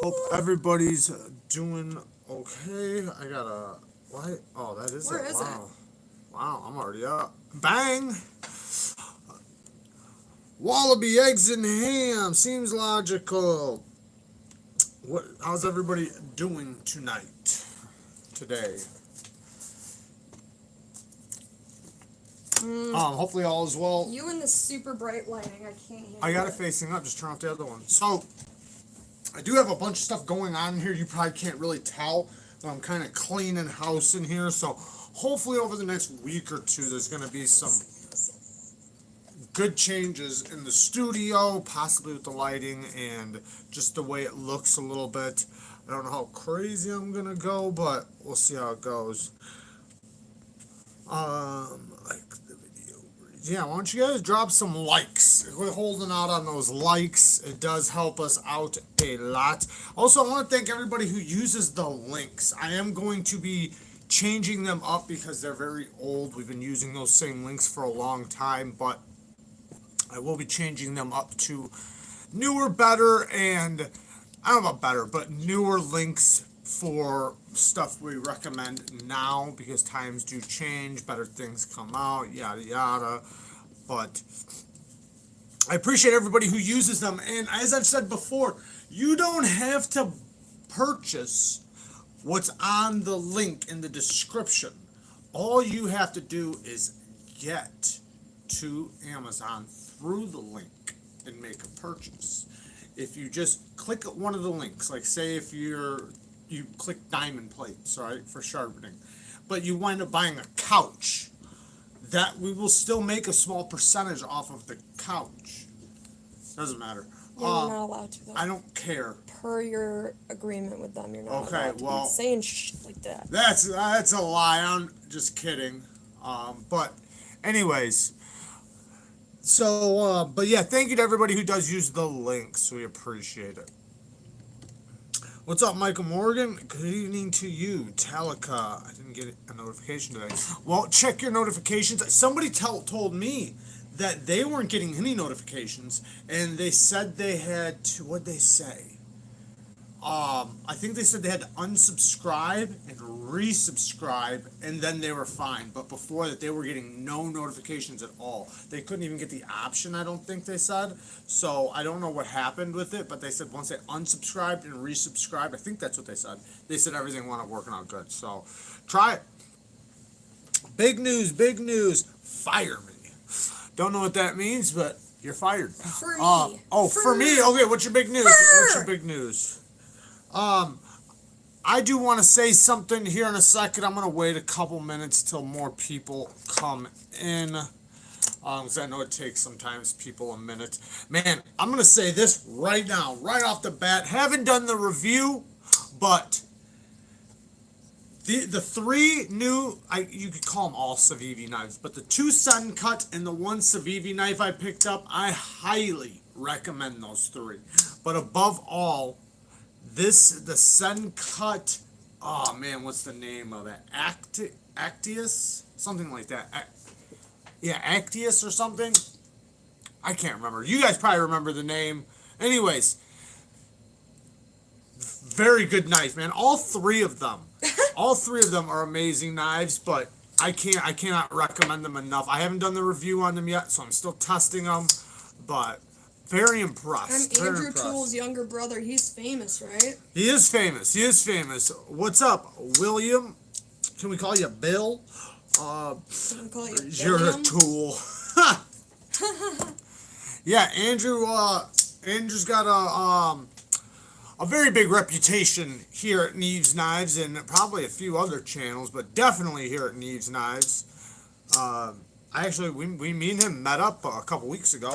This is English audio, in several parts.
Hope everybody's doing okay. I got a what? Oh, that is Where it. is Wow. Wow, I'm already up. Bang! Wallaby eggs and ham seems logical. What? How's everybody doing tonight? Today? Hopefully all is well. You and the super bright lighting, I can't handle I got it it. facing up. Just turn off the other one. So, I do have a bunch of stuff going on in here. You probably can't really tell. I'm kind of cleaning house in here. So, hopefully over the next week or two, there's going to be some good changes in the studio, possibly with the lighting and just the way it looks a little bit. I don't know how crazy I'm going to go, but we'll see how it goes. Like the video. Yeah, why don't you guys drop some likes? We're holding out on those likes. It does help us out a lot. Also, I want to thank everybody who uses the links. I am going to be changing them up because they're very old. We've been using those same links for a long time, but I will be changing them up to newer, better, and I don't know about better, but newer links for stuff we recommend now because times do change, better things come out, yada yada. But I appreciate everybody who uses them, and as I've said before, you don't have to purchase what's on the link in the description. All you have to do is get to Amazon through the link and make a purchase. If you just click one of the links, like say if you click diamond plates, right, for sharpening, but you wind up buying a couch, that we will still make a small percentage off of the couch. Doesn't matter. Yeah, you're not allowed to, though. I don't care. Per your agreement with them, you're not Okay, allowed to well, be saying shit like that. That's a lie. I'm just kidding. But anyways, so but yeah, thank you to everybody who does use the links. We appreciate it. What's up, Michael Morgan? Good evening to you, Talica. I didn't get a notification today. Well, check your notifications. Somebody told me that they weren't getting any notifications, and they said they had to. What'd they say? I think they said they had to unsubscribe and resubscribe, and then they were fine. But before that, they were getting no notifications at all. They couldn't even get the option, I don't think they said. So I don't know what happened with it, but they said once they unsubscribed and resubscribed, I think that's what they said. They said everything wound up working out good. So try it. Big news, big news. Fire me. Don't know what that means, but you're fired. For me. For me. Okay, what's your big news? What's your big news? I do want to say something here in a second. I'm going to wait a couple minutes till more people come in. Because I know it takes sometimes people a minute. Man, I'm going to say this right now, right off the bat. Haven't done the review, but the three new, you could call them all Civic knives, but the 2 Sun Cut and the 1 Civic knife I picked up, I highly recommend those 3. But above all, the Sun Cut, oh man, what's the name of it? Actius? Something like that. Actius or something? I can't remember. You guys probably remember the name. Anyways, very good knife, man. All 3 of them. All 3 of them are amazing knives, but I cannot recommend them enough. I haven't done the review on them yet, so I'm still testing them, but very impressed. I'm Andrew Toole's younger brother. He's famous, right? He is famous. He is famous. What's up, William? Can we call you Bill? Can we call you You're William? a tool. Yeah, Andrew's got a very big reputation here at Neevesknives and probably a few other channels, but definitely here at Neevesknives. Me and him met up a couple weeks ago.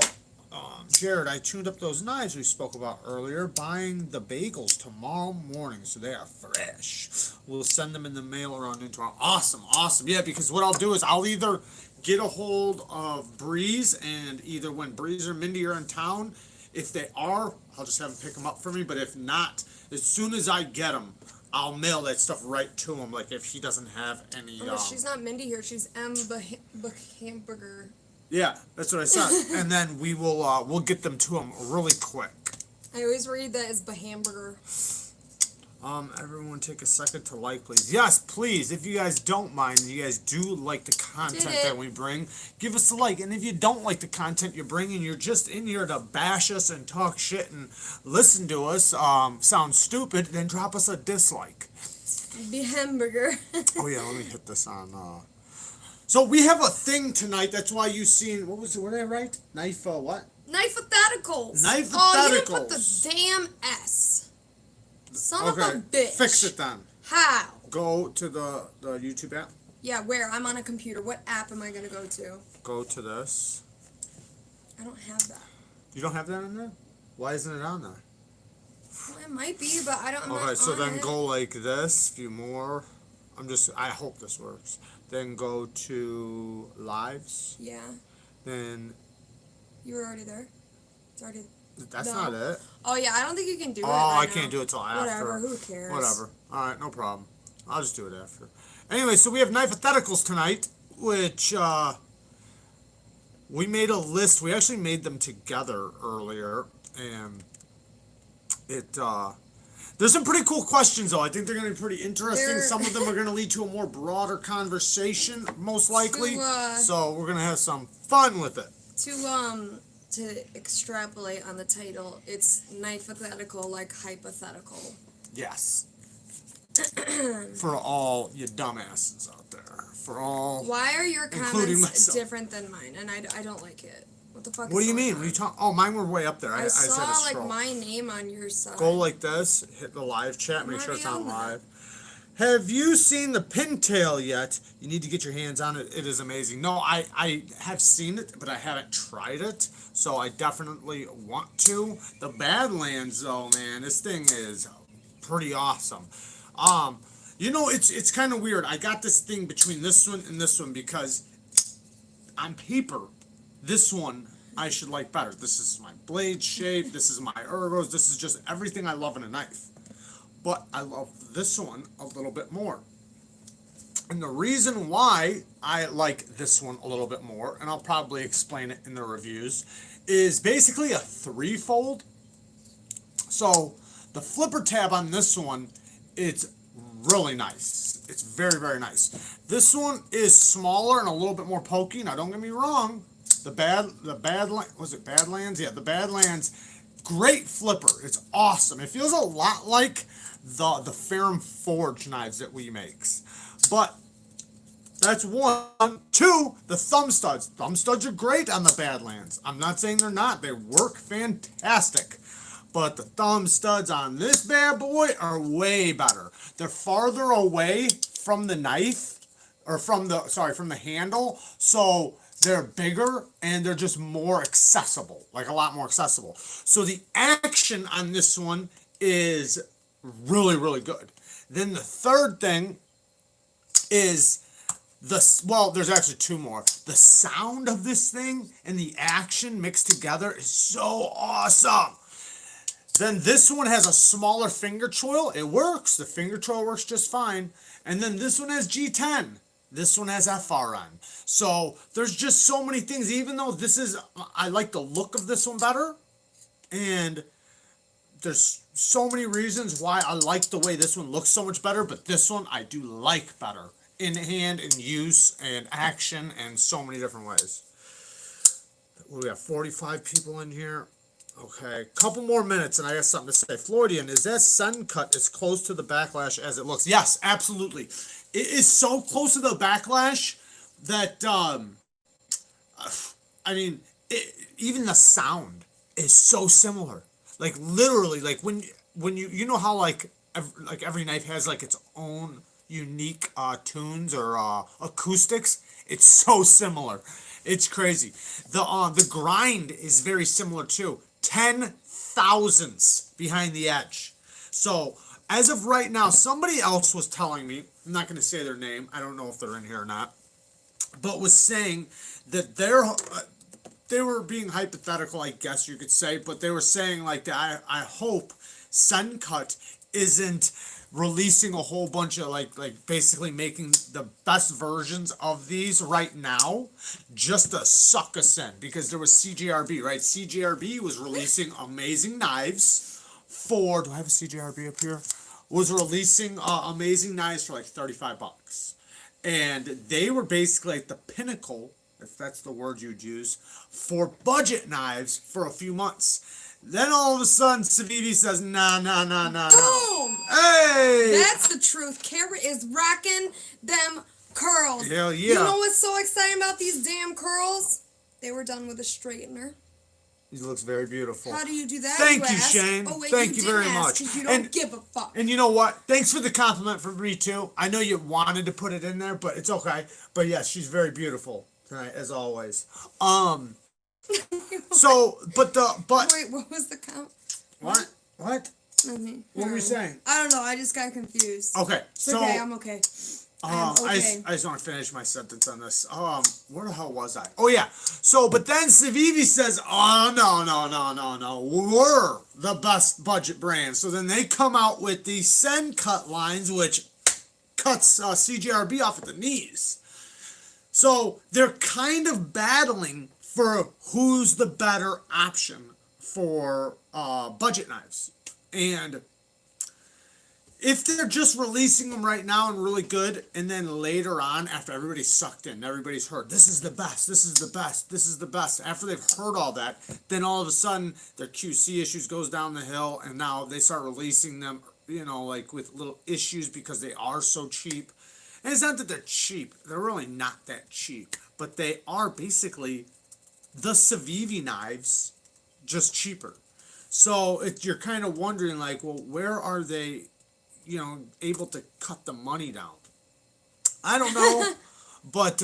Jared, I tuned up those knives we spoke about earlier, buying the bagels tomorrow morning, so they are fresh. We'll send them in the mail around noon tomorrow. Awesome. Yeah, because what I'll do is I'll either get a hold of Breeze, and either when Breeze or Mindy are in town, if they are, I'll just have them pick them up for me, but if not, as soon as I get them, I'll mail that stuff right to him, like if he doesn't have any... she's not Mindy here, she's Hamburger. Yeah, that's what I said. And then we'll get them to him really quick. I always read that as hamburger. Everyone take a second to like, please. Yes, please. If you guys don't mind, and you guys do like the content that we bring, give us a like. And if you don't like the content you bring and you're just in here to bash us and talk shit and listen to us, sound stupid, then drop us a dislike. Be hamburger. Oh yeah, let me hit this on. So we have a thing tonight. That's why you seen, what did I write? Knife, what? Knife-A-Theticals. Knife-A-Theticals. Oh, you didn't put the damn S. Son of a bitch. Fix it then. How? Go to the YouTube app. Yeah, where? I'm on a computer. What app am I going to go to? Go to this. I don't have that. You don't have that in there? Why isn't it on there? Well, it might be, but I don't. Okay, so then go like this. A few more. I hope this works. Then go to lives. Yeah. Then. You were already there. It's already. That's not it. Oh yeah, I don't think you can do it. Oh, I can't do it till after. Whatever. Who cares? Whatever. All right, no problem. I'll just do it after. Anyway, so we have Knife-A-Theticals tonight, which we made a list. We actually made them together earlier, and there's some pretty cool questions, though. I think they're going to be pretty interesting. Some of them are going to lead to a more broader conversation, most likely. So we're going to have some fun with it. To extrapolate on the title, it's Knife-A-Thetical, like hypothetical. Yes. For all you dumbasses out there. For all. Why are your comments different than mine? And I don't like it. What the fuck? What do you mean? What are you talking? Oh, mine were way up there. I saw had to scroll. like my name on your side. Go like this. Hit the live chat. Make sure it's on live. Have you seen the pintail yet? You need to get your hands on it. It is amazing. No, I have seen it, but I haven't tried it. So I definitely want to. The Badlands, though, man, this thing is pretty awesome. You know, it's kind of weird. I got this thing between this one and this one because on paper, this one I should like better. This is my blade shape. This is my ergos. This is just everything I love in a knife. But I love this one a little bit more. And the reason why I like this one a little bit more, and I'll probably explain it in the reviews, is basically a threefold. So the flipper tab on this one, it's really nice. It's very, very nice. This one is smaller and a little bit more pokey. Now don't get me wrong. Was it Badlands? Yeah, the Badlands, great flipper. It's awesome. It feels a lot like the Ferrum Forge knives that we makes. But that's one. Two, the thumb studs. Thumb studs are great on the Badlands. I'm not saying they're not. They work fantastic. But the thumb studs on this bad boy are way better. They're farther away from the knife, or from the handle. So they're bigger and they're just more accessible, like a lot more accessible. So the action on this one is really, really good. Then the third thing is there's actually two more. The sound of this thing and the action mixed together is so awesome. Then this one has a smaller finger choil. It works. The finger choil works just fine. And then this one has G10. This one has FRN. So there's just so many things. Even though I like the look of this one better. And there's so many reasons why I like the way this one looks so much better. But this one I do like better. In hand, in use, and action, and so many different ways. We have 45 people in here. Okay, couple more minutes and I got something to say. Floridian, is that sun cut as close to the backlash as it looks? Yes, absolutely. It is so close to the backlash that, even the sound is so similar. Like, literally, like, when you know how, like every knife has, like, its own unique tunes or acoustics? It's so similar. It's crazy. The grind is very similar, too. 10 thousandths behind the edge. So as of right now, somebody else was telling me, I'm not going to say their name, I don't know if they're in here or not, but was saying that they were being hypothetical, I guess you could say, but they were saying like that I hope Suncut isn't releasing a whole bunch of like basically making the best versions of these right now just to suck us in, because there was CJRB, right? CJRB was releasing amazing knives for, do I have a CJRB up here? Was releasing amazing knives for like $35. And they were basically like the pinnacle, if that's the word you'd use, for budget knives for a few months. Then all of a sudden, Civic says, nah, nah, nah, nah, nah. Boom! Hey! That's the truth. Kara is rocking them curls. Hell yeah. You know what's so exciting about these damn curls? They were done with a straightener. He looks very beautiful. How do you do that? Thank you, ask? Shane. Oh, wait, Thank you didn't very ask much. 'cause you don't give a fuck. And you know what? Thanks for the compliment from me too. I know you wanted to put it in there, but it's okay. But yes, she's very beautiful tonight, as always. So, but Wait, what was the count? what? What? Nothing. What were you saying? I don't know. I just got confused. Okay, It's so okay. I'm okay. I'm okay. I just want to finish my sentence on this. Where the hell was I? Oh yeah. So, but then Civivi says, "Oh no, we're the best budget brand." So then they come out with the Send Cut lines, which cuts CJRB off at the knees. So they're kind of battling for who's the better option for budget knives, and if they're just releasing them right now and really good, and then later on, after everybody's sucked in, everybody's heard, this is the best, this is the best, this is the best. After they've heard all that, then all of a sudden, their QC issues goes down the hill, and now they start releasing them, like with little issues because they are so cheap. And it's not that they're cheap. They're really not that cheap. But they are basically the Civivi knives, just cheaper. So you're kind of wondering, like, well, where are they able to cut the money down? I don't know, but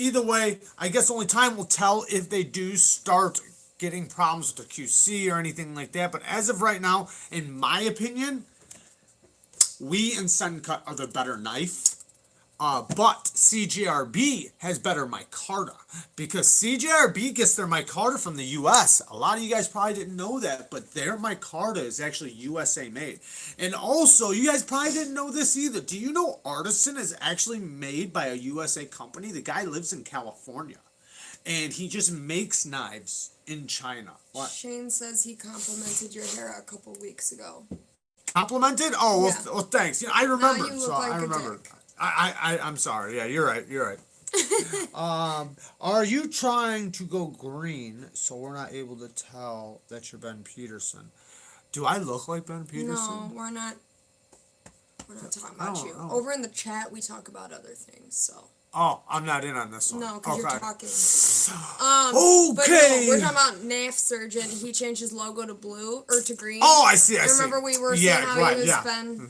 either way, I guess only time will tell if they do start getting problems with the QC or anything like that. But as of right now, in my opinion, we and Suncut are the better knife. But CJRB has better micarta because CJRB gets their micarta from the U.S. A lot of you guys probably didn't know that, but their micarta is actually USA made. And also, you guys probably didn't know this either. Do you know Artisan is actually made by a USA company? The guy lives in California, and he just makes knives in China. What? Shane says he complimented your hair a couple weeks ago. Complimented? Oh, Yeah. well, thanks. I remember. you look So like I a remember. dick. I'm sorry. Yeah, you're right. You're right. Are you trying to go green so we're not able to tell that you're Ben Peterson? Do I look like Ben Peterson? No, we're not. We're not talking about Oh, you. oh. Over in the chat, we talk about other things. So Oh, I'm not in on this one. no, because Okay. you're talking. But no, Okay. we're talking about Knife Surgeon. He changed his logo to blue or to green. Oh, I see. I see. Remember we were Yeah, saying how right, he was yeah.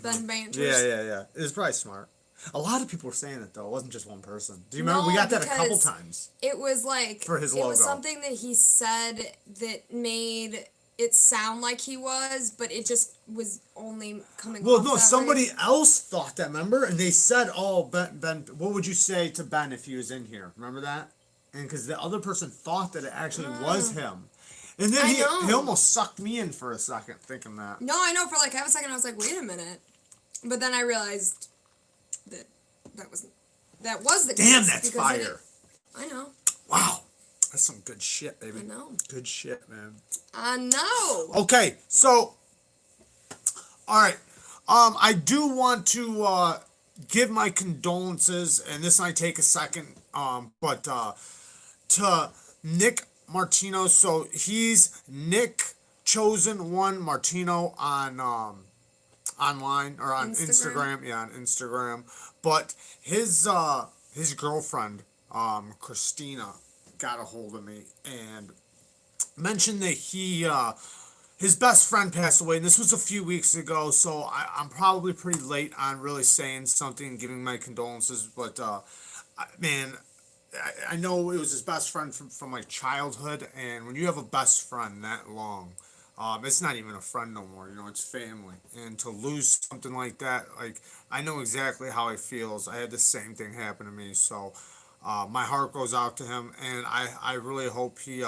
Ben Banters? Yeah. It's probably smart. A lot of people were saying it though. It wasn't just one person. Do you remember? We No, got that a couple because times. It was like For his it was logo. something that he said that made it sound like he was, but it just was only coming. Well, off no, that somebody way. else thought that, remember? And they said, oh, Ben, what would you say to Ben if he was in here? Remember that? And because the other person thought that it actually was him. And then I he know. almost sucked me in for a second thinking that. No, I know. For like half a second, I was like, "Wait a minute," but then I realized that was the Damn, case that's because fire. I know. Wow. That's some good shit, baby. I know. Good shit, man. I know. Okay, so, all right. I do want to give my condolences, and this might take a second, but to Nick Martino. So he's Nick Chosen One Martino on online or on Instagram. Yeah, on Instagram. But his girlfriend, Christina, got a hold of me and mentioned that his best friend passed away, and this was a few weeks ago, so I'm probably pretty late on really saying something, giving my condolences, but man, I know it was his best friend from like childhood, and when you have a best friend that long, it's not even a friend no more, it's family, and to lose something like that, like, I know exactly how he feels. I had the same thing happen to me, so my heart goes out to him, and I really hope he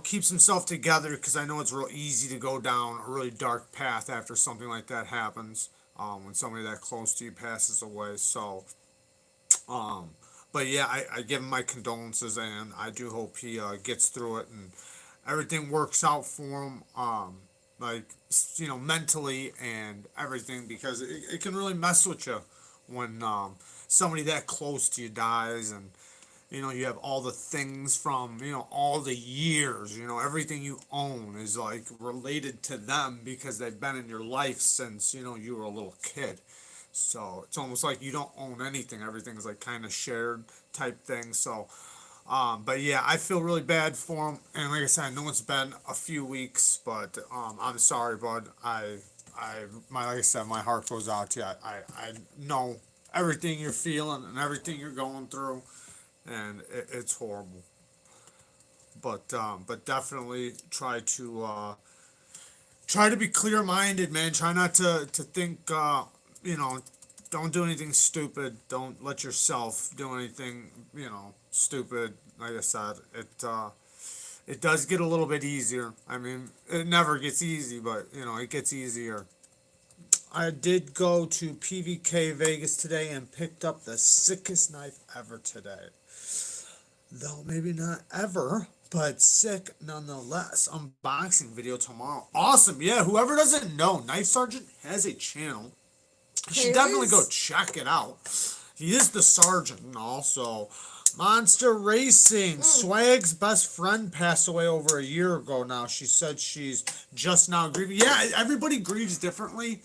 keeps himself together, because I know it's real easy to go down a really dark path after something like that happens, when somebody that close to you passes away. So, but yeah, I give him my condolences, and I do hope he gets through it and everything works out for him. like mentally and everything, because it can really mess with you when somebody that close to you dies, and you have all the things from all the years, everything you own is like related to them because they've been in your life since you were a little kid. So it's almost like you don't own anything. Everything's like kind of shared type thing. So but yeah, I feel really bad for him, and like I said, I know it's been a few weeks, but I'm sorry, bud. Like I said, my heart goes out to you. I know everything you're feeling and everything you're going through, and it's horrible. But definitely try to be clear minded, man. Try not to think. You know, don't do anything stupid. Don't let yourself do anything. Stupid. Like I said, it does get a little bit easier. I mean, it never gets easy, but it gets easier. I did go to PVK Vegas today and picked up the sickest knife ever today. Though maybe not ever, but sick nonetheless. Unboxing video tomorrow. Awesome. Yeah, whoever doesn't know, Knife Sergeant has a channel. You should definitely go check it out. He is the sergeant and also Monster Racing. Swag's best friend passed away over a year ago now. She said she's just now grieving. Yeah, everybody grieves differently.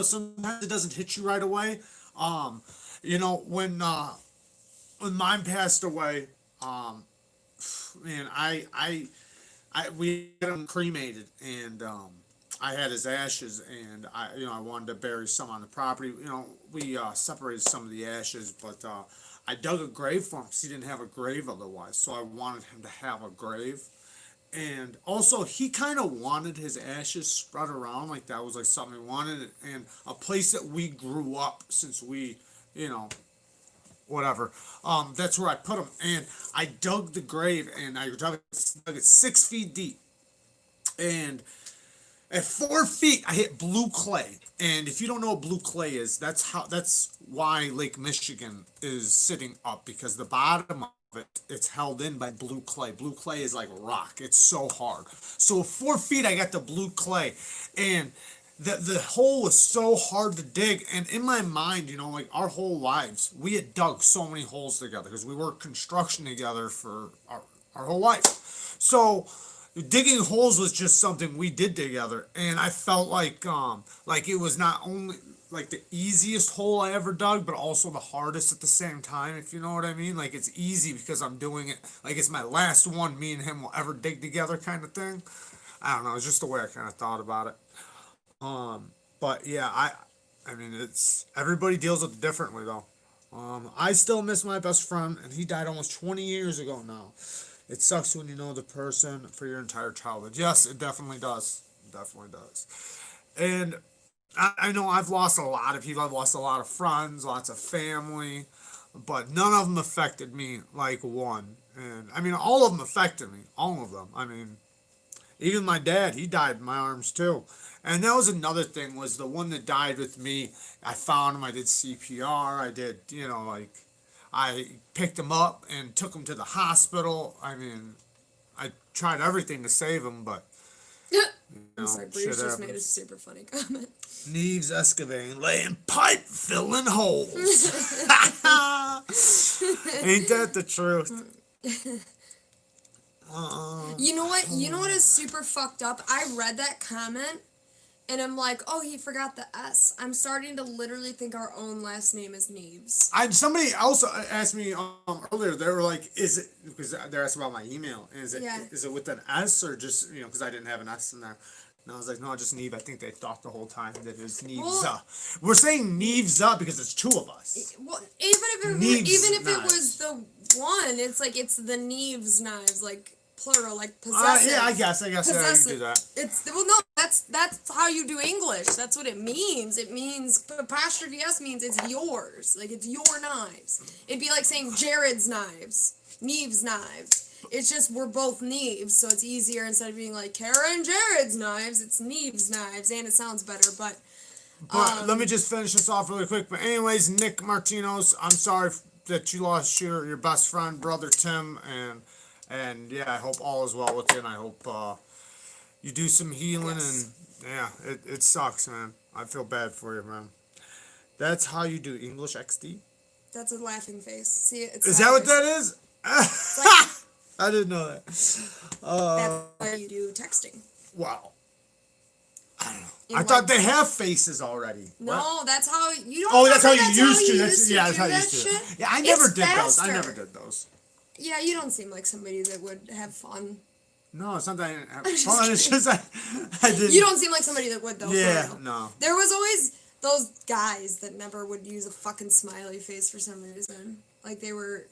Sometimes it doesn't hit you right away. Um, when mine passed away, um, man, we had him cremated, and I had his ashes, and I wanted to bury some on the property. We separated some of the ashes, but I dug a grave for him because he didn't have a grave otherwise. So I wanted him to have a grave, and also he kind of wanted his ashes spread around, like that was like something he wanted, and a place that we grew up since we, you know, whatever. That's where I put him, and I dug the grave, and I dug it 6 feet deep, and at 4 feet I hit blue clay. And if you don't know what blue clay is, that's why Lake Michigan is sitting up, because the bottom of it's held in by blue clay. Blue clay is like rock. It's so hard. So at 4 feet I got the blue clay, and the hole was so hard to dig. And in my mind, like our whole lives, we had dug so many holes together because we worked construction together for our whole life. So digging holes was just something we did together, and I felt like it was not only like the easiest hole I ever dug, but also the hardest at the same time, if you know what I mean. Like, it's easy because I'm doing it like it's my last one me and him will ever dig together, kind of thing. I don't know, it's just the way I kind of thought about it. But yeah, I mean, it's everybody deals with it differently though. I still miss my best friend, and he died almost 20 years ago now. It sucks when you know the person for your entire childhood. Yes, it definitely does. It definitely does. And I know I've lost a lot of people. I've lost a lot of friends, lots of family, but none of them affected me like one. And I mean, all of them affected me. All of them. I mean, even my dad, he died in my arms too. And that was another thing, was the one that died with me. I found him. I did CPR. I did, like I picked him up and took him to the hospital. I mean, I tried everything to save him, but I'm sorry, Bruce just made a super funny comment. Neves excavating, laying pipe, filling holes. Ain't that the truth? You know what? You know what is super fucked up? I read that comment, and I'm like, oh, he forgot the S. I'm starting to literally think our own last name is Neves. Somebody else asked me earlier. They were like, "Is it?" Because they're asking about my email. Is it? Yeah. Is it with an S, or just because I didn't have an S in there? And I was like, no, just Neve. I think they thought the whole time that it was Neves. We're saying Neves because it's two of us. Well, even if it was the one, it's like it's the Neevesknives, like plural, like possessive. Yeah, I guess yeah, you do that. That's how you do English. That's what it means. It means apostrophe S means it's yours, like it's your knives. It'd be like saying Jared's knives, Neve's knives. It's just we're both Neves, so it's easier instead of being like Kara and Jared's knives. It's Neve's knives, and it sounds better. But let me just finish this off really quick. But anyways, Nick Martinos, I'm sorry that you lost your best friend, brother Tim, and yeah, I hope all is well with you, and I hope you do some healing and Yeah, it sucks, man. I feel bad for you, man. That's how you do English XD? That's a laughing face. See, it's Is that what sideways. that is? It's like I didn't know that. that's how you do texting. Wow. I don't know. In I thought like- they have faces already. No, What? that's how you don't. Oh, that's how remember you used to. do That's how you that used to. shit? Yeah, I It's never did those. I faster. never did those. Yeah, you don't seem like somebody that would have fun. No, it's not that I didn't have just fun. It's just I didn't. You don't seem like somebody that would though. for Yeah, real. no. There was always those guys that never would use a fucking smiley face for some reason. Like they were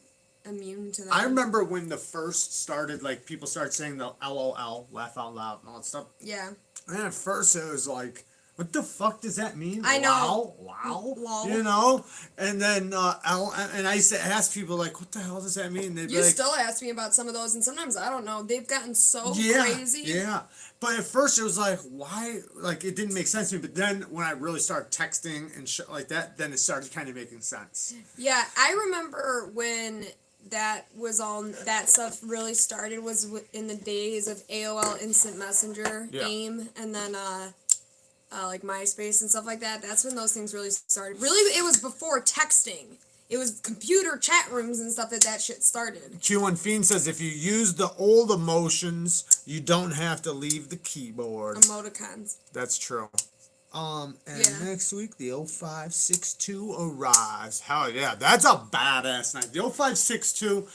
immune to that. I remember when the first started, like people started saying the LOL, laugh out loud, and all that stuff. Yeah. And at first it was like, what the fuck does that mean? I know. Wow. Lol. You know? And then and I used to ask people like, what the hell does that mean? They'd be You like, still ask me about some of those, and sometimes I don't know. They've gotten so yeah, crazy. yeah. But at first it was like, why? Like it didn't make sense to me. But then when I really started texting and shit like that, then it started kind of making sense. Yeah, I remember when that was all that stuff really started was in the days of AOL Instant Messenger, Yeah. AIM, and then like MySpace and stuff like that. That's when those things really started. Really, it was before texting. It was computer chat rooms and stuff that shit started. Q1 Fiend says if you use the old emotions, you don't have to leave the keyboard. Emoticons. That's true. And Yeah. next week the 0562 arrives. Hell yeah, that's a badass knife. The 0562,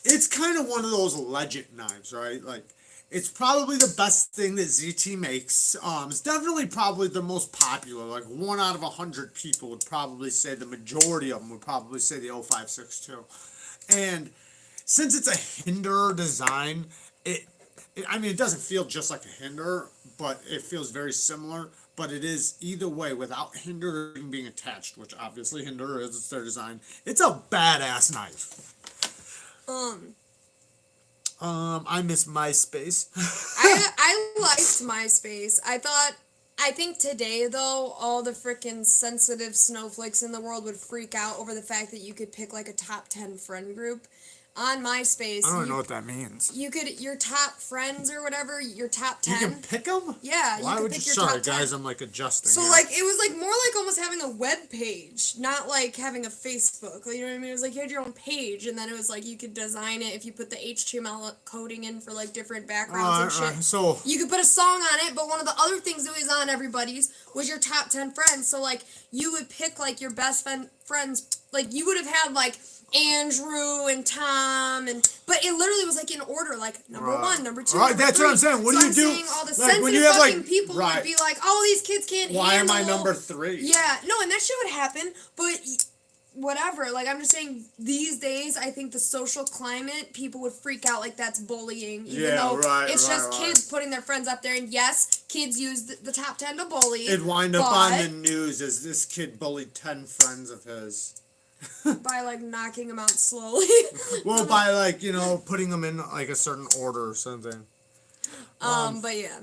it's kind of one of those legend knives, right? Like, it's probably the best thing that ZT makes. It's definitely probably the most popular. Like 1 out of 100 people would probably say, the majority of them would probably say the 0562. And since it's a Hinder design, I mean, it doesn't feel just like a Hinder, but it feels very similar. But it is either way, without Hinder even being attached, which obviously Hinder is, it's their design. It's a badass knife. I miss MySpace. I liked MySpace. I think today though, all the freaking sensitive snowflakes in the world would freak out over the fact that you could pick like a top 10 friend group. On MySpace, I don't know what that means. you could your top friends or whatever, your top 10. You can pick them? Yeah, you Why can would pick you? your Sorry, top 10. guys, I'm like adjusting. So here. like it was like more like almost having a web page, not like having a Facebook. Like, you know what I mean? It was like you had your own page, and then it was like you could design it if you put the HTML coding in for like different backgrounds and shit. So You could put a song on it, but one of the other things that was on everybody's was your top 10 friends. So like you would pick like your best friends. Like you would have had like Andrew and Tom but it literally was like in order, like number one, number two. Right, number that's three. what I'm saying. What so do you I'm do? Saying all the Like, sensitive when you have, fucking like, people right. would be like, "Oh, these kids can't why am handle." I number 3? Yeah, no, and that shit would happen, but whatever. Like I'm just saying, these days, I think the social climate, people would freak out like that's bullying, even Yeah, though right, it's right, just right. kids putting their friends up there. And yes, kids use the top 10 to bully. It'd wind up but on the news as this kid bullied 10 friends of his. by like knocking them out slowly. Well, by like, putting them in like a certain order or something. But yeah.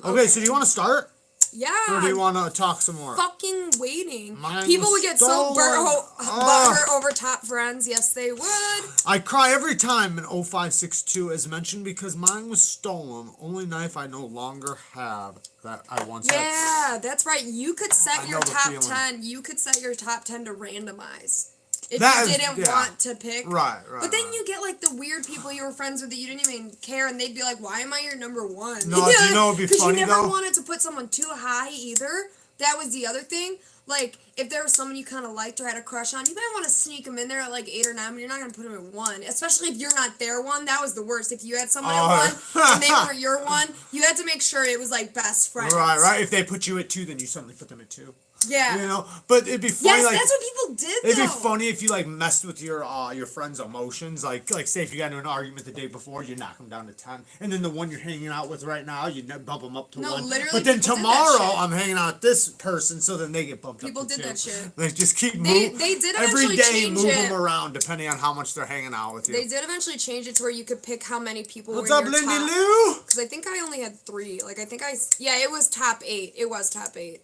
Okay, so do you want to start? Yeah. Or do you want to talk some more? Fucking waiting. Mine People was would get so stolen. butthurt over top friends. Yes, they would. I cry every time an 0562 is mentioned because mine was stolen. Only knife I no longer have that I once had. Yeah, that's right. You could set I your know the top feeling. 10. You could set your top 10 to randomize. If That you is- didn't yeah. want to pick. Right. But then you get like the weird people you were friends with that you didn't even care, and they'd be like, "Why am I your number one?" No, do you know what'd be funny, Because you never though? wanted to put someone too high either. That was the other thing. Like, if there was someone you kind of liked or had a crush on, you might want to sneak them in there at like 8 or 9, but you're not going to put them at 1. Especially if you're not their one. That was the worst. If you had someone at 1 and they weren't your one, you had to make sure it was like best friends. Right. If they put you at 2, then you suddenly put them at 2. Yeah. But it'd be funny. Yes, like, that's what people did, it'd though. be funny if you like messed with your friend's emotions. Like say if you got into an argument the day before, you knock them down to 10, and then the one you're hanging out with right now, you bump them up to 1. literally, But then people did that tomorrow shit. I'm hanging out with this person, so then they get bumped People up to 2. did that shit. Like just keep They moving. did Every eventually day change move it. them around depending on how much they're hanging out with you. They did eventually change it to where you could pick how many people What's were up, in your Lindy top. Lou? Because I think I only had 3. Like, it was top 8. It was top 8.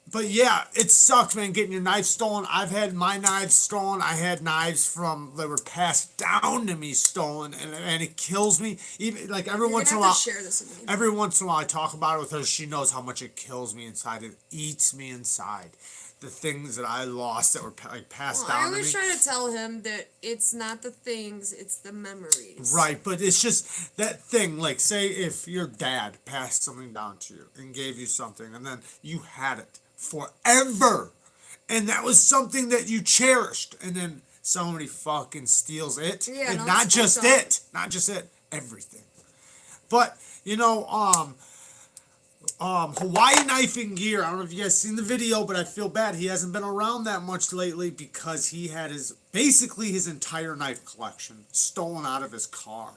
But yeah, it sucks, man, getting your knife stolen. I've had my knives stolen. I had knives from that were passed down to me stolen, and it kills me. Even like every You're once in gonna a have while, to share this with me. every once in a while I talk about it with her. She knows how much it kills me inside. It eats me inside. The things that I lost that were like passed Well, I down to always me. try to tell him that it's not the things, it's the memories. Right, but it's just that thing. Like, say if your dad passed something down to you and gave you something, and then you had it forever, and that was something that you cherished, and then somebody fucking steals it, Yeah, and no, not it's just fucked up. it, not just it, everything. But you know, Hawaii knifing gear. I don't know if you guys seen the video, but I feel bad. He hasn't been around that much lately because he had basically his entire knife collection stolen out of his car.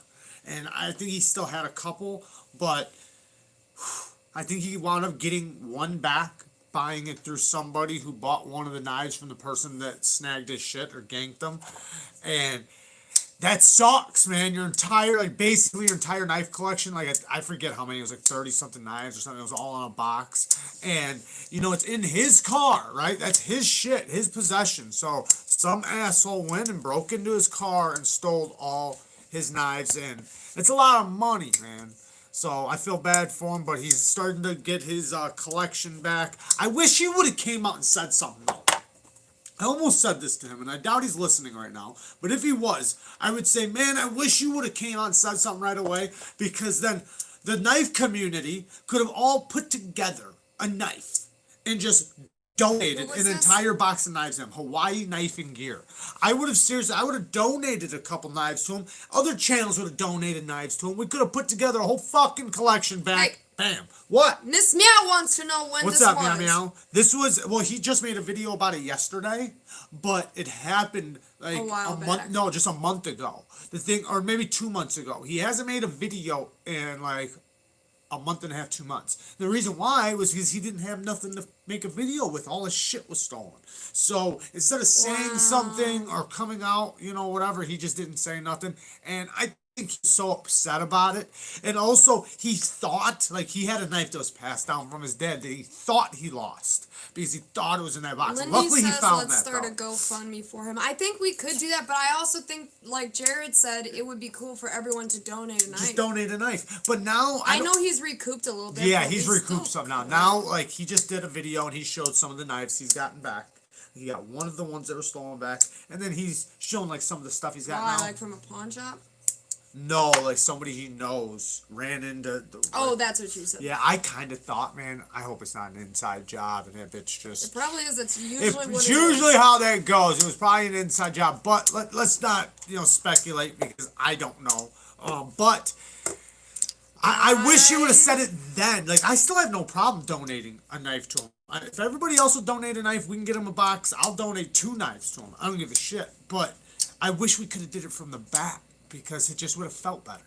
And I think he still had a couple, but I think he wound up getting one back, buying it through somebody who bought one of the knives from the person that snagged his shit or ganked him. And that sucks, man. Basically your entire knife collection, like I forget how many, it was like 30 something knives or something. It was all in a box. And, it's in his car, right? That's his shit, his possession. So some asshole went and broke into his car and stole all his knives in. It's a lot of money, man. So I feel bad for him, but he's starting to get his collection back. I wish he would have came out and said something, though. I almost said this to him, and I doubt he's listening right now. But if he was, I would say, man, I wish you would have came out and said something right away, because then the knife community could have all put together a knife and just donated What an was this? entire box of knives to him. Hawaii knifing gear. I would have donated a couple knives to him. Other channels would have donated knives to him. We could have put together a whole fucking collection back. Hey. Bam. What? Miss Meow wants to know when What's this up, was. Meow Meow? This was, well, he just made a video about it yesterday, but it happened like A while month, back. no, just a month ago. The thing, or maybe 2 months ago. He hasn't made a video in like a month and a half, 2 months. The reason why was because he didn't have nothing to make a video with. All his shit was stolen. So instead of saying something or coming out, whatever, he just didn't say nothing. And I think he's so upset about it. And also, he thought, like, he had a knife that was passed down from his dad that he thought he lost because he thought it was in that box. Lindy Luckily, says he found let's that, start though. a GoFundMe for him. I think we could do that, but I also think, like Jared said, it would be cool for everyone to donate a knife. Just donate a knife. But now, I know he's recouped a little bit. yeah, but he's recouped still some now. cool. Now, like, he just did a video and he showed some of the knives he's gotten back. He got one of the ones that were stolen back, and then he's showing like some of the stuff he's got Why, now. like from a pawn shop? No, like somebody he knows ran into. Oh, that's what you said. Yeah, I kind of thought, man, I hope it's not an inside job, and that bitch It just. probably is. It's usually what It's it usually is. how that goes. It was probably an inside job, but let's not speculate because I don't know. But I wish you would have said it then. Like, I still have no problem donating a knife to him. If everybody else will donate a knife, we can get him a box. I'll donate 2 knives to him. I don't give a shit. But I wish we could have did it from the back because it just would have felt better,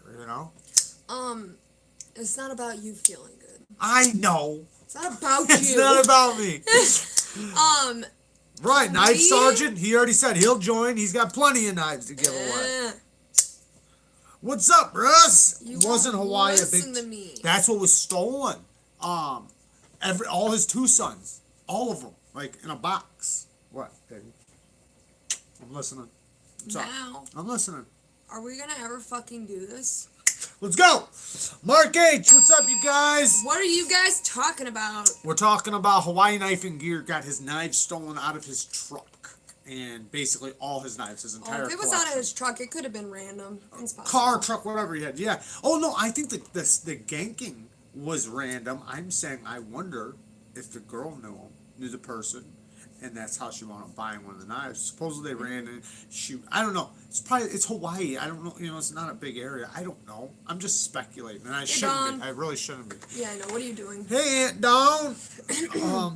It's not about you feeling good. I know. It's not about It's you. not about me. Right, Knife we- Sergeant, he already said he'll join. He's got plenty of knives to give away. Eh, What's up, Russ? you Wasn't won't Hawaii a listen big... to me. That's what was stolen. All his 2 sons, all of them, like in a box. What, baby? I'm listening. What's up? Now, I'm listening. are we gonna ever fucking do this? Let's go. Mark H, what's up, you guys? What are you guys talking about? We're talking about Hawaii Knifing Gear got his knives stolen out of his truck. And basically all his knives, his entire Oh, if it was collection. out of his truck, it could have been random. It's possible. Car, truck, whatever he had. Yeah. Oh no, I think the ganking was random. I'm saying I wonder if the girl knew the person, and that's how she wound up buying one of the knives. Supposedly they ran and I don't know. It's Hawaii. I don't know. It's not a big area. I don't know. I'm just speculating, and I shouldn't Dawn. be. I really shouldn't be. Yeah, I know. What are you doing? Hey, Aunt Dawn.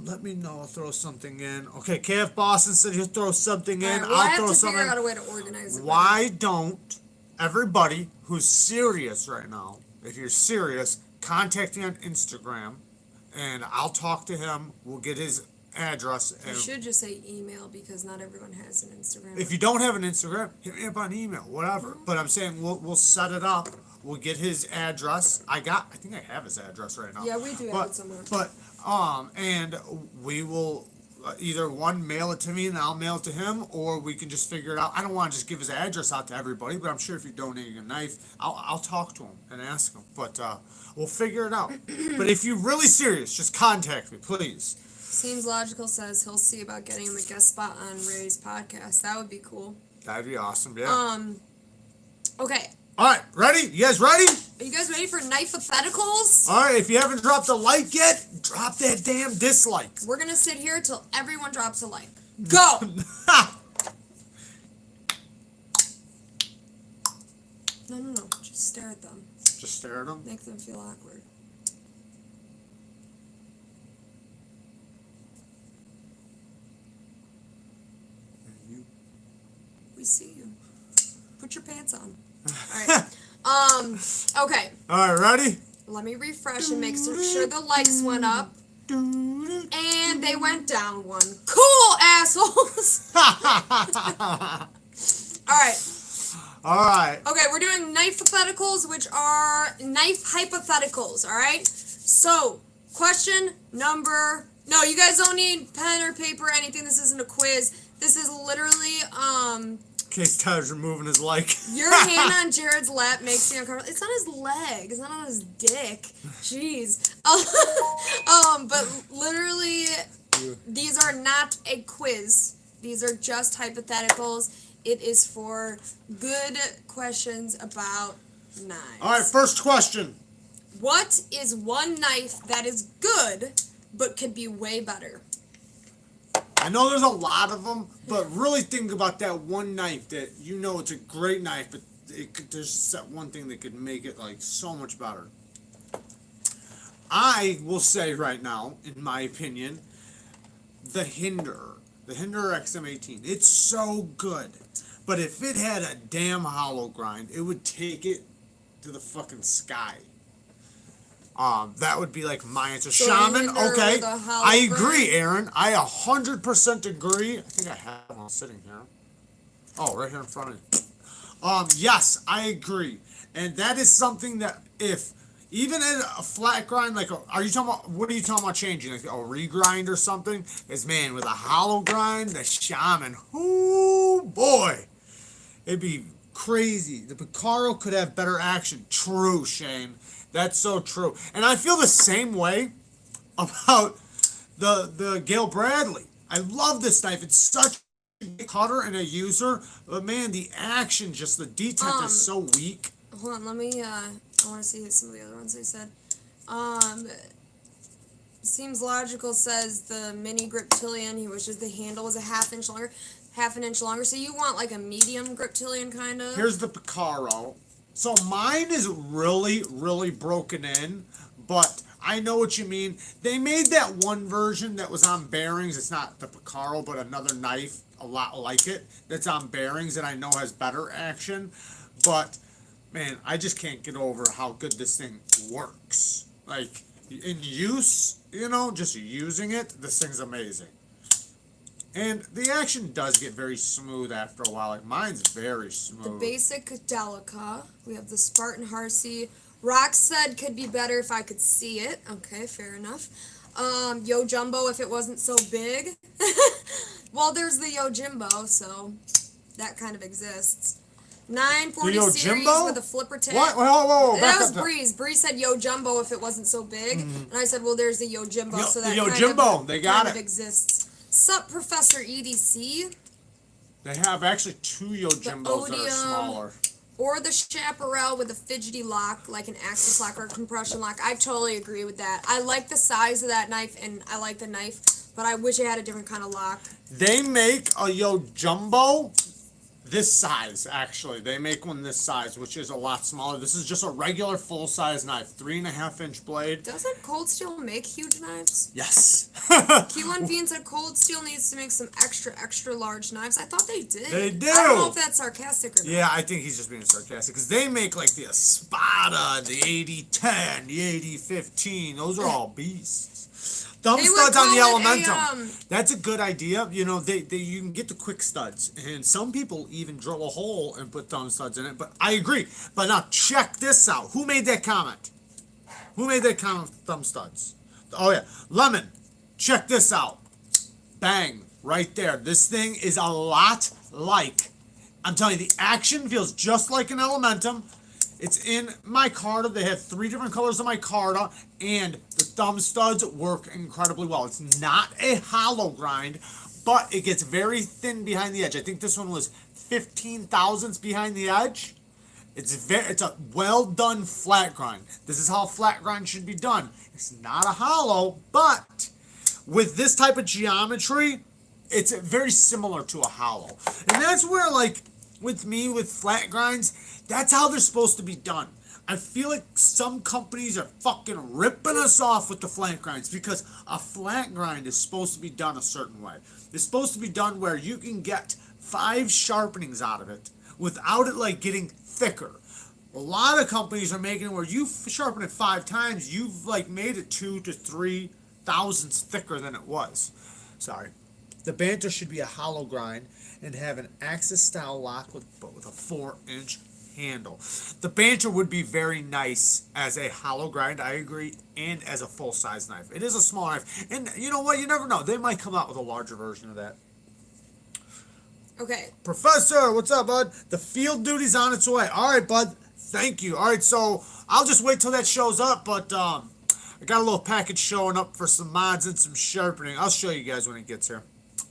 Let me know. I'll throw something in. Okay, KF Boston said he'll throw something in. Alright, well, I I'll have throw to something figure in. out a way to organize it. Why don't everybody who's serious right now, if you're serious, contact me on Instagram, and I'll talk to him. We'll get his address. You And should just say email because not everyone has an Instagram. if you don't have an Instagram, hit me up on email, whatever. But I'm saying we'll set it up. we'll get his address. I think I have his address right now. Yeah, we do have it somewhere. But and we will either one mail it to me and I'll mail it to him, or we can just figure it out. I don't want to just give his address out to everybody, but I'm sure if you're donating a knife, I'll talk to him and ask him. But we'll figure it out. But if you're really serious, just contact me, please. Seems Logical says he'll see about getting him a guest spot on Ray's podcast. That would be cool. That'd be awesome. Yeah. Okay. All right, ready? You guys ready? Are you guys ready for Knife-A-Theticals? All right, if you haven't dropped a like yet, drop that damn dislike. We're going to sit here till everyone drops a like. Go! No. Just stare at them. Just stare at them? Make them feel awkward. We see you. Put your pants on. Alright. Okay. All right, ready? Let me refresh and make sure the likes went up. And they went down one. Cool, assholes! Alright. All right. Okay, we're doing Knife-A-Theticals, which are knife hypotheticals, alright? So, question number... No, you guys don't need pen or paper or anything. This isn't a quiz. This is literally, In case Tyler's removing his like. your hand on Jared's lap makes me uncomfortable. It's not his leg. It's not on his dick. Jeez. But literally, these are not a quiz. These are just hypotheticals. It is for good questions about knives. All right, first question. What is one knife that is good, but could be way better? I know there's a lot of them, but really think about that one knife that you know it's a great knife, but there's just that one thing that could make it like so much better. I will say right now, in my opinion, the Hinder XM18. It's so good, but if it had a damn hollow grind, it would take it to the fucking sky. That would be like my answer. So Shaman, okay. I agree, grind? Aaron. I 100% agree. I think I have one sitting here. Oh, right here in front of you. Yes, I agree. And that is something that if, even in a flat grind, like, what are you talking about changing? Like a regrind or something? Is, man, with a hollow grind, the Shaman, oh boy. It'd be crazy. The Picaro could have better action. True, Shane. That's so true. And I feel the same way about the Gale Bradley. I love this knife. It's such a cutter and a user. But man, the action, just the detent is so weak. Hold on, let me, I want to see some of the other ones they said. Seems Logical says the mini Griptilian, he wishes the handle was half an inch longer. So you want like a medium Griptilian kind of? Here's the Picaro. So mine is really, really broken in, but I know what you mean. They made that one version that was on bearings. It's not the Picaro, but another knife a lot like it that's on bearings that I know has better action. But, man, I just can't get over how good this thing works. Like, in use, just using it, this thing's amazing. And the action does get very smooth after a while. Like, mine's very smooth. The basic Delica. We have the Spartan Harsey. Rock said could be better if I could see it. Okay, fair enough. Yo Jumbo if it wasn't so big. Well, there's the Yo Jimbo, so that kind of exists. 940 Yo series Jimbo? with a flipper tip. What? Whoa. That was Breeze. Breeze said Yo Jumbo if it wasn't so big. And I said, well, there's the Yo Jimbo, so that Yo kind Jimbo, of, they got kind it. of exists. Sup, Professor EDC. They have actually two Yo Jimbos that are smaller. Or the Chaparral with a fidgety lock, like an axis lock or a compression lock. I totally agree with that. I like the size of that knife, and I like the knife, but I wish it had a different kind of lock. They make a Yo Jumbo this size, actually. They make one this size, which is a lot smaller. This is just a regular full-size knife, 3.5-inch blade. Doesn't Cold Steel make huge knives? Yes. Q1 Fiend said Cold Steel needs to make some extra large knives. I thought they did. They do. I don't know if that's sarcastic or not. Yeah, I think he's just being sarcastic, because they make like the Espada, the 8010, the 8015. Those are all beasts. thumb They would studs on the call it a, Elementum. That's a good idea. You know, they you can get the quick studs, and some people even drill a hole and put thumb studs in it. But I agree. But now check this out. Who made that comment? Who made that comment? Thumb studs. Oh yeah, Lemon. Check this out. Bang, right there. This thing is a lot like. I'm telling you, the action feels just like an Elementum. It's in micarta. They have 3 different colors of micarta, and the thumb studs work incredibly well. It's not a hollow grind, but it gets very thin behind the edge. I think this one was 15 thousandths behind the edge. It's a well done flat grind. This is how a flat grind should be done. It's not a hollow, but with this type of geometry, it's very similar to a hollow. And that's where, like, with me, with flat grinds, that's how they're supposed to be done. I feel like some companies are fucking ripping us off with the flat grinds because a flat grind is supposed to be done a certain way. It's supposed to be done where you can get 5 sharpenings out of it without it, like, getting thicker. A lot of companies are making it where you sharpen it 5 times, you've, like, made it 2 to 3 thousandths thicker than it was. Sorry. The banter should be a hollow grind and have an axis style lock with a 4-inch handle. The banter would be very nice as a hollow grind, I agree, and as a full size knife. It is a small knife, and you know what? You never know. They might come out with a larger version of that. Okay. Professor, what's up, bud? The field duty's on its way. All right, bud. Thank you. All right, so I'll just wait till that shows up, but I got a little package showing up for some mods and some sharpening. I'll show you guys when it gets here.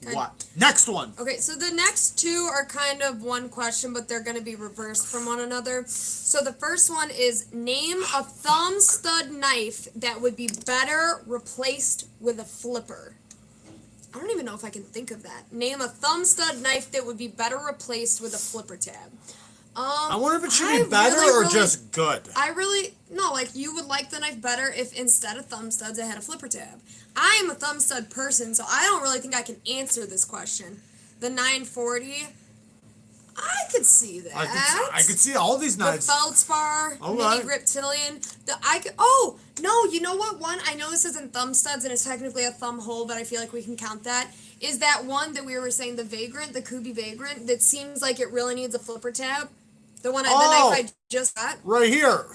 Okay. What? Next one. Okay, so the next 2 are kind of one question, but they're going to be reversed from one another. So the first one is, name a thumb stud knife that would be better replaced with a flipper. I don't even know if I can think of that. Name a thumb stud knife that would be better replaced with a flipper tab. I wonder if it should be better or just good. No, like, you would like the knife better if instead of thumb studs it had a flipper tab. I am a thumb stud person, so I don't really think I can answer this question. The 940, I could see that. I could see all these knives. The Feldspar, All Mini right. Reptilian. You know what one? I know this isn't thumb studs and it's technically a thumb hole, but I feel like we can count that. Is that one that we were saying, the Vagrant, the Kubi Vagrant, that seems like it really needs a flipper tab? The knife I just got? Right here.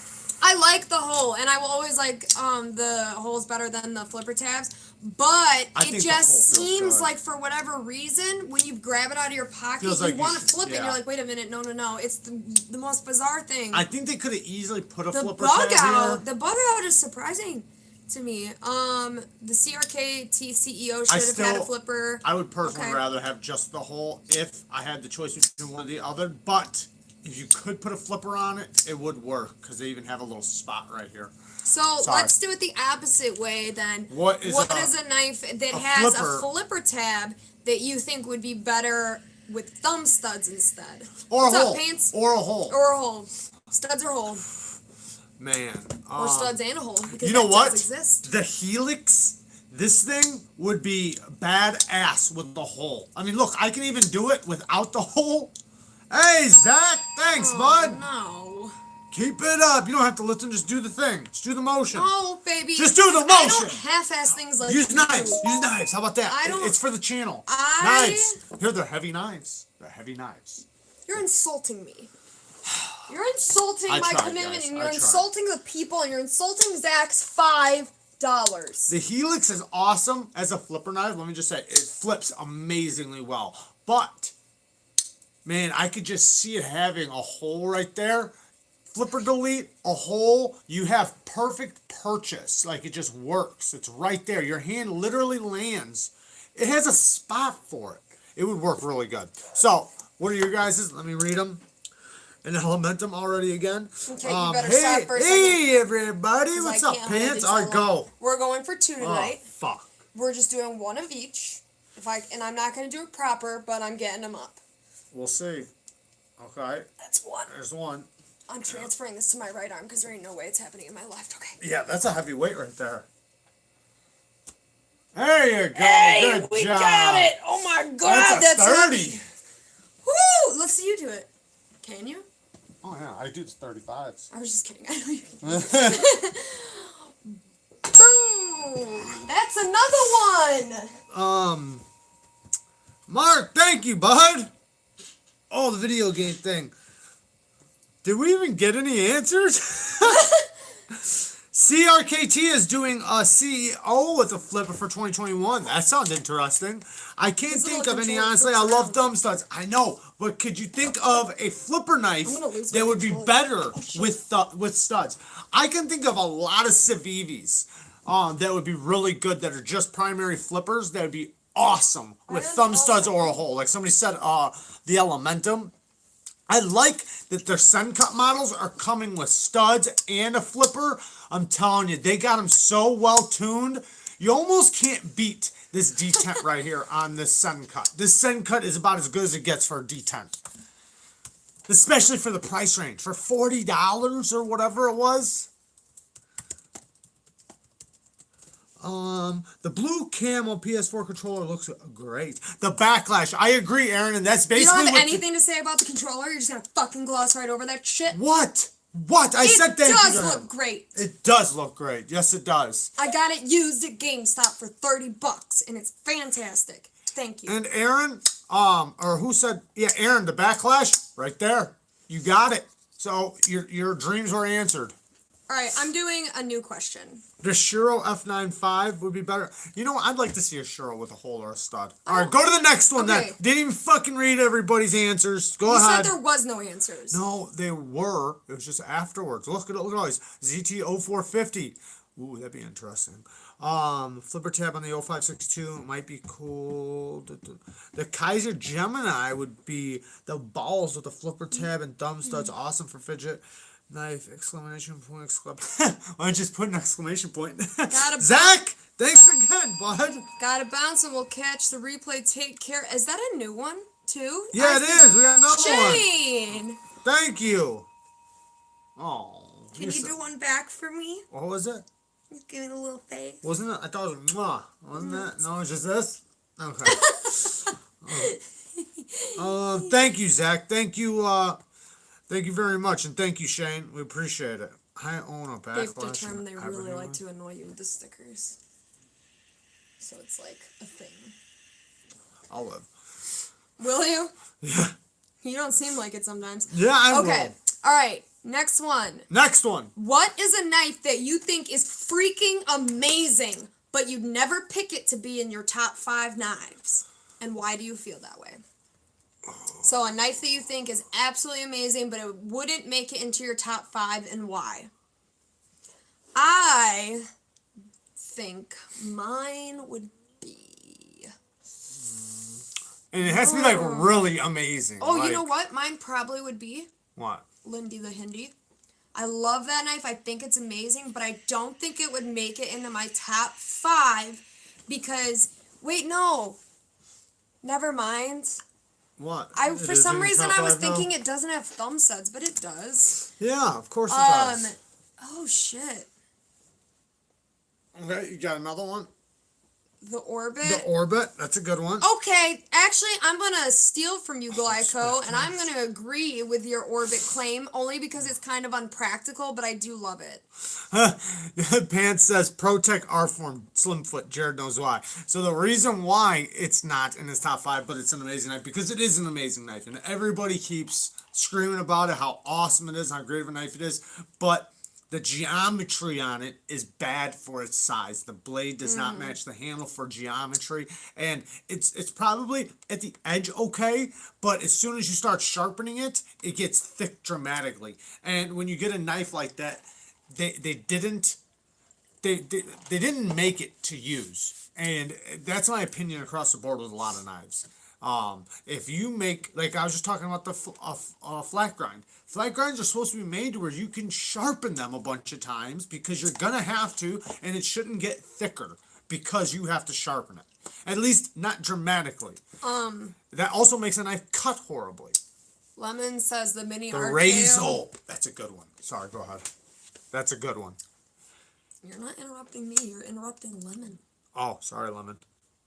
I like the hole, and I will always like the holes better than the flipper tabs. But it just seems like, for whatever reason, when you grab it out of your pocket, you want to flip it, and you're like, wait a minute, no. It's the most bizarre thing. I think they could have easily put a flipper bug tab out. here. The bug out is surprising to me. The CRK CEO should have had a flipper. I would personally rather have just the hole if I had the choice between one or the other, but if you could put a flipper on it, it would work, because they even have a little spot right here. So let's do it the opposite way then. What is a knife that has a flipper tab that you think would be better with thumb studs instead? Or What's a hole. Up, Pants? Or a hole. Or a hole. Studs or hole. Man. Or studs and a hole. Because you know what? Does exist. The Helix, this thing would be badass with the hole. I mean, look, I can even do it without the hole. Hey, Zach. Thanks, bud. No. Keep it up. You don't have to listen. Just do the thing. Just do the motion. No, baby. Just do the motion. I don't half-ass things like Use knives. Use knives. How about that? It's for the channel. Knives. Here, they're heavy knives. They're heavy knives. You're insulting me. You're insulting my commitment, guys. and you're insulting the people, and you're insulting Zach's $5. The Helix is awesome as a flipper knife. Let me just say, it flips amazingly well. But, man, I could just see it having a hole right there. Flipper delete, a hole, you have perfect purchase. Like, it just works. It's right there. Your hand literally lands. It has a spot for it. It would work really good. So, what are your guys's? Let me read them. An Elementum already again. Okay, you better stop for a second. Hey, everybody. What's up, Pants? All right, go. We're going for 2 tonight. Oh, fuck. We're just doing 1 of each. And I'm not going to do it proper, but I'm getting them up. We'll see. Okay. That's 1. There's 1. I'm transferring this to my right arm because there ain't no way it's happening in my left. Okay. Yeah, that's a heavy weight right there. There you go. Hey, Good we job. got it. Oh my God, that's 30. heavy. Woo! Let's see you do it. Can you? Oh yeah, I do the 35s. I was just kidding. I know you. Boom! That's that's another one. Mark, thank you, bud. Oh, the video game thing. Did we even get any answers? CRKT is doing a CEO with a flipper for 2021. That sounds interesting. I can't This think little of any, controller honestly. I flips love around. thumb studs. I know, but could you think of a flipper knife I'm gonna lose that my would be controller. better Oh, shit. with studs? I can think of a lot of Civivis that would be really good that are just primary flippers that would be awesome with am thumb studs also- or a hole. Like somebody said, the Elementum. I like that their Sun Cut models are coming with studs and a flipper. I'm telling you, they got them so well tuned. You almost can't beat this detent right here on this Sun Cut. This Sun Cut is about as good as it gets for a detent. Especially for the price range. For $40 or whatever it was. The blue camo PS4 controller looks great. The backlash, I agree, Aaron, and that's You basically don't have what anything to say about the controller? You're just gonna fucking gloss right over that shit? What? What? I said It thank you does to him. look great. It does look great. Yes, it does. I got it used at GameStop for $30 and it's fantastic. Thank you. And Aaron, or who said? Yeah, Aaron. The backlash, right there. You got it. So your dreams were answered. All right, I'm doing a new question. The Shiro F95 would be better. You know what? I'd like to see a Shiro with a hole or a stud. All right, go to the next one Okay. then. Didn't even fucking read everybody's answers. Go You ahead. said there was no answers. No, they were. It was just afterwards. Look at all these. ZT0450. Ooh, that'd be interesting. Flipper tab on the 0562 might be cool. The Kaiser Gemini would be the balls with the flipper tab and thumb studs. Awesome for fidget. Knife, exclamation point, exclamation. Why don't you just put an exclamation point? Gotta Zach, thanks again, bud. Gotta bounce and we'll catch the replay. Take care. Is that a new one too? Yeah, it is. We got another one. Shane, Thank you. Oh. can you do one back for me? What was it? Just give me the little face. Wasn't it? I thought it was mwah. Wasn't it? No, it's just this? Okay. Thank you, Zach. Thank you very much. And thank you, Shane. We appreciate it. I own a They've backlash. determined they really everyone. like to annoy you with the stickers. So it's like a thing. I'll live. Will you? Yeah. You don't seem like it sometimes. Yeah, I Okay. will. All right. Next one. Next one. What is a knife that you think is freaking amazing, but you'd never pick it to be in your top 5 knives? And why do you feel that way? So a knife that you think is absolutely amazing, but it wouldn't make it into your top 5, and why? I think mine would be... And it has to be like really amazing. Oh, like, you know what? Mine probably would be What? Lindy the Hindi. I love that knife. I think it's amazing, but I don't think it would make it into my top 5 because... Wait, no. Never mind. What? For some reason I was thinking it doesn't have thumb studs, but it does. Yeah, of course it does. Oh shit. Okay, you got another one? The Orbit. The Orbit. That's a good one. Okay, actually, I'm gonna steal from you, Glyco, and I'm gonna agree with your Orbit claim only because it's kind of unpractical, but I do love it. Pants says ProTech R-Form Slimfoot. Jared knows why. So the reason why it's not in his top 5, but it's an amazing knife, because it is an amazing knife, and everybody keeps screaming about it, how awesome it is, how great of a knife it is, but the geometry on it is bad for its size. The blade does not match the handle for geometry, and it's probably at the edge okay, but as soon as you start sharpening it, it gets thick dramatically. And when you get a knife like that, they didn't make it to use, and that's my opinion across the board with a lot of knives. If you make, like I was just talking about the flat grind. Flat grinds are supposed to be made to where you can sharpen them a bunch of times because you're gonna have to, and it shouldn't get thicker because you have to sharpen it. At least not dramatically. That also makes a knife cut horribly. Lemon says the mini The RKO. Razor. That's a good one. Sorry, go ahead. That's a good one. You're not interrupting me, you're interrupting Lemon. Oh, sorry, Lemon.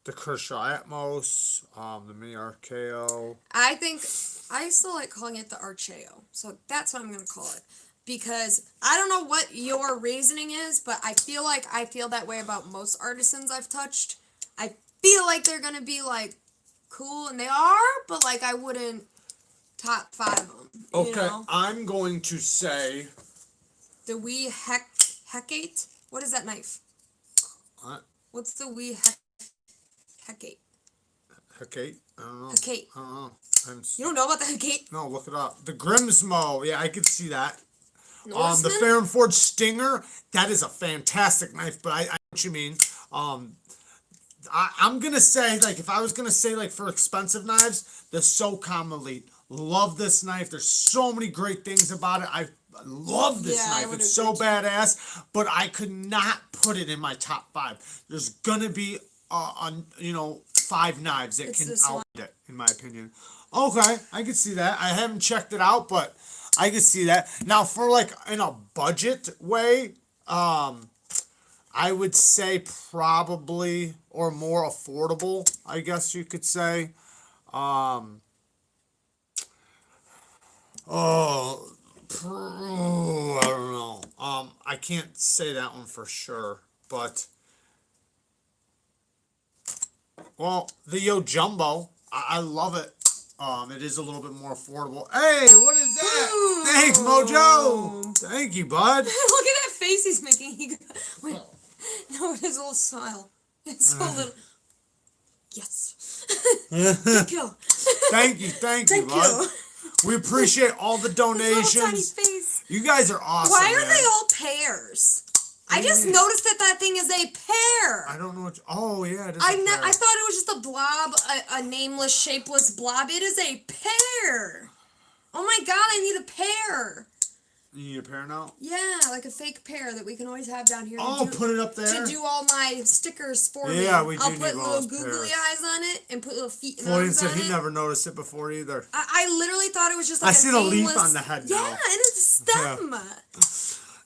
The Kershaw Atmos, the Mini RKO. I still like calling it the Archeo, so that's what I'm gonna call it. because I don't know what your reasoning is, but I feel that way about most artisans I've touched. I feel like they're gonna be like cool, and they are, but like I wouldn't top 5 them. Okay, You know? I'm going to say The wee Hecate. What is that knife? What's the wee Hecate? Hecate. I don't know. Hecate. I don't know. You don't know about the Hecate? No, look it up. The Grimsmo. Yeah, I could see that. The Norseman? Farron Forge Stinger. That is a fantastic knife, but I know what you mean. I'm gonna say, like, if I was gonna say, like, for expensive knives, the SOCOM Elite. Love this knife. There's so many great things about it. I love this knife. It's so badass, but I could not put it in my top 5. There's gonna be, 5 knives that can outbeat it, in my opinion. Okay, I can see that. I haven't checked it out, but I can see that. Now, for like in a budget way, I would say probably, or more affordable, I guess you could say. I don't know. I can't say that one for sure, but well, the Yo Jumbo, I love it. It is a little bit more affordable. Hey, what is that? Ooh. Thanks, Mojo. Thank you, bud. Look at that face he's making. Wait, no, his little smile. It's so little. Yes. Thank you. Thank you, bud. We appreciate all the donations. Little tiny face. You guys are awesome. Why are man. they all pairs? I just noticed that thing is a pair. I don't know what. Oh yeah, it is. I thought it was just a blob, a nameless, shapeless blob. It is a pair. Oh my god, I need a pair. You need a pair now? Yeah, like a fake pair that we can always have down here. Oh, put it up there. To do all my stickers for me. Yeah, we do I'll need put little those googly pairs. eyes on it and put little feet and Florian arms said on he it. never noticed it before either. I literally thought it was just like I see the leaf nameless- on the head now. Yeah, and it's a stem.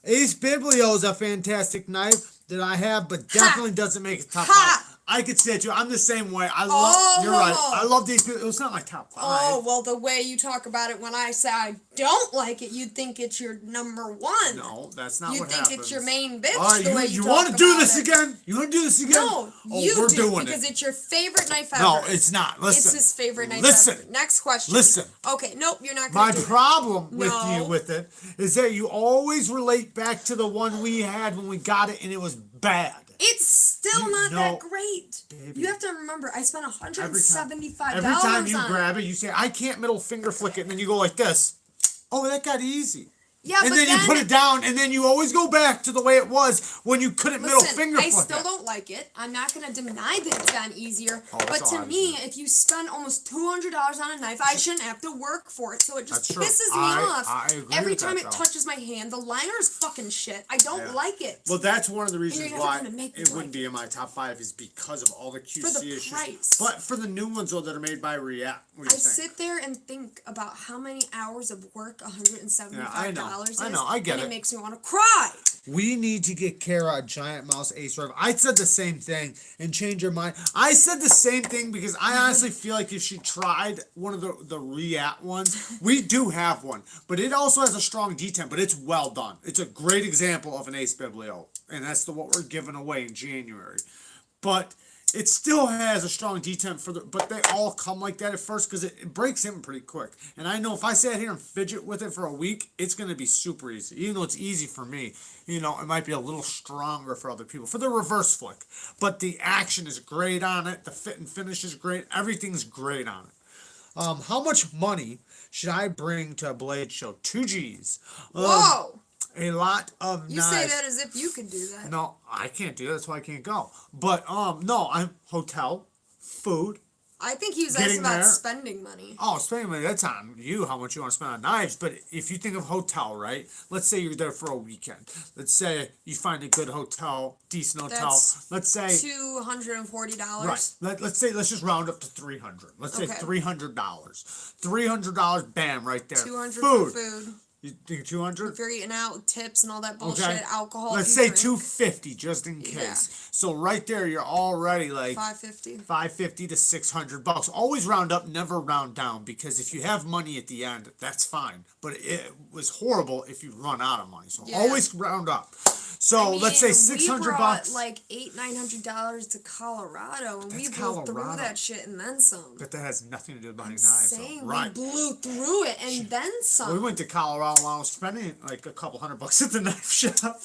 Ace Biblio is a fantastic knife that I have, but definitely doesn't make it top 5. I could say it too. I'm the same way. I love. You're right. I love these. It was not my top 5. Oh well, the way you talk about it when I say I don't like it, you'd think it's your number 1. No, that's not you what think happens. it's your main bitch. All right, the way you want to do about this it. again? You want to do this again? No, you we're do doing because it. it's your favorite knife ever. No, it's not. Listen. It's his favorite knife Listen. ever. Next question. Listen. Okay, nope, you're not My going to do problem with No. you with it is that you always relate back to the one we had when we got it and it was bad. It's still not no, that great. baby. You have to remember, I spent $175 Every time you on grab it, you say, I can't middle finger flick it, and then you go like this. Oh, that got easy. Yeah, and but then you put it down, and then you always go back to the way it was when you couldn't middle finger I flick still it. don't like it. I'm not going to deny that it's gotten easier. Oh, but that's to all me, right. if you spend almost $200 on a knife, I shouldn't have to work for it. So it just That's true. pisses me off. I agree Every with time that, it though. touches my hand, the liner is fucking shit. I don't like it. Well, that's one of the reasons you're never why gonna make me it like wouldn't be in my top 5 is because of all the QC For the issues. price. But for the new ones, though, that are made by React, what do I you think? sit there and think about how many hours of work $175 is. I know, I get and it. it makes me want to cry. We need to get Kara a giant mouse Ace Rev. I said the same thing and change your mind. I said the same thing because I honestly feel like if she tried one of the React ones, we do have one, but it also has a strong detent, but it's well done. It's a great example of an Ace Biblio, and that's what we're giving away in January. But it still has a strong detent but they all come like that at first because it breaks in pretty quick. And I know if I sat here and fidget with it for a week, it's going to be super easy. Even though it's easy for me, it might be a little stronger for other people. For the reverse flick. But the action is great on it. The fit and finish is great. Everything's great on it. How much money should I bring to a blade show? 2 G's. Whoa! A lot of You knives. say that as if you could do that. No, I can't do that. That's why I can't go. But no, I'm hotel, food. I think he was Getting asking about there. spending money. Oh, spending money, that's on you, how much you want to spend on knives. But if you think of hotel, right? Let's say you're there for a weekend. Let's say you find a good hotel, decent hotel. That's Let's say $240. right. Let's just round up to 300. Let's say Okay. $300. $300, bam, right there. 200 food. for food. You think 200? If you're eating out with tips and all that bullshit, Okay. alcohol. Let's if say you drink, 250 just in case. Yeah. So right there, you're already like 550. 550 to $600. Always round up, never round down, because if you have money at the end, that's fine. But it was horrible if you run out of money. So Yeah. always round up. So let's say $600. We brought like $800-900 to Colorado, and we blew through Colorado. that shit and then some. But that has nothing to do with buying I'm knives. saying Right. we blew through it and then some. We went to Colorado while I was spending like a couple $100 at the knife shop.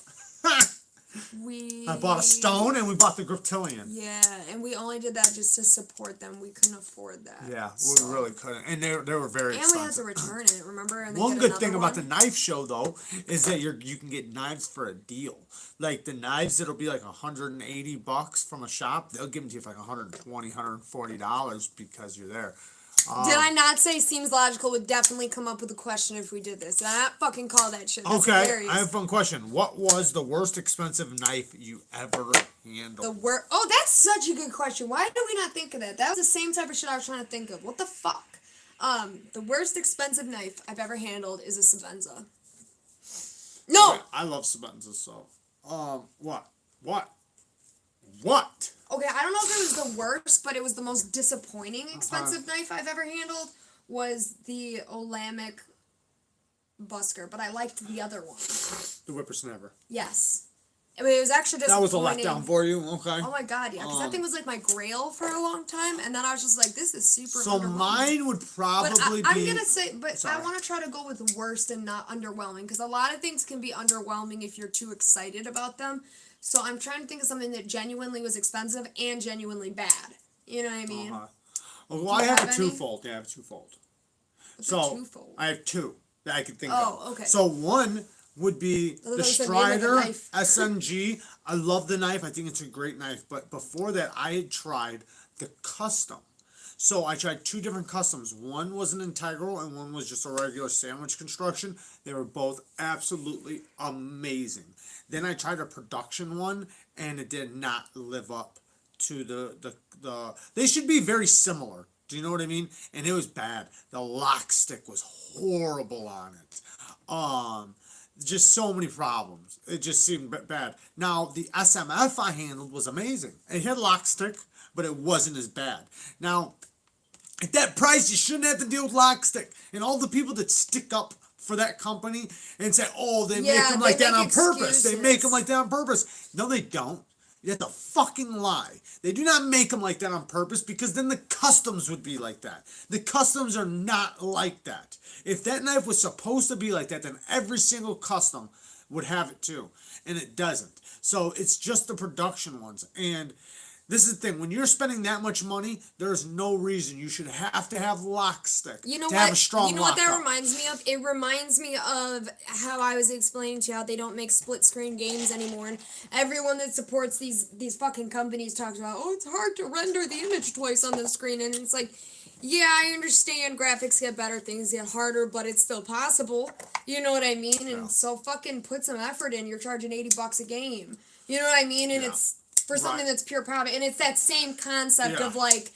I bought a stone and we bought the Griptilian. Yeah, and we only did that just to support them. We couldn't afford that. Yeah, we really couldn't. And they were very expensive. And we had to return it, remember? And One good thing about the knife show, though, is that you can get knives for a deal. Like the knives that'll be like $180 from a shop, they'll give them to you for like $120, $140 because you're there. Did I not say seems logical would definitely come up with a question if we did this? Did I not fucking call that shit? That's Okay, hilarious. I have a fun question. What was the worst expensive knife you ever handled? Oh, that's such a good question. Why did we not think of that? That was the same type of shit I was trying to think of. What the fuck? The worst expensive knife I've ever handled is a Savenza. No! Okay, I love Savenza, so. What? Okay, I don't know if it was the worst, but it was the most disappointing expensive knife I've ever handled was the Olamic Busker, but I liked the other one. The Whippersnapper. Yes. I mean, it was actually That was a disappointing. letdown for you? Okay. Oh my god, yeah, because that thing was like my grail for a long time, and then I was just like, this is super So underwhelming. mine would probably I'm be... gonna say, but Sorry. I want to try to go with worst and not underwhelming, because a lot of things can be underwhelming if you're too excited about them. So I'm trying to think of something that genuinely was expensive and genuinely bad. You know what I mean? Well, I have a twofold. Yeah, I have a twofold. What's a twofold? I have two that I can think Oh, of. okay. So one would be the those are near like a Strider knife. SMG. I love the knife. I think it's a great knife. But before that, I had tried the custom. So I tried two different customs. One was an integral and one was just a regular sandwich construction. They were both absolutely amazing. Then I tried a production one and it did not live up to the they should be very similar. Do you know what I mean? And it was bad. The lock stick was horrible on it. Just so many problems. It just seemed bad. Now the SMF I handled was amazing. It had lock stick, but it wasn't as bad. Now at that price, you shouldn't have to deal with lock stick. And all the people that stick up for that company and say, oh, they make them like that on purpose. They make them like that on purpose. No, they don't. That's a fucking lie. They do not make them like that on purpose because then the customs would be like that. The customs are not like that. If that knife was supposed to be like that, then every single custom would have it too. And it doesn't. So it's just the production ones. And this is the thing. When you're spending that much money, there's no reason you should have to have lock stick to have a strong You know what that lockup. reminds me of? It reminds me of how I was explaining to you how they don't make split screen games anymore, and everyone that supports these fucking companies talks about, oh, it's hard to render the image twice on the screen, and it's like, yeah, I understand graphics get better, things get harder, but it's still possible. You know what I mean? And so fucking put some effort in. You're charging $80 a game. You know what I mean? And it's for something that's pure profit, and it's that same concept of like,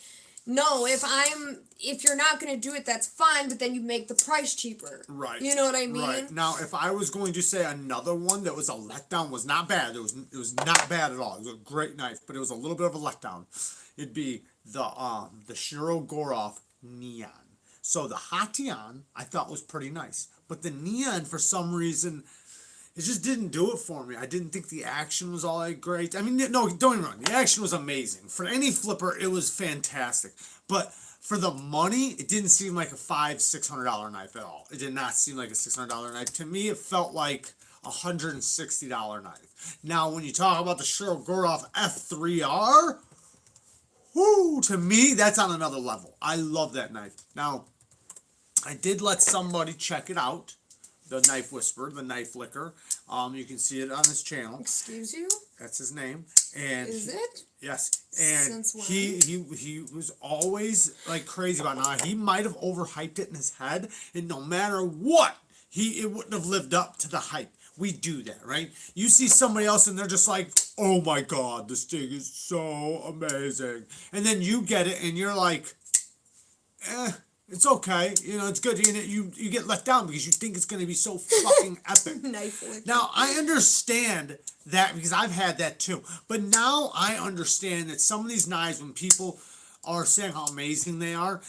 no, if you're not gonna do it, that's fine, but then you make the price cheaper. Right. You know what I mean? Right. Now, if I was going to say another one that was a letdown, was not bad. It was not bad at all. It was a great knife, but it was a little bit of a letdown. It'd be the Shiro Goroff Neon. So the Hation I thought was pretty nice, but the Neon for some reason, it just didn't do it for me. I didn't think the action was all that great. I mean, no, don't get me wrong. The action was amazing. For any flipper, it was fantastic. But for the money, it didn't seem like a $500-600 knife at all. It did not seem like a $600 knife. To me, it felt like a $160 knife. Now, when you talk about the Shiro Goroff F3R, whoo, to me, that's on another level. I love that knife. Now, I did let somebody check it out. The Knife Whisperer, the Knife Licker. You can see it on his channel. Excuse you? That's his name. And Is it? yes. And Since when? he was always like crazy about it. Now he might have overhyped it in his head, and no matter what, it wouldn't have lived up to the hype. We do that, right? You see somebody else and they're just like, oh my god, this thing is so amazing. And then you get it and you're like, It's okay. You know, it's good. You get let down because you think it's going to be so fucking epic. Knife licking. Now, I understand that because I've had that too. But now I understand that some of these knives, when people are saying how amazing they are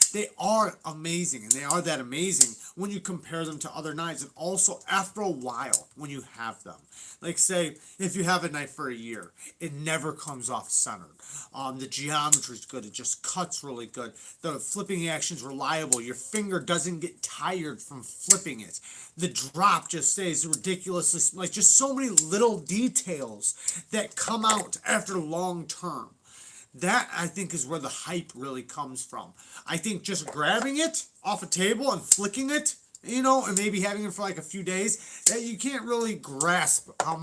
amazing. And they are that amazing when you compare them to other knives. And also, after a while, when you have them. Like, say, if you have a knife for a year, it never comes off centered. The geometry's good. It just cuts really good. The flipping action's reliable. Your finger doesn't get tired from flipping it. The drop just stays ridiculously, like, just so many little details that come out after long term. That, I think, is where the hype really comes from. I think just grabbing it off a table and flicking it, you know, and maybe having it for like a few days, that you can't really grasp how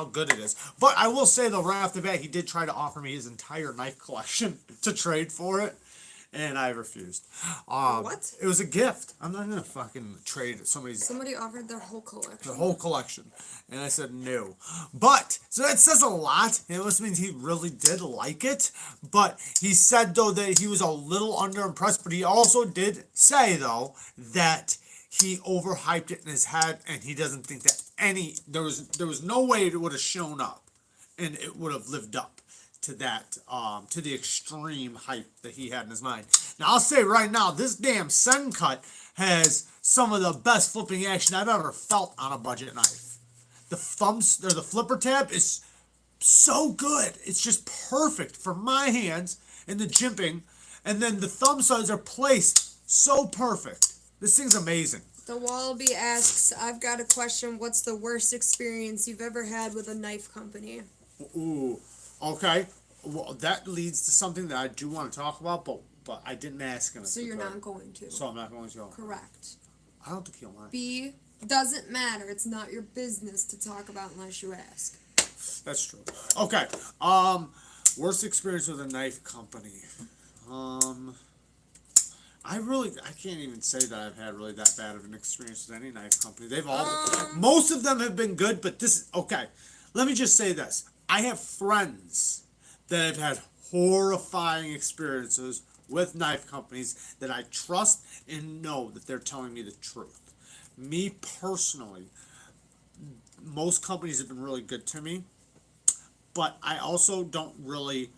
good it is. But I will say, though, right off the bat, he did try to offer me his entire knife collection to trade for it, and I refused. What? It was a gift. I'm not gonna fucking trade somebody's Somebody offered their whole collection. the whole collection. And I said no. But, so that says a lot. It must mean he really did like it. But he said, though, that he was a little underimpressed. But he also did say, though, that he overhyped it in his head. And he doesn't think that there was no way it would have shown up. And it would have lived up to that, to the extreme hype that he had in his mind. Now, I'll say right now, this damn Sen Cut has some of the best flipping action I've ever felt on a budget knife. The the flipper tab is so good. It's just perfect for my hands and the jimping. And then the thumb studs are placed so perfect. This thing's amazing. The Wallaby asks, I've got a question. What's the worst experience you've ever had with a knife company? Ooh, okay. Well, that leads to something that I do want to talk about, but I didn't ask him. So you're not going to. So I'm not going to. Correct. I don't think he'll mind. B, doesn't matter. It's not your business to talk about unless you ask. That's true. Okay. Worst experience with a knife company. I can't even say that I've had really that bad of an experience with any knife company. Most of them have been good, but okay. Let me just say this. I have friends that have had horrifying experiences with knife companies that I trust and know that they're telling me the truth. Me personally, most companies have been really good to me, but I also don't really,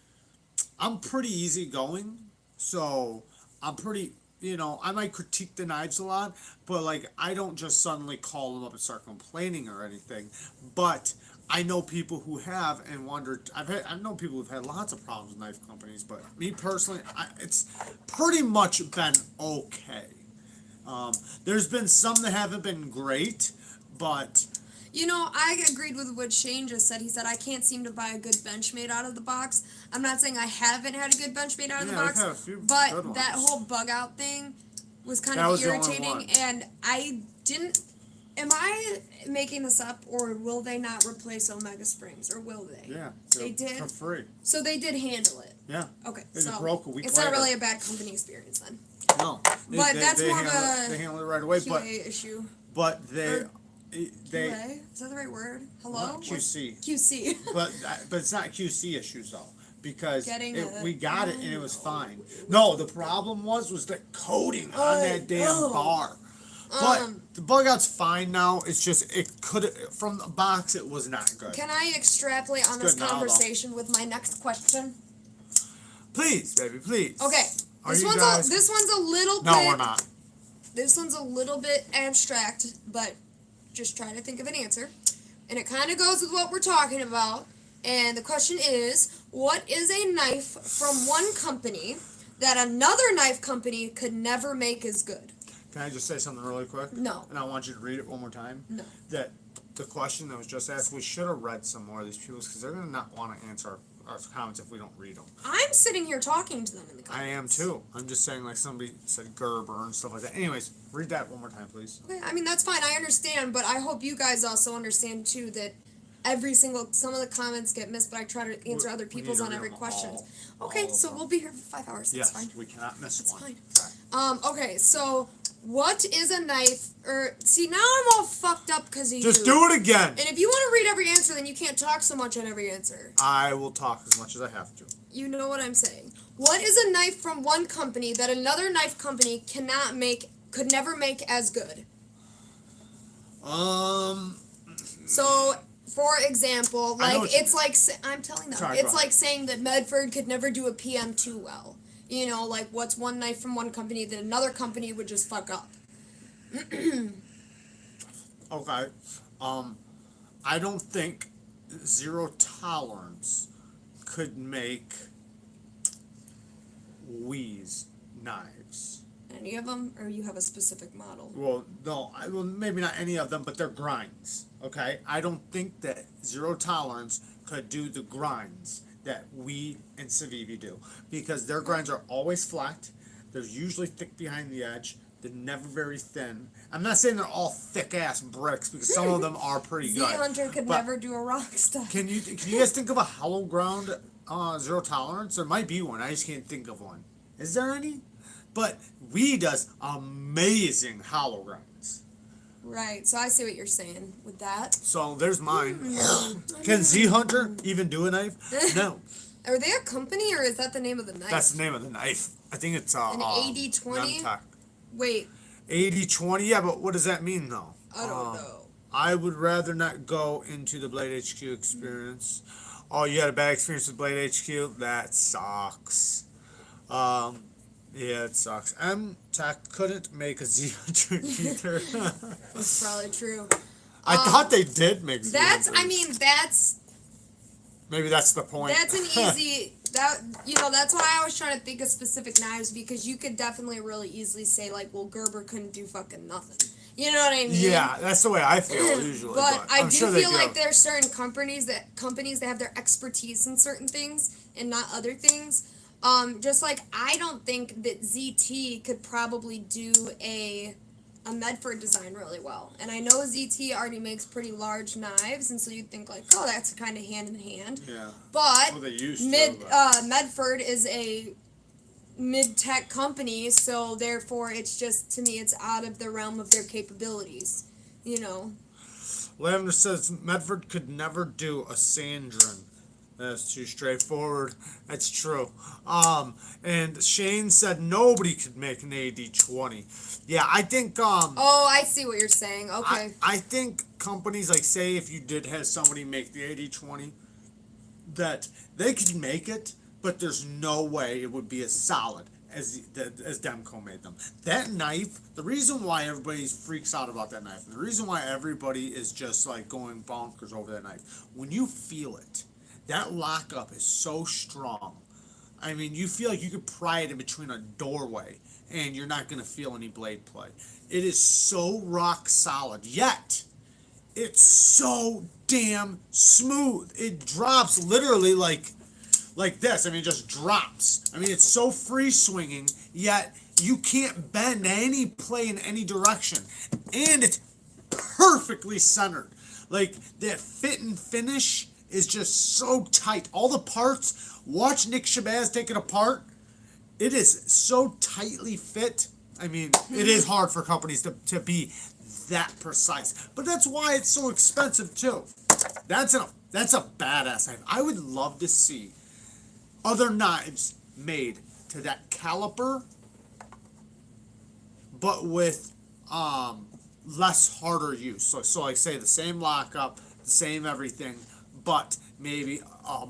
I'm pretty easygoing, so I'm pretty, I might critique the knives a lot, but like, I don't just suddenly call them up and start complaining or anything, but I know people who have and wondered. I know people who've had lots of problems with knife companies, but me personally, it's pretty much been okay. There's been some that haven't been great, but I agreed with what Shane just said. He said, I can't seem to buy a good bench made out of the box. I'm not saying I haven't had a good bench made out of the box, had a few but good ones. that whole bug out thing was kind That of was the only irritating, one. and I didn't. Am I making this up, or will they not replace Omega Springs, or will they? Yeah, They did? for free. So they did handle it. Yeah. Okay, They just so broke a week it's not later. really a bad company experience then. No, But that's more of they handle it right away. QA issue. But they Or they QA? Is that the right word? Hello? not QC. QC. But it's not QC issues though, because Getting we got it and it was fine. No, the problem was the coating on that damn bar. But the bug out's fine now. It's just from the box it was not good. Can I extrapolate on this good now, though. conversation with my next question? Please, baby, please. Okay. Are This you one's guys? this one's a little No, bit we're not. This one's a little bit abstract, but just try to think of an answer. And it kind of goes with what we're talking about. And the question is, what is a knife from one company that another knife company could never make as good? Can I just say something really quick? No. And I want you to read it one more time. No. That the question that was just asked, we should have read some more of these people's because they're going to not want to answer our comments if we don't read them. I'm sitting here talking to them in the comments. I am too. I'm just saying, like somebody said Gerber and stuff like that. Anyways, read that one more time, please. Okay, I mean, that's fine. I understand, but I hope you guys also understand, too, that some of the comments get missed, but I try to answer other We people's need to on read every them question. all Okay, of so them. we'll be here for 5 hours. That's Yes, fine. we cannot miss That's one. fine. Okay, so what is a knife? See, now I'm all fucked up because of Just you. do it again. And if you want to read every answer, then you can't talk so much on every answer. I will talk as much as I have to. You know what I'm saying. What is a knife from one company that another knife company could never make as good? So, for example, I'm telling them, Sorry, it's like saying that Medford could never do a PM2 well. You know, like what's one knife from one company that another company would just fuck up. Okay. I don't think Zero Tolerance could make Wee's knives. Any of them, or you have a specific model? Well, no, maybe not any of them, but they're grinds. Okay, I don't think that Zero Tolerance could do the grinds that we and Civic do, because their grinds are always flat. They're usually thick behind the edge. They're never very thin. I'm not saying they're all thick ass bricks, because some of them are pretty good. Z-Hunter could never do a rock stuff. Can you guys think of a hollow ground Zero Tolerance? There might be one. I just can't think of one. Is there any? But we does amazing hollow grounds. Right. So I see what you're saying with that. So there's mine. Can Z-Hunter even do a knife? No. Are they a company, or is that the name of the knife? That's the name of the knife. I think it's an 80-20. Wait. 80-20. Yeah, but what does that mean though? I don't know. I would rather not go into the Blade HQ experience. Oh, you had a bad experience with Blade HQ? That sucks. Yeah, it sucks. M-Tech couldn't make a Z-Hunter either. That's probably true. I thought they did make Z-Hunters. That's... Maybe that's the point. That's an easy... that's why I was trying to think of specific knives, because you could definitely really easily say, like, well, Gerber couldn't do fucking nothing. You know what I mean? Yeah, that's the way I feel usually. But I I'm do sure feel like there's certain companies that have their expertise in certain things and not other things. Just like I don't think that ZT could probably do a Medford design really well. And I know ZT already makes pretty large knives, and so you'd think like, oh, that's kind of hand in hand. Yeah. But well, they used to, Medford is a mid-tech company, so therefore it's just, to me, it's out of the realm of their capabilities, you know. Lavender says Medford could never do a Sandrin. That's too straightforward. That's true. And Shane said nobody could make an AD-20. Yeah, I think, oh, I see what you're saying. Okay. I think companies, like, say if you did have somebody make the AD-20, that they could make it, but there's no way it would be as solid as Demco made them. That knife, the reason why everybody freaks out about that knife, the reason why everybody is just, like, going bonkers over that knife, when you feel it, that lockup is so strong. I mean, you feel like you could pry it in between a doorway and you're not going to feel any blade play. It is so rock solid, yet it's so damn smooth. It drops literally like this. I mean, it just drops. I mean, it's so free swinging, yet you can't bend any play in any direction. And it's perfectly centered. Like, that fit and finish is just so tight. All the parts, watch Nick Shabazz take it apart. It is so tightly fit. I mean, it is hard for companies to be that precise. But that's why it's so expensive too. That's a badass knife. I would love to see other knives made to that caliper, but with less harder use. So like say the same lockup, the same everything, but maybe a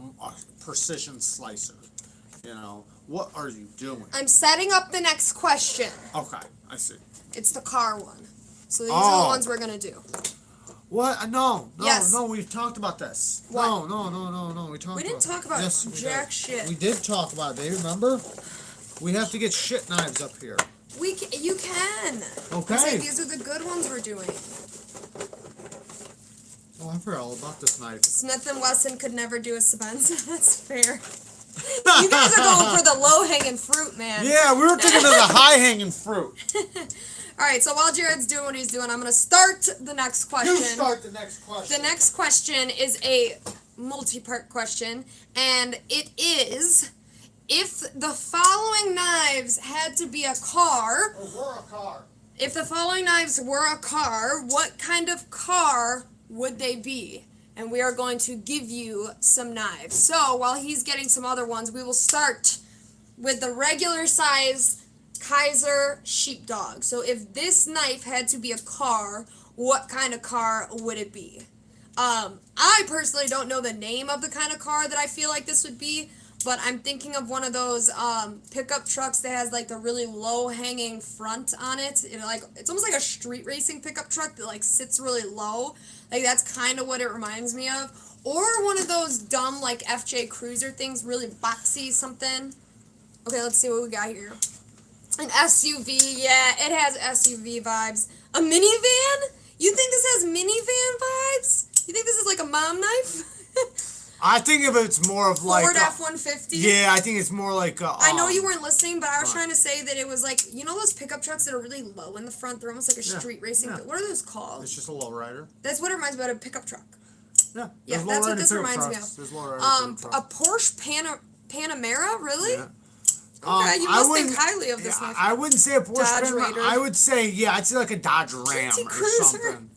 precision slicer. You know, what are you doing? I'm setting up the next question. Okay, I see. It's the car one. So these are the ones we're gonna do. What? No, Yes. no, we've talked about this. What? No, We didn't talk about jack shit. We did talk about it, Dave, remember? We have to get shit knives up here. You can. Okay. I'm saying these are the good ones we're doing. Oh, I forgot all about this knife. Smith & Wesson could never do a Spencer. That's fair. You guys are going for the low-hanging fruit, man. Yeah, we were thinking of the high-hanging fruit. Alright, so while Jared's doing what he's doing, I'm going to start the next question. You start the next question. The next question is a multi-part question, and it is, if the following knives had to be a car... Or were a car. If the following knives were a car, what kind of car would they be? And we are going to give you some knives. So, while he's getting some other ones, we will start with the regular size Kaiser sheepdog. So if this knife had to be a car, what kind of car would it be? I personally don't know the name of the kind of car that I feel like this would be, but I'm thinking of one of those pickup trucks that has like the really low hanging front on it. It's almost like a street racing pickup truck that like sits really low. Like that's kind of what it reminds me of. Or one of those dumb like FJ Cruiser things, really boxy something. Okay, let's see what we got here. An SUV, yeah, it has SUV vibes. A minivan? You think this has minivan vibes? You think this is like a mom knife? I think of it's more of like Ford F-150? Yeah, I think it's more like I know you weren't listening, but I was trying to say that it was like, you know those pickup trucks that are really low in the front? They're almost like a street racing. Yeah. What are those called? It's just a lowrider. That's what it reminds me of, a pickup truck. Yeah, Yeah, that's what this reminds me of. There's A Porsche Panamera, really? Yeah. Okay, you must think highly of this knife. I wouldn't say a Porsche Dodge Panamera. Raider. I would say, I'd say like a Dodge Ram PT or Cruiser. something.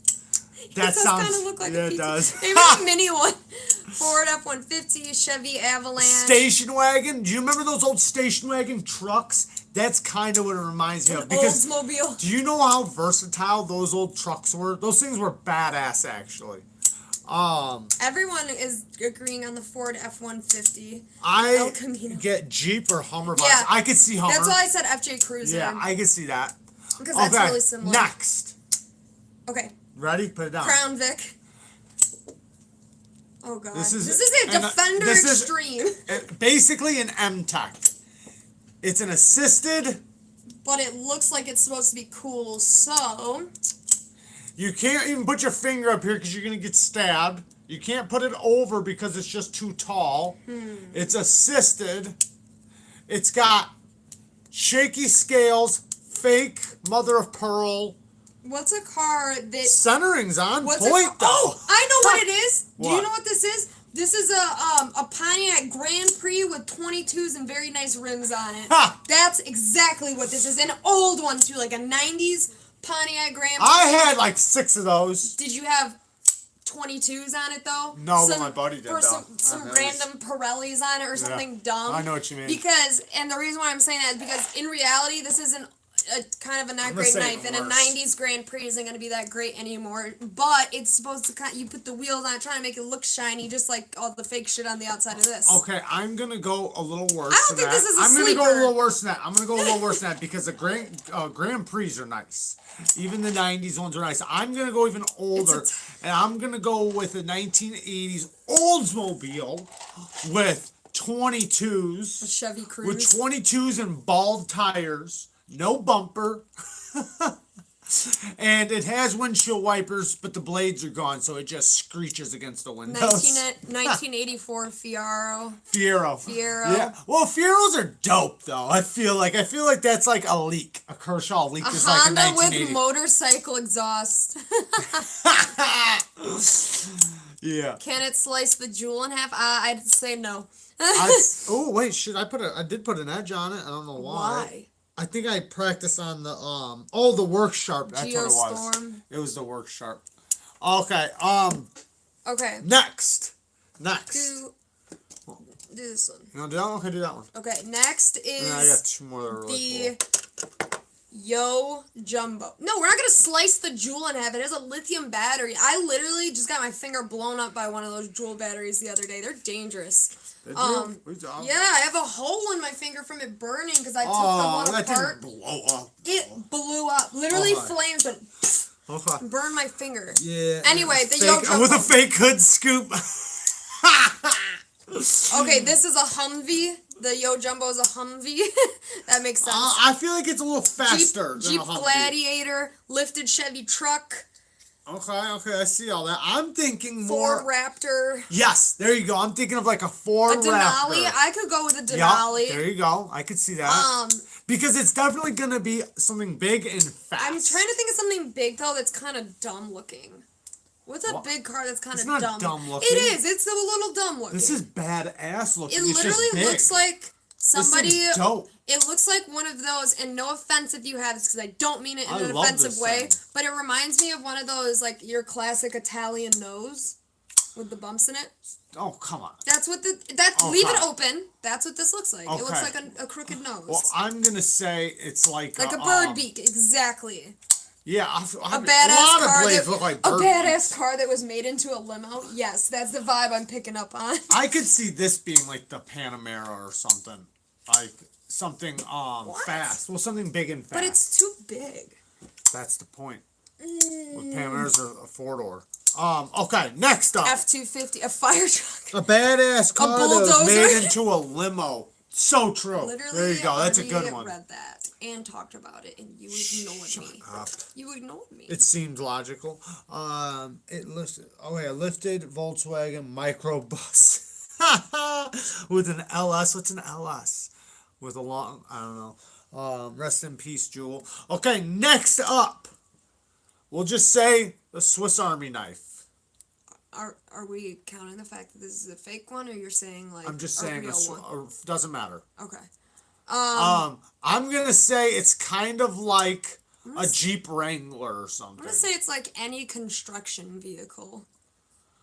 It That does sounds. kind of look like yeah, a it PT. does. Maybe a mini one. Ford F-150, Chevy Avalanche. Station wagon. Do you remember those old station wagon trucks? That's kind of what it reminds me of. Because Oldsmobile. do you know how versatile those old trucks were? Those things were badass, actually. Everyone is agreeing on the Ford F-150. I El Camino. get Jeep or Hummer vibes. Yeah, I could see Hummer. That's why I said FJ Cruiser. Yeah, I could see that. Because that's really similar. Next. Okay. Ready? Put it down. Crown Vic. Oh god. This is a Defender Extreme. Basically an M-Tech. It's an assisted. But it looks like it's supposed to be cool, so You can't even put your finger up here because you're going to get stabbed. You can't put it over because it's just too tall. It's assisted. It's got shaky scales, fake mother of pearl. what's a car that Centering's on what's point, though. Oh, I know what it is. Do you What? know what this is? This is a Pontiac Grand Prix with 22s and very nice rims on it. Ha! That's exactly what this is. An old one too, like a 90s Pontiac Grand Prix. I had like 6 of those. Did you have 22s on it though? No, but my buddy did, Or though. some Nice. random Pirellis on it or something dumb. I know what you mean. Because, and the reason why I'm saying that is because in reality, this isn't a kind of a not I'm great gonna say knife, and a worse. 90s Grand Prix isn't going to be that great anymore. But it's supposed to you put the wheels on it, trying to make it look shiny, just like all the fake shit on the outside of this. Okay, I'm gonna go a little worse. I don't than think that. this is a I'm gonna go a sleeper. little worse than that. I'm gonna go a little worse than that because the Grand Prix are nice. Even the 90s ones are nice. I'm gonna go even older, and I'm gonna go with a 1980s Oldsmobile with 22s. A Chevy With Cruze. 22s and bald tires, no bumper. And it has windshield wipers, but the blades are gone, so it just screeches against the windows. 1984 Fiero. Fiero. Fiero. Yeah. Well, Fieros are dope, though. I feel like that's like a leak. A Kershaw leak A is like a Honda 1980. with motorcycle exhaust. Yeah. Can it slice the jewel in half? I'd say no. Oh wait, shit! I did put an edge on it. I don't know why. Why? I think I practiced on the the work sharp. That's what it was. Geostorm. It was the work sharp. Okay. Okay. Next. Do this one. You want to do that one? Okay, do that one. Okay, next is And I got 2 more that are really cool. Yo Jumbo. No, we're not gonna slice the jewel in half. It has a lithium battery. I literally just got my finger blown up by one of those jewel batteries the other day. They're dangerous. Did you? Yeah, I have a hole in my finger from it burning because I took the Oh, one that apart. didn't blow up. It blew up. Literally, Okay. flames went Okay. burned my finger. Yeah. Anyway, the fake, Yo Jumbo. with a fake hood scoop. Okay, this is a Humvee. The Yo Jumbo is a Humvee. That makes sense. I feel like it's a little faster than Jeep a Humvee. Gladiator, lifted Chevy truck, Okay, I see all that. I'm thinking Ford more. Raptor, Yes, there you go. I'm thinking of like a a Ford Denali. Raptor. I could go with a Yeah, Denali. there you go. I could see that. Because it's definitely gonna be something big and fast. I'm trying to think of something big though that's kind of dumb looking. What's a What? big car that's kind It's of not dumb? dumb looking. It is. It's a little dumb looking. This is badass looking. It It's just literally big. looks like somebody. This thing's dope. It looks like one of those, and no offense if you have this, because I don't mean it in I an love offensive this way, thing. but it reminds me of one of those, like, your classic Italian nose with the bumps in it. Oh, come on. That's what leave it open. That's what this looks like. It looks like a crooked nose. Well, I'm gonna say it's like a bird beak, exactly. Yeah, a lot car of blades look like a bird badass beaks. car that was made into a limo. Yes, that's the vibe I'm picking up on. I could see this being like the Panamera or something, like something fast. Well, something big and fast. But it's too big. That's the point. With Panameras are a 4-door. Okay, next up. F-250, a fire truck. A badass car that was bulldozer. made into a limo. So true. Literally, there you go. That's a good one. Read that and talked about it, and you ignored me. Up. You ignored me. It seemed logical. It listed. Oh yeah, lifted Volkswagen microbus with an LS. What's an LS? With a long. I don't know. Rest in peace, Jewel. Okay, next up, we'll just say the Swiss Army knife. Are we counting the fact that this is a fake one, or you're saying like I'm just a saying real one? Doesn't matter. Okay. I'm gonna say it's kind of like a Jeep Wrangler or something. I'm gonna say it's like any construction vehicle,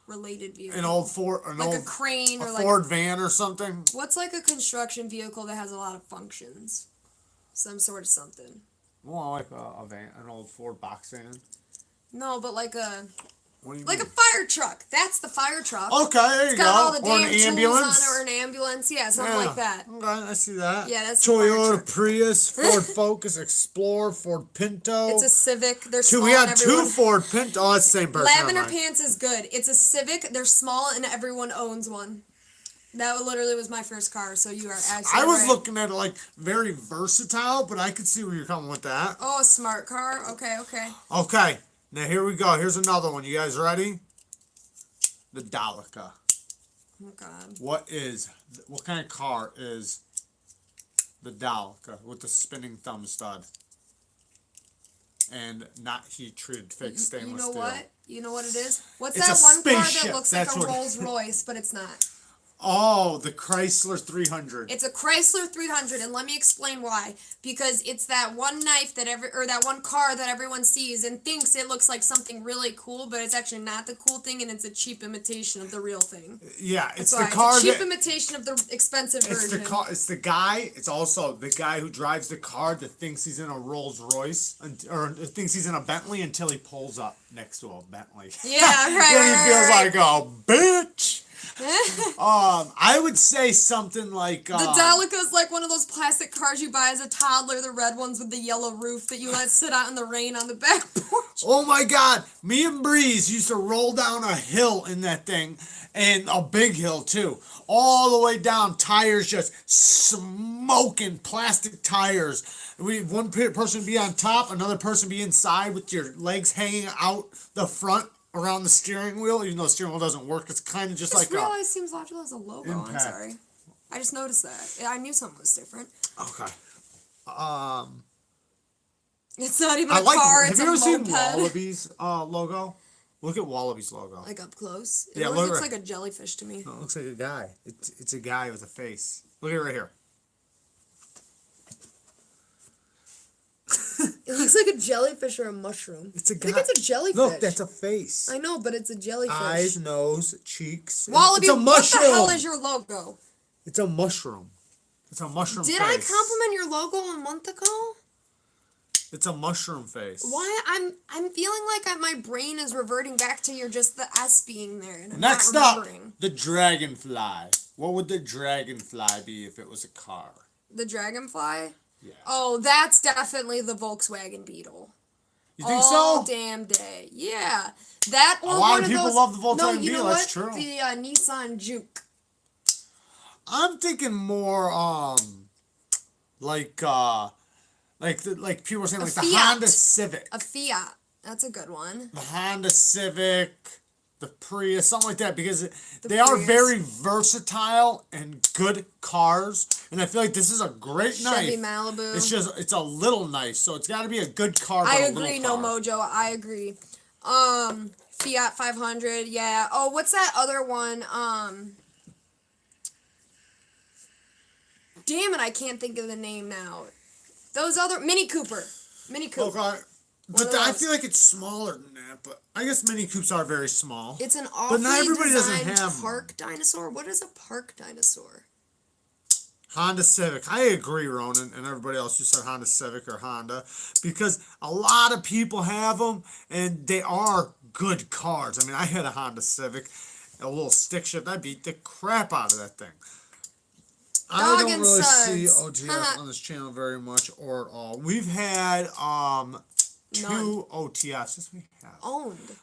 related vehicle. An old Ford, a crane, or like Ford van or something. What's like a construction vehicle that has a lot of functions? Some sort of something. Well, like a van, an old Ford box van. No, but like a. What do you like mean? a fire truck. That's the fire truck. Okay, there you go. It's got all the or damn an tools ambulance. on it, or an ambulance. Yeah, something like that. Okay, I see that. Yeah, that's the fire Toyota truck. Prius, Ford Focus, Explorer, Ford Pinto. It's a Civic. They're two. small. We had and two Ford Pinto. Oh, that's the same person. Lavender Pants is good. It's a Civic. They're small, and everyone owns one. That literally was my first car, so you are absolutely I was right. looking at it like very versatile, but I could see where you're coming with that. Oh, a smart car. Okay. Okay, now here we go. Here's another one. You guys ready? The Delica. Oh God. What kind of car is the Delica with the spinning thumb stud and not heat treated fake stainless You know steel? what? You know what it is? What's It's that a one car spaceship. that looks That's like a what- Rolls Royce, but it's not? Oh, the Chrysler 300. It's a Chrysler 300, and let me explain why. Because it's that one knife that one car that everyone sees and thinks it looks like something really cool, but it's actually not the cool thing, and it's a cheap imitation of the real thing. Yeah, it's That's the why. car It's a cheap that, imitation of the expensive version. It's the guy. It's also the guy who drives the car that thinks he's in a Rolls Royce or thinks he's in a Bentley until he pulls up next to a Bentley. Yeah, right. Then he feels right. like a bitch. I would say something like The Delica is like one of those plastic cars you buy as a toddler, the red ones with the yellow roof that you let sit out in the rain on the back porch. Oh my God, me and Breeze used to roll down a hill in that thing, and a big hill too, all the way down, tires just smoking, plastic tires. One person be on top, another person be inside with your legs hanging out the front around the steering wheel, even though the steering wheel doesn't work. It's kind of just like realized Seems Logical has a logo. Impact. I'm sorry. I just noticed that. I knew something was different. Okay. It's not even a car, it's a moped. Have you ever seen Wallaby's logo? Look at Wallaby's logo. Like up close? Yeah, It look looks right. like a jellyfish to me. No, it looks like a guy. It's a guy with a face. Look at it right here. It looks like a jellyfish or a mushroom. It's a guy. I think it's a jellyfish. Look, that's a face. I know, but it's a jellyfish. Eyes, nose, cheeks. Wallaby, it's a mushroom. what the hell is your logo? It's a mushroom. It's a mushroom Did face. I compliment your logo a month ago? It's a mushroom face. Why? I'm feeling like my brain is reverting back to just the S being there. And I'm Next not up, remembering. the dragonfly. What would the dragonfly be if it was a car? The dragonfly? Yeah. Oh, that's definitely the Volkswagen Beetle. You think All so? damn day. Yeah. That or A lot one of people those, love the Volkswagen no, you Beetle, know that's what? true. The Nissan Juke. I'm thinking more like people were saying, A like the Fiat. Honda Civic. A Fiat. That's a good one. The Honda Civic, the Prius, something like that, because they are Prius. very versatile and good cars. And I feel like this is a great knife. Chevy Malibu. It's a little knife, so it's got to be a good car. But I a agree, little no car. mojo. I agree. Fiat 500. Yeah. Oh, what's that other one? Damn it, I can't think of the name now. Those other Mini Cooper. Mini Cooper. Okay. What But I else? feel like it's smaller than that. But I guess Mini Coopes are very small. It's an But not awfully everybody doesn't designed have park dinosaur. What is a park dinosaur? Honda Civic. I agree, Ronan, and everybody else who said Honda Civic or Honda, because a lot of people have them, and they are good cars. I mean, I had a Honda Civic, a little stick shift. I beat the crap out of that thing. I Dog don't and really see Suds. OTS on this channel very much or at all. We've had two None. OTS. Yes, we have. Owned.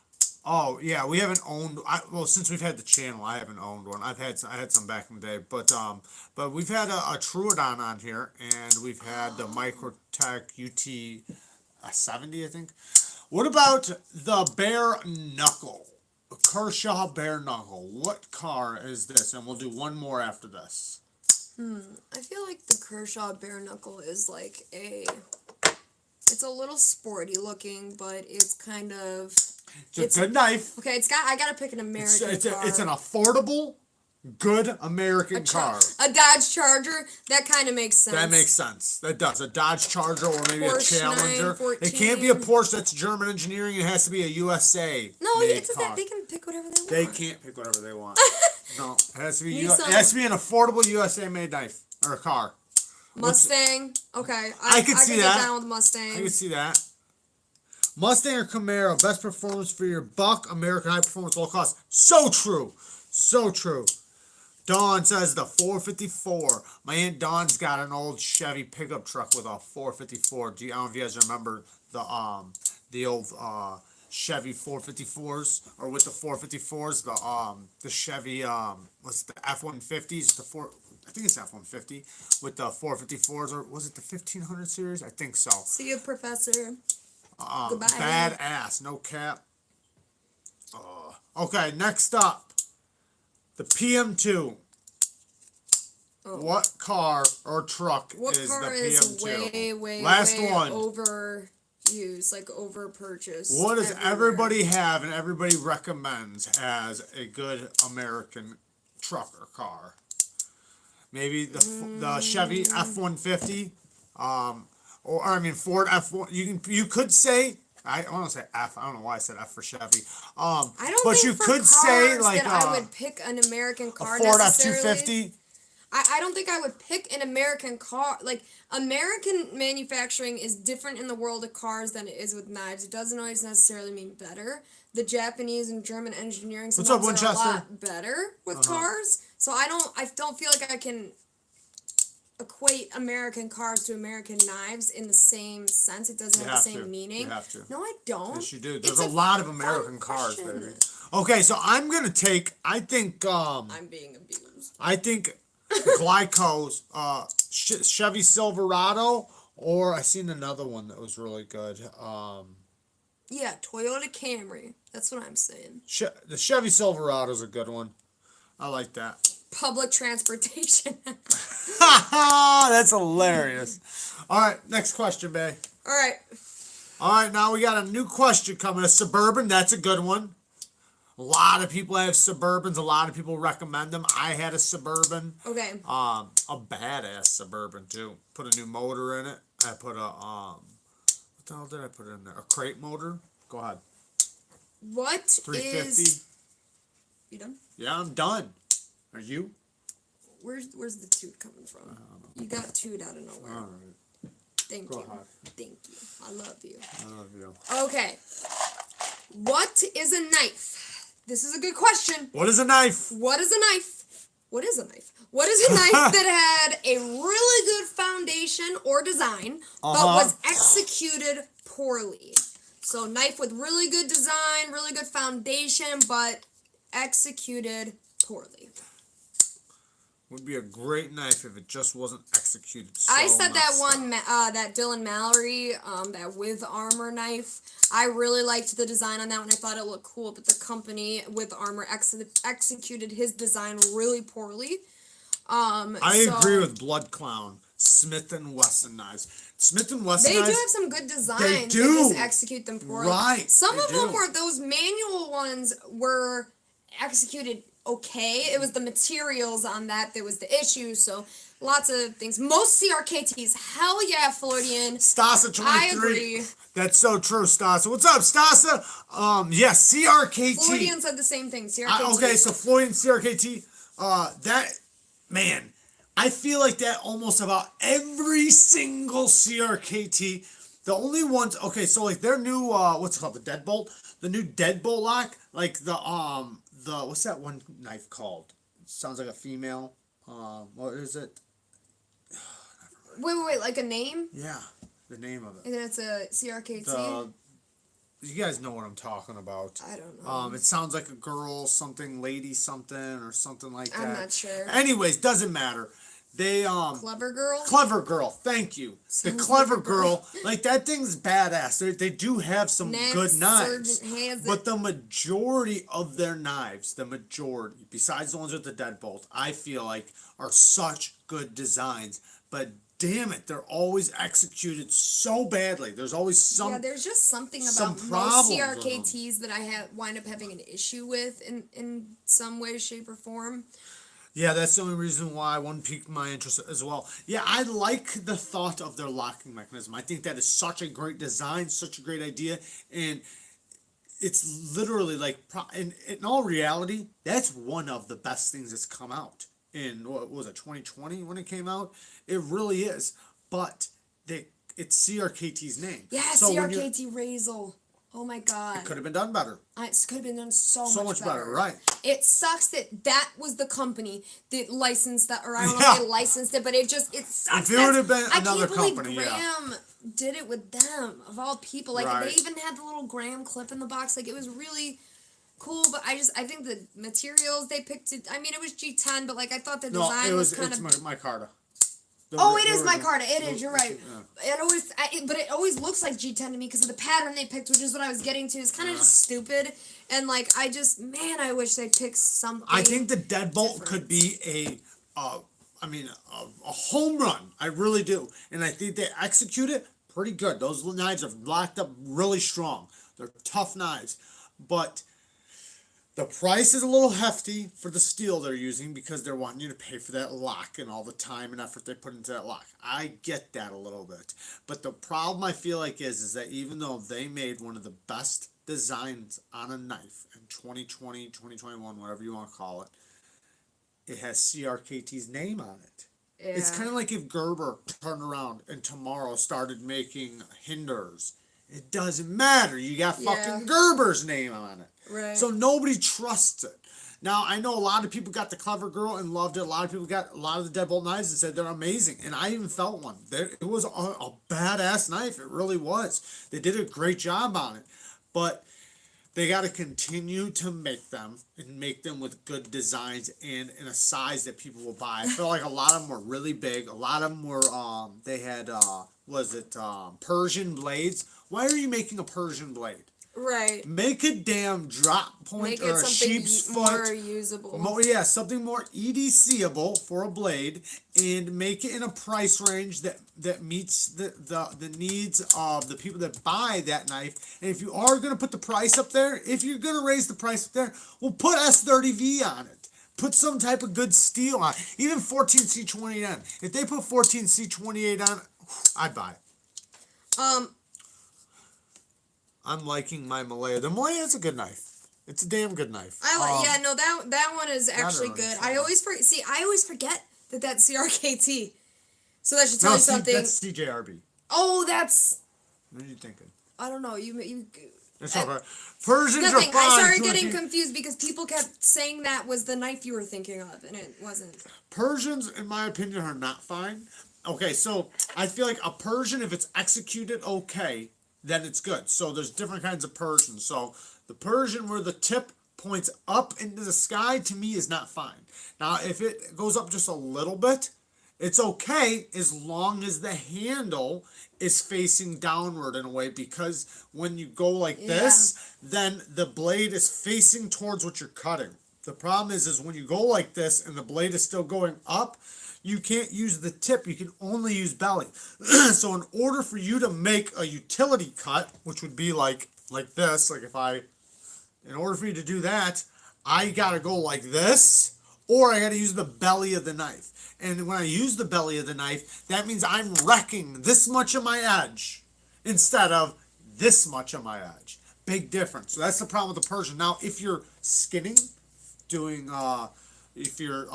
Oh yeah, we haven't owned. Well, since we've had the channel, I haven't owned one. I had some back in the day, but we've had a Troodon on here, and we've had the Microtech UT 70, I think. What about the Bare Knuckle? Kershaw Bare Knuckle. What car is this? And we'll do one more after this. I feel like the Kershaw Bare Knuckle is like it's a little sporty looking, but it's kind of. It's a good knife. Okay, I gotta pick an American car. It's an affordable, good American car. A Dodge Charger. That kind of makes sense. That makes sense. That does. A Dodge Charger or maybe Porsche a Challenger. 914. It can't be a Porsche. That's German engineering. It has to be a USA. No, made it's just car. that they can pick whatever they want. They can't pick whatever they want. No, it has to be. It Nissan. has to be an affordable USA made knife or a car. Mustang. Okay, I could see get that. down with Mustang. I can see that. Mustang or Camaro, best performance for your buck, American high performance, low cost. So true. So true. Dawn says the 454. My Aunt Dawn's got an old Chevy pickup truck with a 454. I don't know if you guys remember the old Chevy 454s, or with the 454s, the Chevy was the F-150s, I think it's F-150 with the 454s, or was it the 1500 series? I think so. See you, Professor. Goodbye. Badass, no cap. Okay, next up, the PM2. Oh. What car or truck What is car the is PM2? way Last one. overused, like over purchased? What does everywhere? everybody have and everybody recommends as a good American truck or car? Maybe the Chevy F-150, or I mean Ford F1. You could say, I want to say F. I don't know why I said F for Chevy. I don't but think you for could cars say like that I would pick an American a car Ford necessarily. F-250. I don't think I would pick an American car. Like, American manufacturing is different in the world of cars than it is with knives. It doesn't always necessarily mean better. The Japanese and German engineering What's up, sometimes are a Winchester? lot better with cars. So I don't feel like I can equate American cars to American knives in the same sense. It doesn't have the same meaning. You have to. No, I don't. Yes, you do. There's It's a lot of American fun cars, question. baby. Okay, so I'm gonna take. I think. I'm being abused. I think Glyco's Chevy Silverado, or I seen another one that was really good. Yeah, Toyota Camry. That's what I'm saying. The Chevy Silverado is a good one. I like that. Public transportation. That's hilarious. All right, next question, babe. All right. All right, now we got a new question coming. A Suburban, that's a good one. A lot of people have Suburbans. A lot of people recommend them. I had a Suburban. Okay. A badass Suburban too. Put a new motor in it. I put a what the hell did I put in there? A crate motor. Go ahead. What 350. is... You done? Yeah, I'm done. Are you? Where's the toot coming from? You got toot out of nowhere. All right. Thank Go you. ahead. Thank you. I love you. I love you. Okay. What is a knife? This is a good question. What is a knife? What is a knife? What is a knife? What is a knife that had a really good foundation or design, but was executed poorly? So knife with really good design, really good foundation, but executed poorly. Would be a great knife if it just wasn't executed. So I said that messed one, up. that Dylan Mallory, that with armor knife. I really liked the design on that one. I thought it looked cool, but the company with armor executed his design really poorly. I agree with Blood Clown. Smith and Wesson knives. Smith and Wesson They knives. do have some good designs. They They do. just execute them poorly. Right, Some they of them do. were, those manual ones were executed okay. It was the materials on that was the issue. So lots of things. Most CRKTs, hell yeah, Floridian. Stasa 23. I agree. That's so true, Stasa. What's up, Stasa? Yes, CRKT. Floridian said the same thing. CRKT. Okay, so Floridian CRKT. That man, I feel like that almost about every single CRKT. The only ones, okay, so like their new what's it called, the deadbolt, the new deadbolt lock, like the what's that one knife called? Sounds like a female. What is it? Wait, like a name? Yeah, the name of it. And then it's a CRKT. You guys know what I'm talking about. I don't know. It sounds like a girl, something, lady, something, or something like that. I'm not sure. Anyways, doesn't matter. They Clever Girl. Clever Girl, thank you. The Clever Girl, like that thing's badass. They do have some good knives, but the majority of their knives, besides the ones with the deadbolt, I feel like are such good designs. But damn it, they're always executed so badly. There's always some. Yeah, there's just something about most CRKTs that I wind up having an issue with in some way, shape, or form. Yeah, that's the only reason why one piqued my interest as well. Yeah, I like the thought of their locking mechanism. I think that is such a great design, such a great idea, and it's literally like, in all reality, that's one of the best things that's come out in, what was it, 2020 when it came out? It really is, but it's CRKT's name. Yeah, so CRKT Razel. Oh my god. It could have been done better. It could have been done so much better, right. It sucks that was the company that licensed that, or I don't know if they licensed it, but it sucks. If it would have been another company, I can't believe Graham did it with them, of all people. Like, they even had the little Graham clip in the box. Like, it was really cool, but I think the materials they picked, it was G10, but like, I thought the design was kind of... it's micarta. It is micarta. It is. You're right. Yeah. But it always looks like G10 to me because of the pattern they picked, which is what I was getting to. It's kind of just stupid, and like I wish they picked something. I think the deadbolt could be a home run. I really do, and I think they execute it pretty good. Those knives are locked up really strong. They're tough knives, but the price is a little hefty for the steel they're using because they're wanting you to pay for that lock and all the time and effort they put into that lock. I get that a little bit. But the problem I feel like is that even though they made one of the best designs on a knife in 2020, 2021, whatever you want to call it, it has CRKT's name on it. Yeah. It's kind of like if Gerber turned around and tomorrow started making Hinders. It doesn't matter. You got fucking Gerber's name on it. Right. So nobody trusts it. Now, I know a lot of people got the Clever Girl and loved it. A lot of people got a lot of the deadbolt knives and said they're amazing. And I even felt one. It was a badass knife. It really was. They did a great job on it. But they got to continue to make them and make them with good designs and in a size that people will buy. I feel like a lot of them were really big. A lot of them were, they had, Persian blades. Why are you making a Persian blade? Right. Make a damn drop point or a sheep's foot. More usable. Something more EDCable for a blade, and make it in a price range that meets the needs of the people that buy that knife. And if you are going to put the price up there, if you're going to raise the price up there, well, put S30V on it. Put some type of good steel on it. Even 14C28 on. If they put 14C28 on, I'd buy it. I'm liking my Malaya. The Malaya is a good knife. It's a damn good knife. That one is actually good. I always forget that's CRKT. So that should tell you something. That's CJRB. Oh, that's... What are you thinking? I don't know. You it's all right. Persians nothing. are fine. I started getting confused because people kept saying that was the knife you were thinking of, and it wasn't. Persians, in my opinion, are not fine. Okay, so I feel like a Persian, if it's executed okay, then it's good. So there's different kinds of Persians. So the Persian where the tip points up into the sky, to me, is not fine. Now, if it goes up just a little bit, it's okay as long as the handle is facing downward in a way, because when you go like this, then the blade is facing towards what you're cutting. The problem is when you go like this and the blade is still going up, you can't use the tip. You can only use belly. So in order for you to make a utility cut, which would be like this, in order for you to do that, I gotta go like this, or I gotta use the belly of the knife. And when I use the belly of the knife, that means I'm wrecking this much of my edge instead of this much of my edge. Big difference. So that's the problem with the Persian. Now, if you're skinning, doing if you're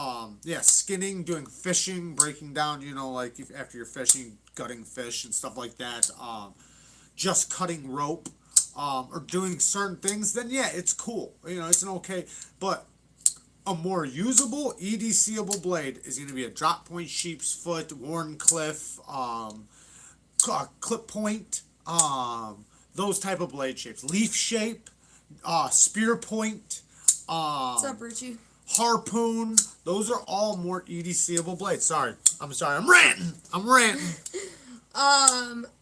skinning, doing fishing, breaking down, like if, after you're fishing, gutting fish and stuff like that, just cutting rope, or doing certain things, then yeah, it's cool. It's an okay, but a more usable EDCable blade is going to be a drop point, sheep's foot, Warncliffe, clip point, those type of blade shapes, leaf shape, spear point, What's up, Richie? harpoon. Those are all more EDCable blades. Sorry, I'm ranting. Okay.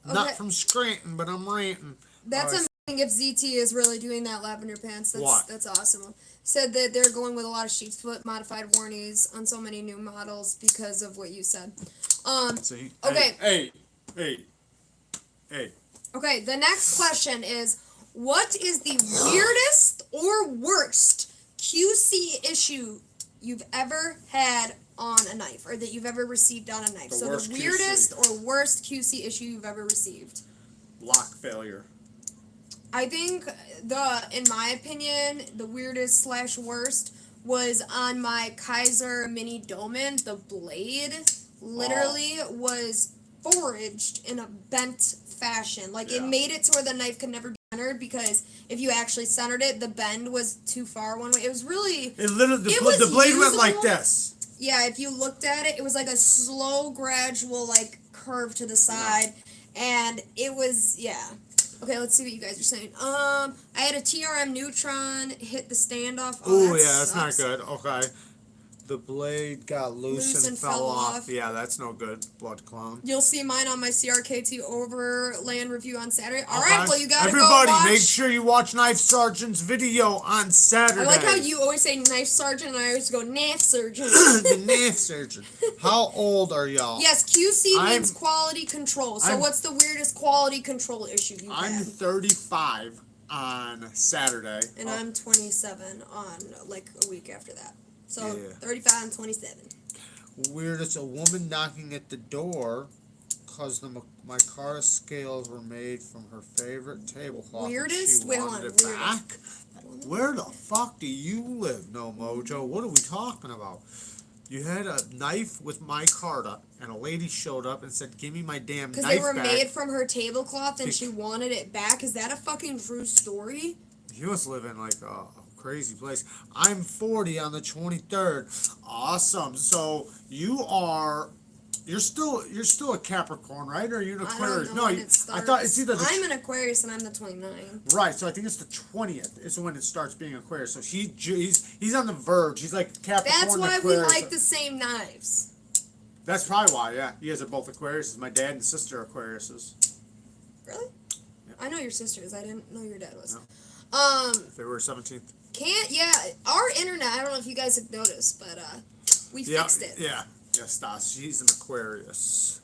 Not from Scranton, but I'm ranting. That's All right. amazing if ZT is really doing that lavender pants. What? That's awesome. Said that they're going with a lot of sheep's foot modified warnies on so many new models because of what you said. See? Okay. Hey. Okay, the next question is, what is the weirdest or worst QC issue you've ever had on a knife, or that you've ever received on a knife? So the weirdest or worst QC issue you've ever received. Lock failure. I think in my opinion, the weirdest / worst was on my Kaiser Mini Doman. The blade literally was forged in a bent fashion. Like, it made it to where the knife could never be centered, because if you actually centered it, the bend was too far one way. It was really... The blade went like this. Yeah, if you looked at it, it was like a slow, gradual, like, curve to the side. And it was, Okay, let's see what you guys are saying. I had a TRM Neutron hit the standoff. Oh, yeah, that's not good. Okay. The blade got loose and fell off. Yeah, that's no good. Blood clone. You'll see mine on my CRKT Overland review on Saturday. All right, well, you gotta Everybody, go watch. make sure you watch Knife Sergeant's video on Saturday. I like how you always say Knife Sergeant, and I always go Knife Surgeon. The Knife Surgeon. How old are y'all? Yes, QC means quality control. So what's the weirdest quality control issue you've had? I'm 35 on Saturday. And I'm 27 on, like, a week after that. So, 35 and 27. Weirdest, a woman knocking at the door because my car scales were made from her favorite tablecloth. Weirdest? Wait, hold on. Back? Where the fuck do you live, No Mojo? What are we talking about? You had a knife with my card up, and a lady showed up and said, "Give me my damn knife back." Because they were made from her tablecloth, and she wanted it back. Is that a fucking true story? You must live in, like, a crazy place. I'm 40 on the 23rd. Awesome. So you're still a Capricorn, right? Or are you an Aquarius? I don't know when it starts. I thought it's either I'm an Aquarius and I'm the 29. Right. So I think it's the 20th is when it starts being Aquarius. So he's on the verge. He's like Capricorn. That's why Aquarius. we like the same knives. That's probably why. Yeah, you guys are both Aquariuses. My dad and sister are Aquariuses. Really? Yeah. I know your sister is. I didn't know your dad was. No. February 17th. Our internet, I don't know if you guys have noticed, but we fixed it. Yeah, Stas, she's an Aquarius.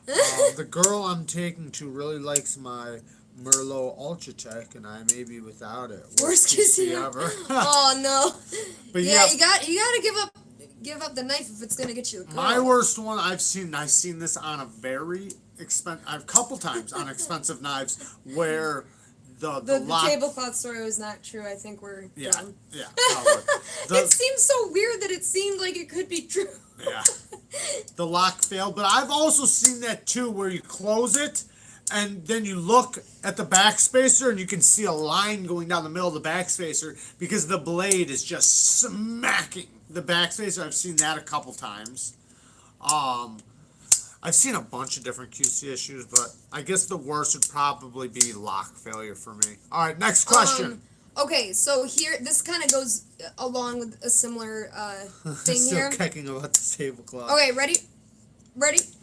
The girl I'm taking to really likes my Merlot Ultratech, and I may be without it. Worst QC ever. Oh no. But you gotta give up the knife if it's gonna get you a girl. My worst one I've seen this on a very a couple times on expensive knives where the tablecloth story was not true. I think we're done. Yeah. It seems so weird that it seemed like it could be true. Yeah. The lock failed, but I've also seen that too, where you close it and then you look at the backspacer and you can see a line going down the middle of the backspacer because the blade is just smacking the backspacer. I've seen that a couple times. I've seen a bunch of different QC issues, but I guess the worst would probably be lock failure for me. All right, next question. Okay, so here, this kind of goes along with a similar thing here. Still kicking about the tablecloth. Okay, ready?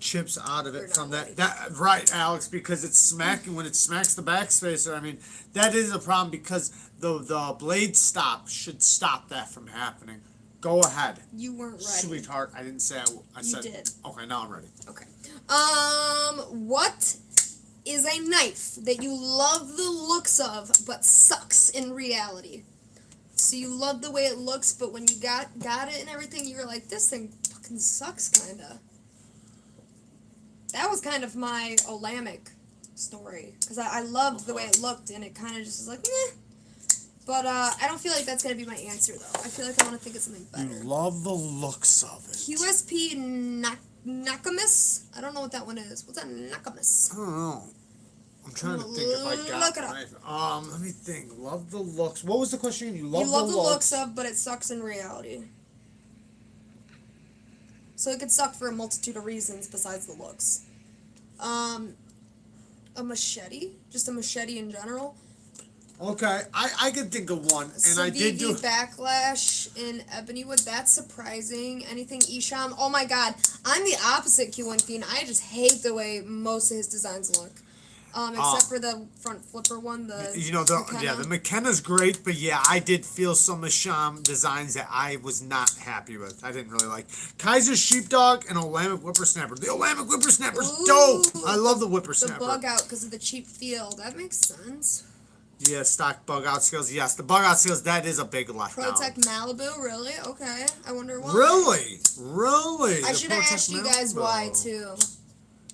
Chips out of it from that. Right, Alex, because it's smacking, when it smacks the backspacer, I mean, that is a problem because the blade stop should stop that from happening. Go ahead. You weren't ready. Sweetheart, I didn't say I said. You did. Okay, now I'm ready. Okay. What is a knife that you love the looks of but sucks in reality? So you love the way it looks, but when you got it and everything, you were like, this thing fucking sucks, kinda. That was kind of my Olamic story, because I loved the way it looked, and it kind of just was like, meh. But I don't feel like that's going to be my answer, though. I feel like I want to think of something better. You love the looks of it. QSP Nakamis? I don't know what that one is. What's that Nakamis? I don't know. I'm trying to think if I got Look it up. Let me think. Love the looks. What was the question? You love the the looks of, but it sucks in reality. So it could suck for a multitude of reasons besides the looks. A machete? Just a machete in general? Okay, I can think of one, and I did do Backlash in Ebonywood. That's surprising. Anything Isham? Oh my god, I'm the opposite Q1 Fiend. I just hate the way most of his designs look. Except for the front flipper one, the McKenna. The McKenna's great, but yeah, I did feel some Isham designs that I was not happy with. I didn't really like. Kaiser Sheepdog and Olamic Whippersnapper. The Olamic Whippersnapper's dope. I love the Whippersnapper. The bug out because of the cheap feel. That makes sense. Yeah, stock bug out skills. Yes, the bug out skills. That is a big letdown. Protect Malibu, really? Okay, I wonder why. Really. I should have asked you guys why too.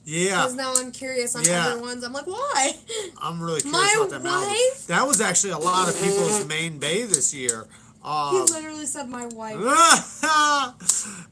Yeah. Because now I'm curious on other ones. I'm like, why? I'm really curious about that Malibu. Wife? That was actually a lot of people's main bay this year. He literally said my wife.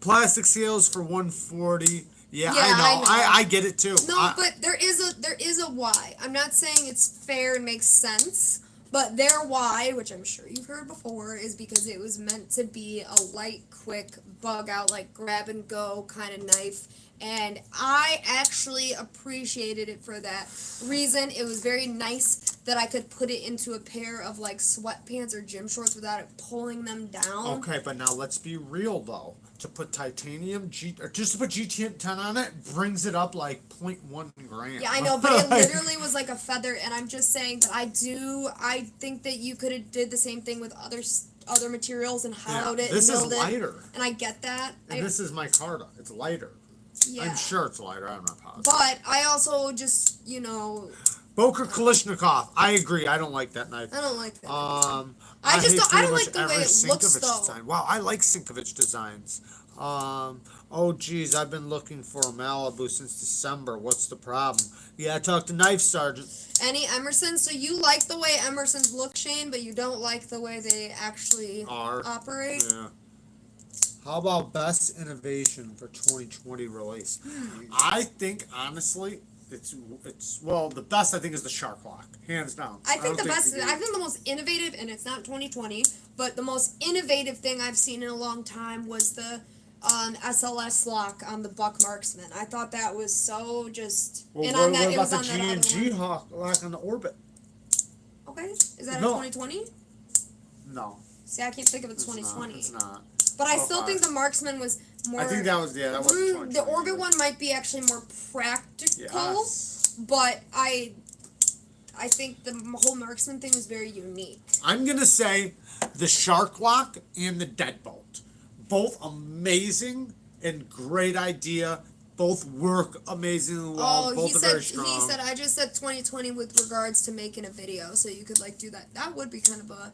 Plastic seals for 140. Yeah, I know. I get it too. No, but there is a why. I'm not saying it's fair and makes sense, but their why, which I'm sure you've heard before, is because it was meant to be a light, quick, bug out, like grab and go kind of knife. And I actually appreciated it for that reason. It was very nice that I could put it into a pair of like sweatpants or gym shorts without it pulling them down. Okay, but now let's be real though. To put titanium or just to put GT10 on it brings it up like 0.1 grams. Yeah, I know, but it literally was like a feather, and I'm just saying that I think that you could have did the same thing with other materials and hollowed it and milled it. This is lighter. And I get that. And this is micarta. It's lighter. Yeah. I'm sure it's lighter. I'm not positive. But I also just, Boker Kalishnikov. I agree. I don't like that knife. I don't like that. I don't like the way it looks, though. Design. Wow, I like Sinkovich designs. Oh, geez, I've been looking for a Malibu since December. What's the problem? Yeah, I talked to Knife Sergeant. Any Emerson? So you like the way Emersons look, Shane, but you don't like the way they actually operate? Yeah. How about best innovation for 2020 release? I think, honestly, it's the best I think is the Shark Lock, hands down. I think the most innovative, and it's not 2020, but the most innovative thing I've seen in a long time was the SLS lock on the Buck Marksman. I thought that was so just. Well, what about the G&G lock on the Orbit? Okay, is that a 2020? No. See, I can't think of it 2020. It's not. But I still think the Marksman was more. I think that was that was 2020. The Orbit one might be actually more practical, but I think the whole Marksman thing was very unique. I'm gonna say the Shark Lock and the Deadbolt, both amazing and great idea. Both work amazingly well. Both are very strong. He said, I just said 2020 with regards to making a video, so you could do that. That would be kind of a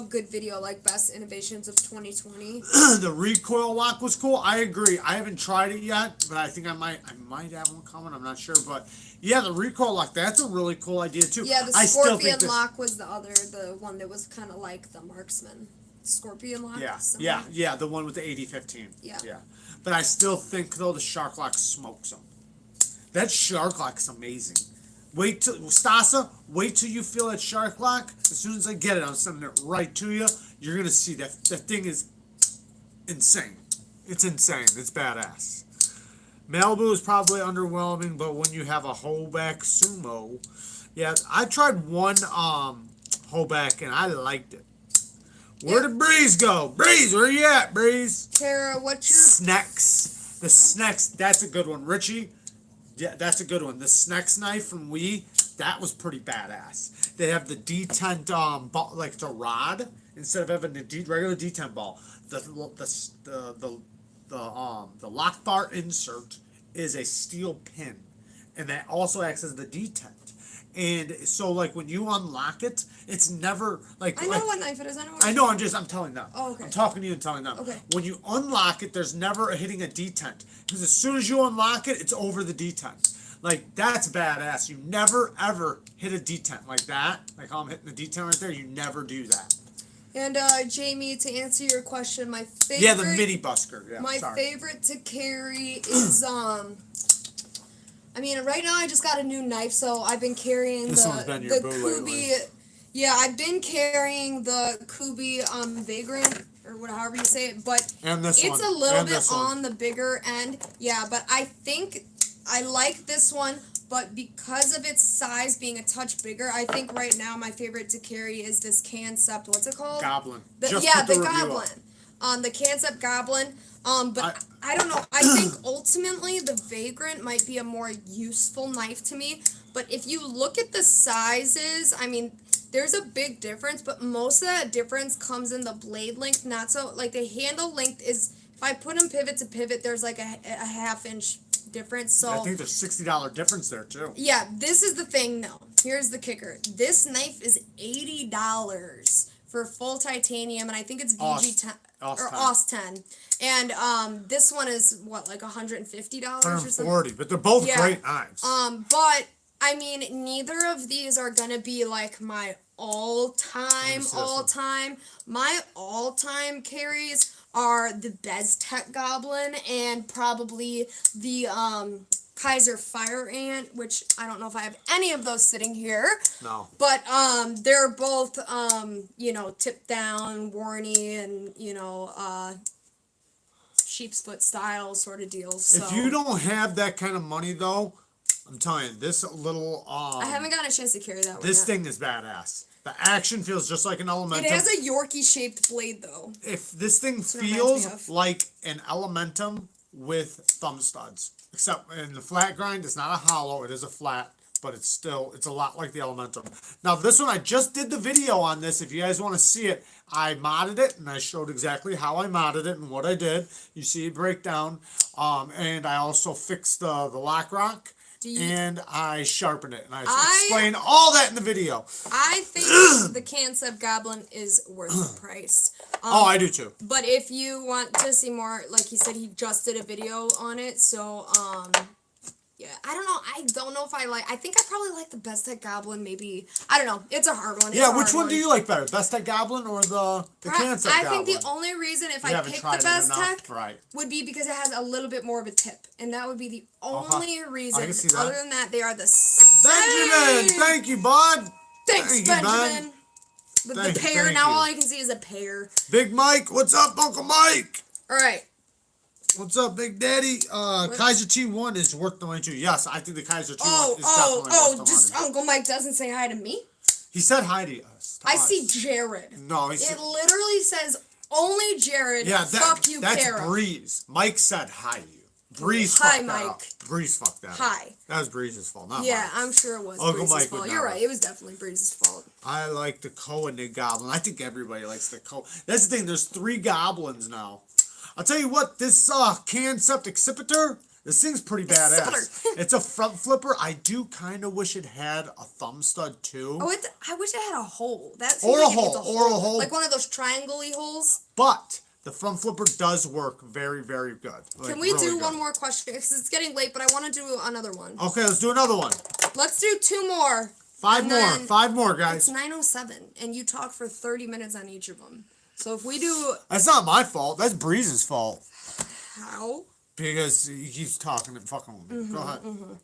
good video, best innovations of 2020. The recoil lock was cool. I agree. I haven't tried it yet, but I think I might have one coming. I'm not sure, but yeah, the recoil lock, that's a really cool idea too. Yeah, the Scorpion lock was the one that was kind of like the Marksman. Scorpion lock. Yeah, the one with the 80-15. Yeah. But I still think though the Shark Lock smokes them. That Shark Lock is amazing. Wait till you feel that Shark Lock. As soon as I get it, I'm sending it right to you. You're gonna see that thing is insane. It's insane. It's badass. Malibu is probably underwhelming, but when you have a Hoback Sumo, yeah, I tried one Hoback and I liked it. Where did Breeze go? Breeze, where you at, Breeze? Tara, what's your Snex? The Snex, that's a good one. Richie, yeah, that's a good one. The Snex knife from Wii, that was pretty badass. They have the detent ball, like the rod, instead of having the regular detent ball. The lock bar insert is a steel pin, and that also acts as the detent. And so, like, when you unlock it, it's never like. I know like, what knife it is. I know. What I know. I'm telling them. Oh, okay. I'm talking to you and telling them. Okay. When you unlock it, there's never hitting a detent because as soon as you unlock it, it's over the detent. Like that's badass. You never ever hit a detent like that. Like how I'm hitting the detent right there. You never do that. And Jamie, to answer your question, my favorite. Yeah, the mini busker. Yeah. My sorry. favorite to carry is I mean, right now I just got a new knife, so I've been carrying This one's been your the boo Kubi. lately. Yeah, I've been carrying the Kubi Vagrant or whatever you say it, but And this it's one. a little And bit this one. on the bigger end. Yeah, but I think I like this one, but because of its size being a touch bigger, I think right now my favorite to carry is this Concept. What's it called? Goblin. The Just put the review Goblin. up. The Concept Goblin. But I don't know. I think ultimately the Vagrant might be a more useful knife to me. But if you look at the sizes, I mean, there's a big difference. But most of that difference comes in the blade length. Not so, like the handle length is, if I put them pivot to pivot, there's like a half-inch difference. So I think there's $60 difference there too. yeah, this is the thing. No, here's the kicker. This knife is $80 for full titanium, and I think it's VG10 or AUS10. And this one is what, like $150 or something. $140, but they're both great knives. But I mean, neither of these are gonna be like my all-time. My all-time carries are the Beztek Goblin and probably the Kaiser Fire Ant, which I don't know if I have any of those sitting here. No. But they're both tip down, Warney, and sheep's foot style sort of deals. So. If you don't have that kind of money though, I'm telling you, this little I haven't gotten a chance to carry that one. This yet. thing is badass. The action feels just like an Elementum. It has a Yorkie shaped blade though. If this thing That's what it reminds me feels of. like an Elementum with thumb studs, except in the flat grind, it's not a hollow, it is a flat, but it's a lot like the Elementum. Now this one, I just did the video on this. If you guys want to see it, I modded it and I showed exactly how I modded it and what I did. You see a breakdown, and I also fixed the lock rock. And I sharpened it, and I explained all that in the video. I think the Concept Goblin is worth the price. I do too. But if you want to see more, like he said, he just did a video on it. So, yeah, I don't know. I don't know if I think I probably like the Beztek Goblin. Maybe I don't know. It's a hard one. Yeah, which one do you like better, Beztek Goblin or the Concept Goblin? I think the only reason if I picked the Beztek would be because it has a little bit more of a tip, and that would be the only reason. I can see that. Other than that, they are the same. Benjamin, thank you, bud. Thanks, Benjamin. The pair. Thank Now you. all I can see is a pair. Big Mike, what's up, Uncle Mike? All right. What's up, Big Daddy? Kaiser T1 is worth the money too. Yes, I think the Kaiser T1 is definitely worth the just money. Uncle Mike doesn't say hi to me. He said hi to us. I see Jared. No, he It said. literally says only Jared. Yeah, fuck you, that's Kara. Breeze. Mike said hi to you. Breeze Hi, fucked that Mike. up. Breeze fucked that up. Hi. That was Breeze's fault, not Yeah, mine. I'm sure it was Uncle Breeze's Mike fault. would You're know. right. It was definitely Breeze's fault. I like the Koenig Goblin. I think everybody likes the Koenig. That's the thing. There's 3 goblins now. I'll tell you what. This Concept Accipiter, this thing's pretty badass. It's a front flipper. I do kind of wish it had a thumb stud too. Oh, I wish it had a hole. That seems Or a like it needs hole, or a hole. Like one of those triangle-y holes. But the front flipper does work very, very good. Like, Can we really do good. one more question? Because it's getting late, but I want to do another one. Okay, let's do another one. Let's do 2 more. 5 And more. then 5 more, guys. It's 9:07, and you talk for 30 minutes on each of them. So if we do... That's not my fault. That's Breeze's fault. How? Because he keeps talking and fucking with me. Go ahead.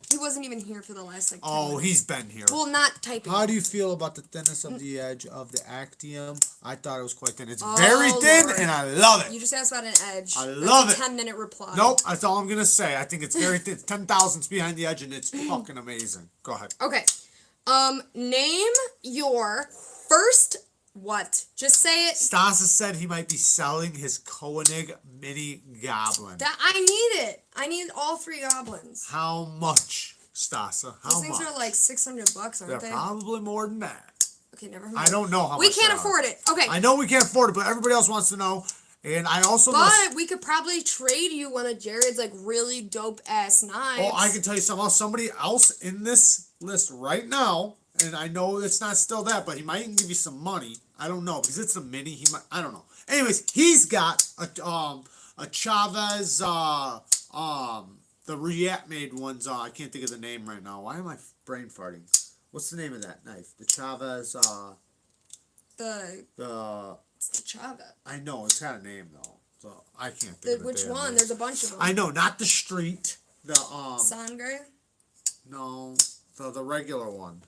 He wasn't even here for the last, 10 Oh, minutes. he's been here. Well, not typing. How do you feel about the thinness of the edge of the Actium? I thought it was quite thin. It's Oh, very thin, Lord. and I love it. You just asked about an edge. I love That's a it. 10-minute reply. Nope, that's all I'm going to say. I think it's very thin. It's 10 thousandths behind the edge, and it's fucking amazing. Go ahead. Okay. Name your first what? Just say it. Stasa said he might be selling his Koenig Mini Goblin. I need it. I need all 3 goblins. How much, Stasa? How These much? things are like $600, aren't They're they? probably more than that. Okay, never mind. I don't know how We much can't they are. afford it. Okay. I know we can't afford it, but everybody else wants to know. And I also know. But we could probably trade you one of Jared's like really dope ass knives. Oh, I can tell you something else. Somebody else in this list right now and I know it's not still that, but he might even give you some money. I don't know because it's a mini. He might. I don't know. Anyways, he's got a Chavez the Riet made ones. I can't think of the name right now. Why am I brain farting? What's the name of that knife? The Chavez. It's the Chavez. I know it's got a name though, so I can't think of it. Which one? Name. There's a bunch of them. I know, not the street. The Sangre. No, the regular one.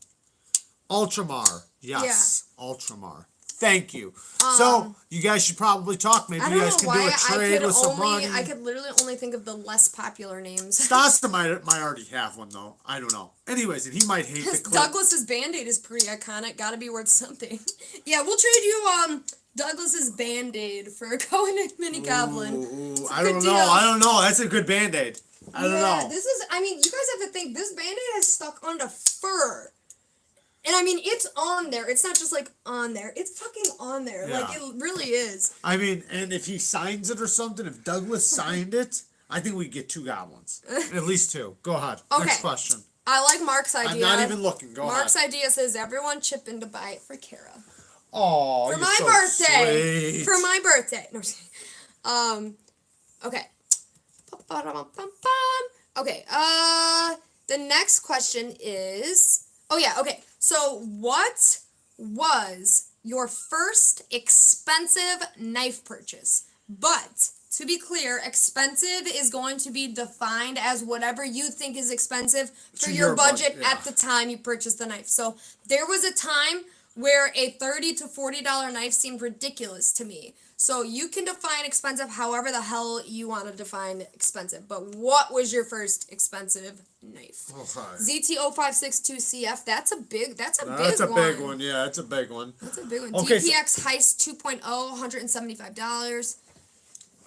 Ultramar. Yes, yeah. Ultramar. Thank you. So you guys should probably talk. Maybe you guys can do a trade with some money. I could literally only think of the less popular names. Stasta might already have one though. I don't know. Anyways, and he might hate the clip. Douglas's Band-Aid is pretty iconic. Got to be worth something. Yeah, we'll trade you Douglas's Band-Aid for a Cohen Mini Goblin. I don't know. That's a good Band-Aid. I don't know. This is. I mean, you guys have to think. This Band-Aid has stuck onto fur. And I mean, it's on there. It's not just like on there. It's fucking on there. Yeah. Like, it really is. I mean, and if he signs it or something, if Douglas signed it, I think we'd get 2 goblins. At least 2. Go ahead. Okay. Next question. I like Mark's idea. I'm not even looking. Go ahead. Mark's idea says everyone chip in to buy it for Kara. Oh, for my birthday. Sweet. For my birthday. No, okay. Okay. The next question is. Oh yeah. Okay. So, what was your first expensive knife purchase? But, to be clear, expensive is going to be defined as whatever you think is expensive for your budget at the time you purchased the knife. So, there was a time where a $30 to $40 knife seemed ridiculous to me. So, you can define expensive however the hell you want to define expensive. But what was your first expensive knife? Okay. ZT0562CF, that's a big one. That's a big one, yeah, that's a big one. That's a big one. Okay, DPX Heist 2.0, $175.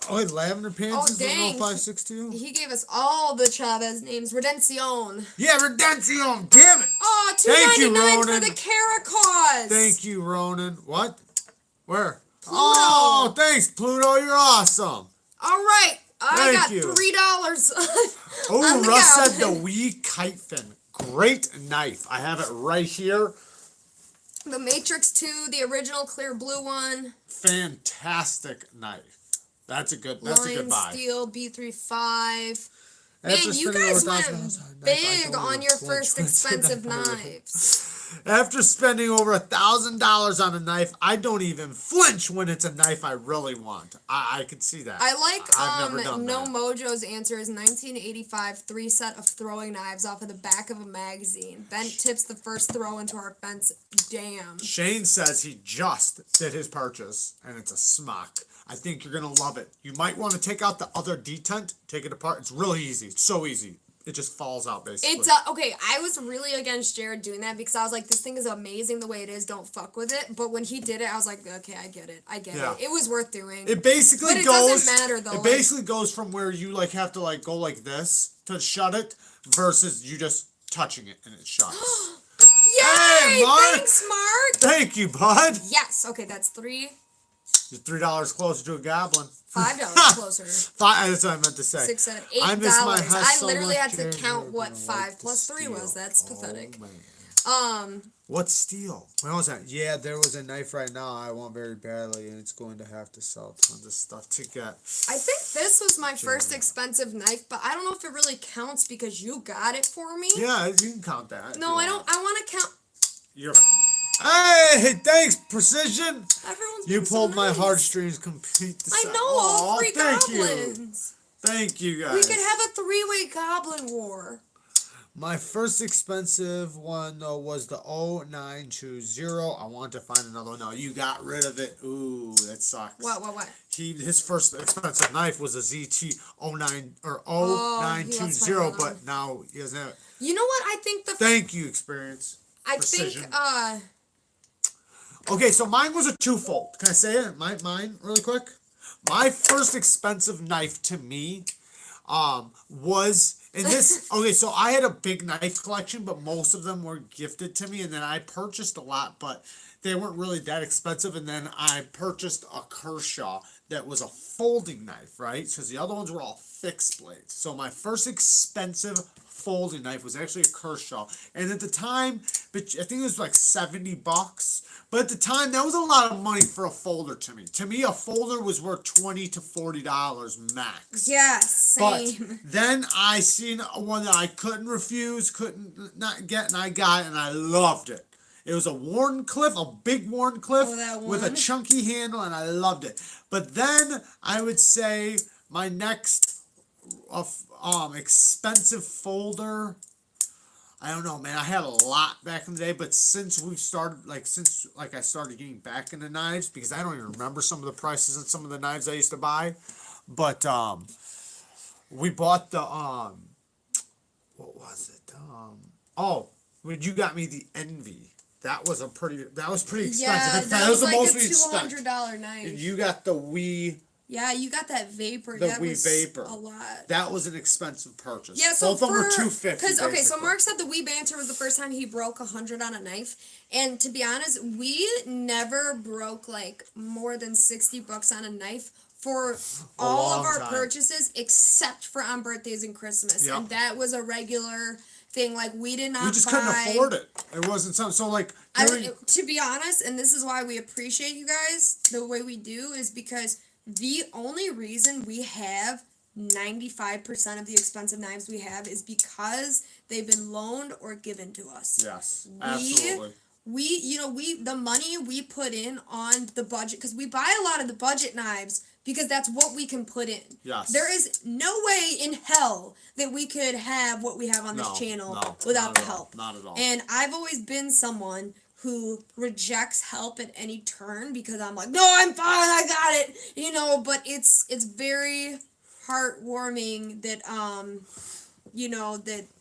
Oh, Lavender Pants is dang. 0562? He gave us all the Chavez names. Redención. Yeah, Redención, damn it! Oh, $2.99 for the Caracause. Thank you, Ronan. What? Where? Pluto. Oh, thanks, Pluto, you're awesome. All right, I got you. $3. Oh, Russ said the Wee Kite Fin. Great knife. I have it right here. The Matrix 2, the original clear blue one. Fantastic knife. That's a good buy. Steel B35. Man, you guys went big on your first expensive knives. After spending over $1,000 on a knife, I don't even flinch when it's a knife I really want. I can see that. I like I've never done No that. Mojo's answer is 1985 3-set of throwing knives off of the back of a magazine. Bent tips the first throw into our fence. Damn. Shane says he just did his purchase, and it's a smock. I think you're going to love it. You might want to take out the other detent, take it apart. It's really easy. It's so easy. It just falls out, basically. It's okay. I was really against Jared doing that because I was like, this thing is amazing the way it is. Don't fuck with it. But when he did it, I was like, okay, I get it. I get it. It was worth doing. It basically but it goes. Doesn't matter though. It basically goes from where you have to go like this to shut it, versus you just touching it and it shuts. Yay! Hey, Mark! Thanks, Mark. Thank you, bud. Yes. Okay, that's $3. You're $3 closer to a goblin. $5 closer. That's what I meant to say. 6, 7, $8. I miss my house I so literally much. had to count what 5 plus 3 was. That's pathetic. Man. What steel? When was that? Yeah, there was a knife right now I want very badly, and it's going to have to sell tons of stuff to get. I think this was my first expensive knife, but I don't know if it really counts because you got it for me. Yeah, you can count that. No, I don't. I want to count. Hey, thanks, Precision. Everyone's you pulled so my nice. heartstrings complete. I know all 3 thank goblins. You. Thank you, guys. We could have a 3-way goblin war. My first expensive one, though, was the 0920. I want to find another one. No, you got rid of it. Ooh, that sucks. What? His first expensive knife was a ZT 09 or 0920, but now he doesn't have it. You know what? I think Thank you, Experience. Precision. Okay, so mine was a twofold. Can I say it? Mine really quick? My first expensive knife to me was in this. Okay, so I had a big knife collection, but most of them were gifted to me, and then I purchased a lot, but they weren't really that expensive. And then I purchased a Kershaw that was a folding knife, right? Because the other ones were all fixed blades. So my first expensive folding knife was actually a Kershaw, and at the time, but I think it was like $70. But at the time, that was a lot of money for a folder to me. To me, a folder was worth $20 to $40 max. Yes, same. But then I seen one that I couldn't refuse, couldn't not get, and I got it, and I loved it. It was a Warncliffe, a big Warncliffe with a chunky handle, and I loved it. But then I would say my next expensive folder, I don't know, man. I had a lot back in the day, but since I started getting back into knives, because I don't even remember some of the prices on some of the knives I used to buy, but we bought the what was it? You got me the Envy. That was pretty expensive. Yeah, that was the like most a we spent. $200 knife. And you got the Wii. Yeah, you got that Vapor. The that Wii was Vapor. A lot. That was an expensive purchase. Yeah, so both of them were $250. Because so Mark said the Wii Banter was the first time he broke 100 on a knife, and to be honest, we never broke like more than $60 on a knife for all of our purchases, except for on birthdays and Christmas, and that was a regular thing. Like we did not. We just couldn't afford it. It wasn't something. So like, to be honest, and this is why we appreciate you guys the way we do, is because the only reason we have 95% of the expensive knives we have is because they've been loaned or given to us. Yes, absolutely. The money we put in on the budget, because we buy a lot of the budget knives because that's what we can put in. Yes. There is no way in hell that we could have what we have on this channel without the help. Not at all. And I've always been someone who rejects help at any turn because I'm like, no, I'm fine, I got it, but it's very heartwarming that,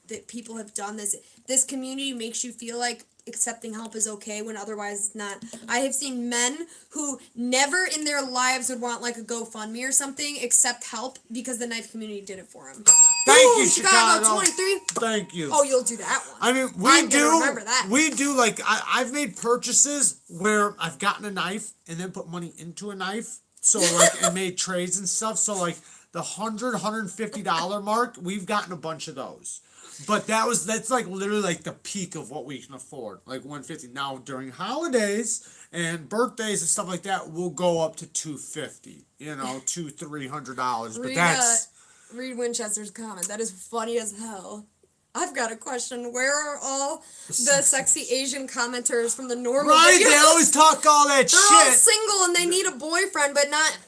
that people have done this. This community makes you feel like accepting help is okay when otherwise it's not. I have seen men who never in their lives would want like a GoFundMe or something accept help because the knife community did it for them. Thank you, Chicago. 23. Thank you. Oh, you'll do that one. I mean, remember that. We do like I've made purchases where I've gotten a knife and then put money into a knife. So like and made trades and stuff. So like the $150 mark, we've gotten a bunch of those. But that's like literally like the peak of what we can afford, like $150. Now during holidays and birthdays and stuff like that, we'll go up to $250, $200-$300. But that's Reed Winchester's comment. That is funny as hell. I've got a question. Where are all the sexy Asian commenters from the normal videos? They always talk all that shit. They're all single and they need a boyfriend, but not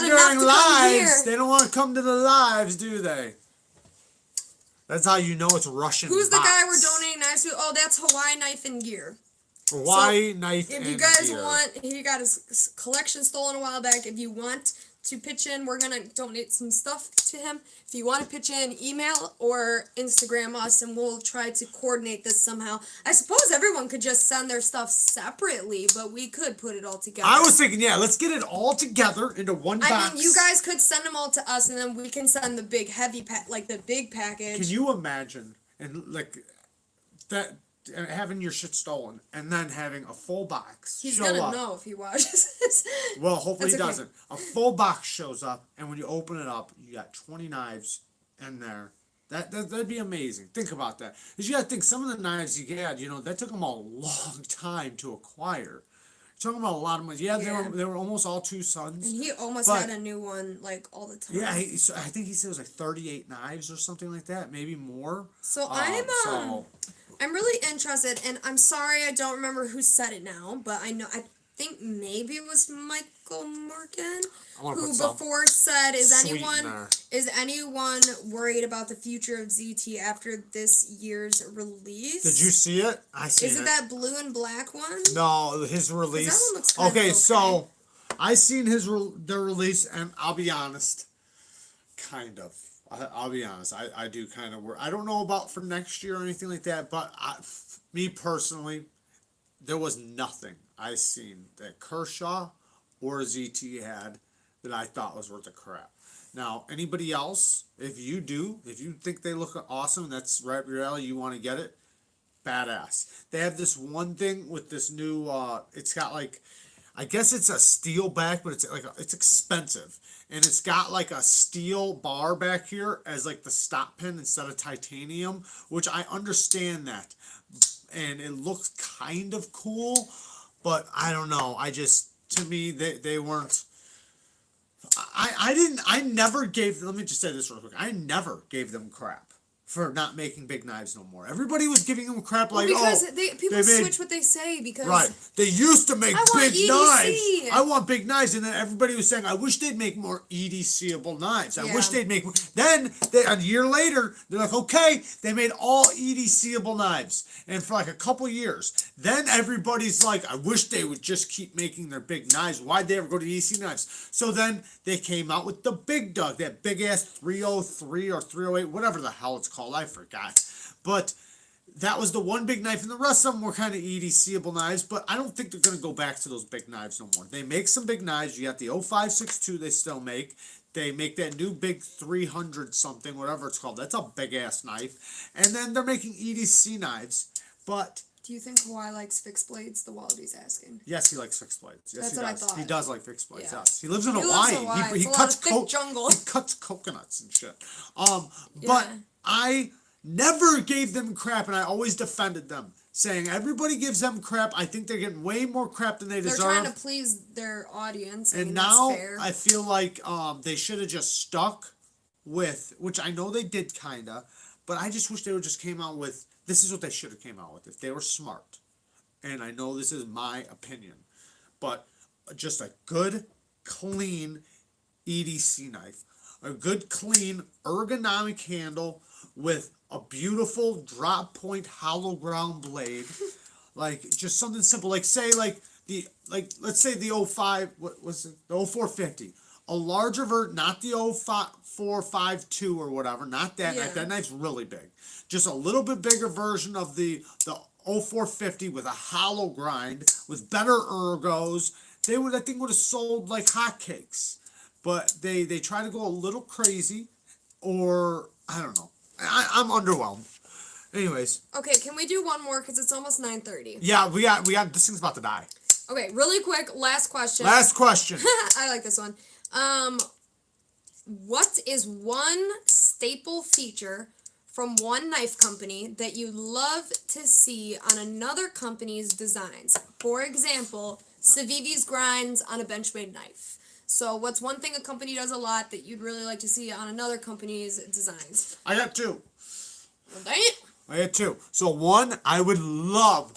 during enough to lives. come here. They don't want to come to the lives, do they? That's how you know it's Russian. Who's the guy we're donating knives to? Oh, that's Hawaii Knife and Gear. Hawaii Knife and Gear. If you guys want, he got his collection stolen a while back. If you want to pitch in, we're going to donate some stuff to him. If you want to pitch in, email or Instagram us, and we'll try to coordinate this somehow. I suppose everyone could just send their stuff separately, but we could put it all together. I was thinking, let's get it all together into one box. I mean, you guys could send them all to us, and then we can send the big heavy the big package. Can you imagine that having your shit stolen and then having a full box He's show up? He's gonna know if he watches this. Well, hopefully he doesn't. A full box shows up, and when you open it up, you got 20 knives in there. That'd be amazing. Think about that. Because you got to think, some of the knives you had, that took them a long time to acquire. You're talking about a lot of money. Yeah, they were almost all two sons. And he almost had a new one, like, all the time. Yeah, I think he said it was like 38 knives or something like that, maybe more. So I'm really interested, and I'm sorry I don't remember who said it now, but I think maybe it was Michael Morgan who before said, is anyone worried about the future of ZT after this year's release? Did you see it? I see it. Is it that blue and black one? No, his release. That one looks kind of okay. So I seen their release, and I'll be honest, kind of. I'll be honest. I do kind of work. I don't know about for next year or anything like that, but me personally, there was nothing I seen that Kershaw or ZT had that I thought was worth a crap. Now, anybody else, if you think they look awesome, that's right up your alley, you want to get it, badass. They have this one thing with this new, it's got like, I guess it's a steel back, but it's like it's expensive, and it's got like a steel bar back here as like the stop pin instead of titanium, which I understand that, and it looks kind of cool, but I don't know. I just to me they weren't. I never gave. Let me just say this real quick. I never gave them crap for not making big knives no more. Everybody was giving them crap like, because people they made, switch what they say because right. They used to make I want big EDC. knives. I want big knives, and then everybody was saying, I wish they'd make more EDCable knives. I Yeah. wish they'd make more. Then a year later, they're like, okay, they made all EDCable knives, and for like a couple years, then everybody's like, I wish they would just keep making their big knives. Why'd they ever go to EDC knives? So then they came out with the Big Dog, that big ass 303 or 308, whatever the hell it's called. I forgot. But that was the one big knife, and the rest of them were kind of EDCable knives, but I don't think they're going to go back to those big knives no more. They make some big knives. You got the 0562 they still make. They make that new big 300 something, whatever it's called. That's a big-ass knife. And then they're making EDC knives, but... Do you think Hawaii likes fixed blades? The Waldy's asking. Yes, he likes fixed blades. Yes, That's he what I does. thought. He does like fixed blades, Yeah. yes. He lives in He Hawaii. lives in Hawaii. He It's a lot cuts of thick jungle. He cuts coconuts and shit. But Yeah. I never gave them crap, and I always defended them, saying everybody gives them crap. I think they're getting way more crap than they They're deserve. trying to please their audience. I And mean, now that's fair. I feel like they should have just stuck with, which I know they did kinda, but I just wish they would just came out with, this is what they should have came out with if they were smart. And I know this is my opinion, but just a good, clean EDC knife. A good, clean, ergonomic handle with a beautiful drop point hollow ground blade. Like, just something simple. Like, say, let's say the 05, what was it? The 0450. A larger version, not the 0452 or whatever, not that knife. That knife's really big. Just a little bit bigger version of the 0450 with a hollow grind, with better ergos. I think would have sold like hotcakes. But they try to go a little crazy, or I don't know. I'm underwhelmed. Anyways. Okay, can we do one more because it's almost 9:30? Yeah, we got this thing's about to die. Okay, really quick, last question. Last question. I like this one. What is one staple feature from one knife company that you love to see on another company's designs? For example, Civivi's grinds on a Benchmade knife. So what's one thing a company does a lot that you'd really like to see on another company's designs? I got two. Well, dang it. I got two. So one, I would love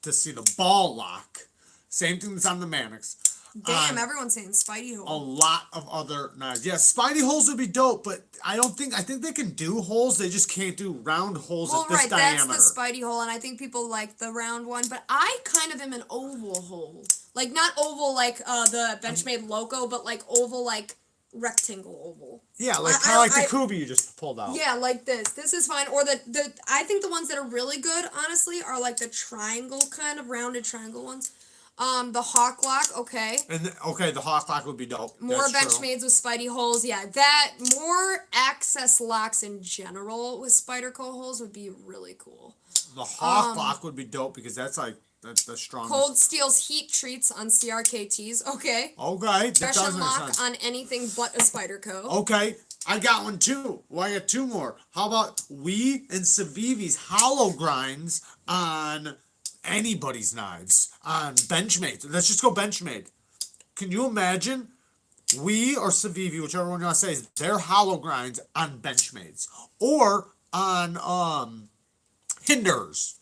to see the ball lock. Same thing that's on the Mannix. Damn, everyone's saying Spidey A hole. lot of other knives. Yeah, Spidey holes would be dope, but I think they can do holes. They just can't do round holes Well, at this right, diameter. that's the Spidey hole, and I think people like the round one, but I kind of am an oval hole. Like, not oval like the Benchmade Loco, but like oval like rectangle oval. Yeah, like kind of like the Kubi you just pulled out. Yeah, like this. This is fine. Or the I think the ones that are really good, honestly, are like the triangle kind of rounded triangle ones. The Hawk Lock, okay. And the Hawk Lock would be dope. More That's Benchmades with Spidey holes, yeah. That more access locks in general with Spyderco holes would be really cool. true. The Hawk Lock would be dope because that's the strongest. Cold Steel's heat treats on CRKTs, okay. Okay, that does Impression make lock sense. on anything but a Spyderco. Okay, I got one too. Well, I got two more. How about we and Civivi's hollow grinds on anybody's knives on Benchmade? Let's just go Benchmade. Can you imagine we or Civivi, whichever one you want to say, is their hollow grinds on Benchmades or on Hinders?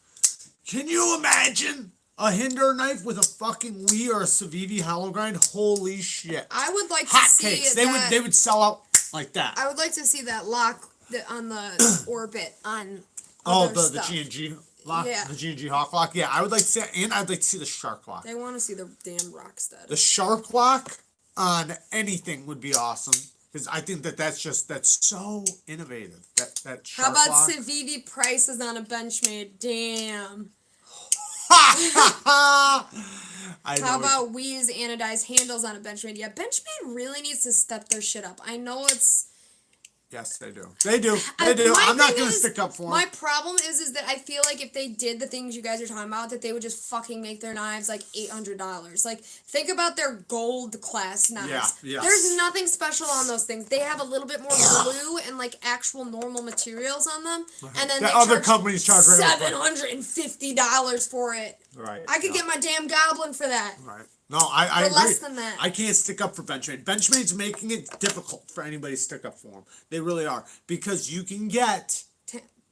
Can you imagine a Hinder knife with a fucking Wii or a Civivi hollow grind? Holy shit! I would like to Hotcakes. see that. They would sell out like that. I would like to see that lock on the orbit on. Oh, other the stuff. G&G lock, Yeah. the G&G Hawk Lock. Yeah, I would like to see that, and I'd like to see the Shark Lock. They want to see the damn Rockstead. The Shark Lock on anything would be awesome because I think that's so innovative. That Shark How about Lock. Civivi prices on a Benchmade? Damn. I know How it. about Wee's anodized handles on a Benchmade? Yeah, Benchmade really needs to step their shit up. I know it's Yes, they do. They do. I- They do. my I'm not thing going to is- stick up for them. My problem is that I feel like if they did the things you guys are talking about, that they would just fucking make their knives like $800. Like, think about their gold class knives. Yeah, yes. There's nothing special on those things. They have a little bit more glue and like actual normal materials on them, and then That they other charge companies charge right over. $750 for it. Right. I could get my damn goblin for that. Right. No, I For agree. less than that. I can't stick up for Benchmade. Benchmade's making it difficult for anybody to stick up for them. They really are, because you can get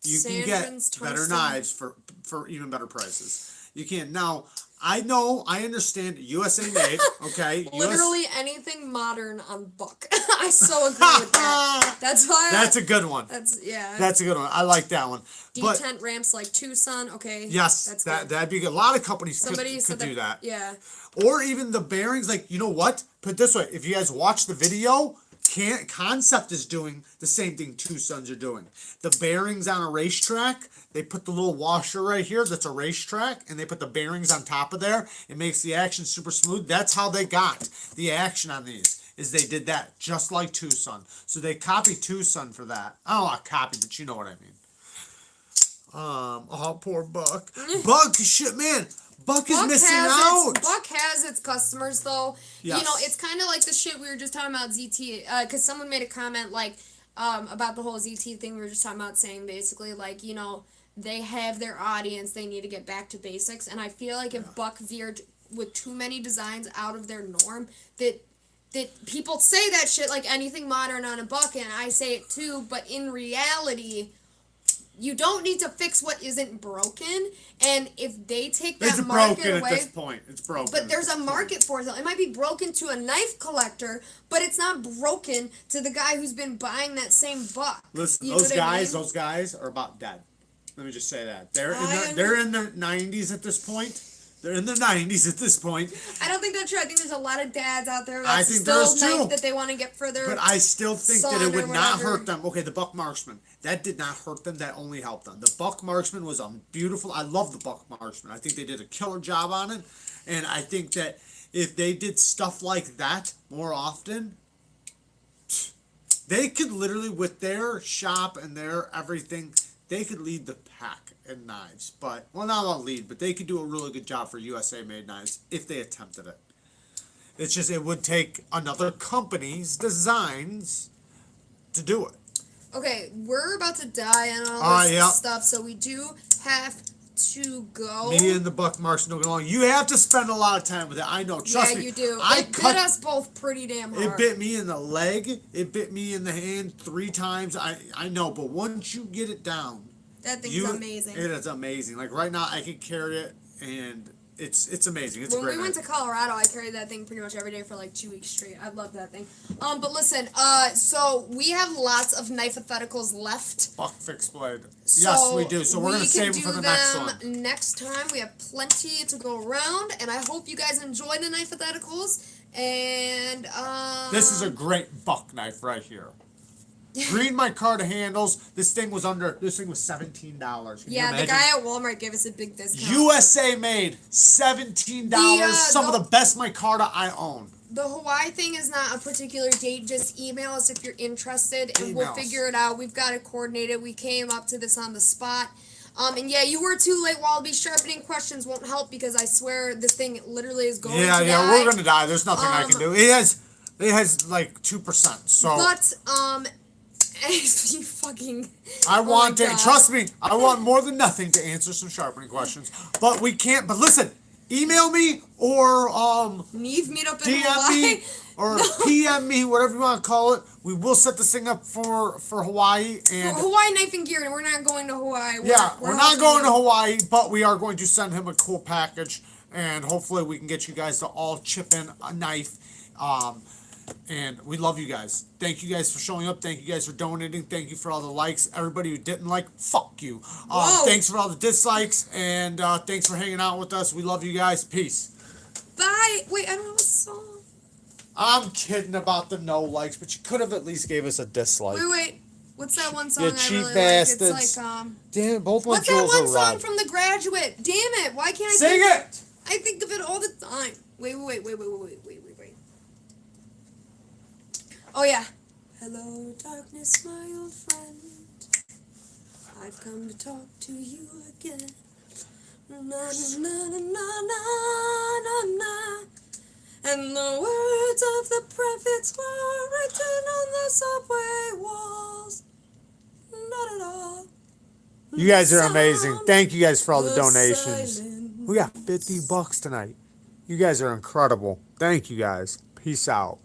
Sandrin's better toasted. knives for even better prices. You can. Now, I know, I understand, USA made, okay? Literally anything modern on Buck. I so agree with that. That's why. That's a good one. Yeah. That's a good one. I like that one. But Detent ramps like Tucson. Okay. yes, That's good. that'd be good. A lot of companies Somebody could said do that. Yeah. Or even the bearings, like, you know what? Put it this way, if you guys watch the video, Concept is doing the same thing Tucson's are doing. The bearings on a racetrack, they put the little washer right here that's a racetrack, and they put the bearings on top of there. It makes the action super smooth. That's how they got the action on these, is they did that, just like Tucson. So they copied Tucson for that. I don't want to copy, but you know what I mean. Oh, poor Buck. Buck, shit, man. Buck is missing out. Buck has its customers though. Yes. You know, it's kind of like the shit we were just talking about ZT. Because someone made a comment like about the whole ZT thing we were just talking about, saying basically like, you know, they have their audience, they need to get back to basics, and I feel like if Buck veered with too many designs out of their norm, that people say that shit like anything modern on a Buck, and I say it too, but in reality, you don't need to fix what isn't broken, and if they take that It's market broken away, at this point. It's broken. but there's a market for it though. It might be broken to a knife collector, but it's not broken to the guy who's been buying that same Buck. Listen, You know those what I guys, mean? those guys are about dead. Let me just say that I they're in their 90s at this point. They're in their 90s at this point. I don't think that's true. I think there's a lot of dads out there I that think still there's too. knife that they want to get further. But I still think that son it or would not whatever. hurt them. Okay, the Buck Marksman. That did not hurt them. That only helped them. The Buck Marksman was a beautiful. I love the Buck Marksman. I think they did a killer job on it. And I think that if they did stuff like that more often, they could literally, with their shop and their everything, they could lead the pack in knives. But, well, not all lead, but they could do a really good job for USA made knives if they attempted it. It's just, it would take another company's designs to do it. Okay, we're about to die and all this yeah. stuff, so we do have to go. Me and the Buck Marks don't get along. You have to spend a lot of time with it. I know. Trust me. You do. I It bit us both pretty damn hard. It bit me in the leg. It bit me in the hand 3 times. I know, but once you get it down, That thing's amazing. It is amazing. Like right now, I can carry it, and it's amazing. It's When great. we went to Colorado, I carried that thing pretty much every day for like 2 weeks straight. I love that thing. But listen, so we have lots of Knife-A-Theticals left. Buck fixed blade. So Yes, we do. So we're gonna can save them do for the next one. next time. We have plenty to go around, and I hope you guys enjoy the Knife-A-Theticals. And This is a great buck knife right here. Green micarta handles. This thing was $17. yeah, the guy at Walmart gave us a big discount. USA made $17. Some of the best micarta I own. The Hawaii thing is not a particular date. Just email us if you're interested, and we'll Email us. figure it out. We've got it coordinated. We came up to this on the spot. And yeah, you were too late, Wallaby. Sharpening questions won't help because I swear this thing literally is going to die. Yeah, we're gonna die. There's nothing I can do. It has like 2%. So But you fucking. I want to God. trust me. I want more than nothing to answer some sharpening questions. But we can't. But listen, email me or Neve meet up in DM Hawaii. me or PM me, whatever you want to call it. We will set this thing up for Hawaii and. Hawaii Knife and Gear, and we're not going to Hawaii. We're not going to Hawaii, but we are going to send him a cool package, and hopefully we can get you guys to all chip in a knife. And we love you guys. Thank you guys for showing up. Thank you guys for donating. Thank you for all the likes. Everybody who didn't like, fuck you. Thanks for all the dislikes, and thanks for hanging out with us. We love you guys. Peace. Bye. Wait, I don't have a song. I'm kidding about the no likes, but you could have at least gave us a dislike. Wait. What's that one song You I cheap really bastards. like? It's like Damn, both my What's that jewels one are song red. from The Graduate? Damn it! Why can't I Sing think? it! I think of it all the time. Wait. Oh yeah. Hello, darkness, my old friend. I've come to talk to you again. Na na na na na na na. And the words of the prophets were written on the subway walls. Not at all. You guys are amazing. Thank you guys for all the donations. We got $50 tonight. You guys are incredible. Thank you guys. Peace out.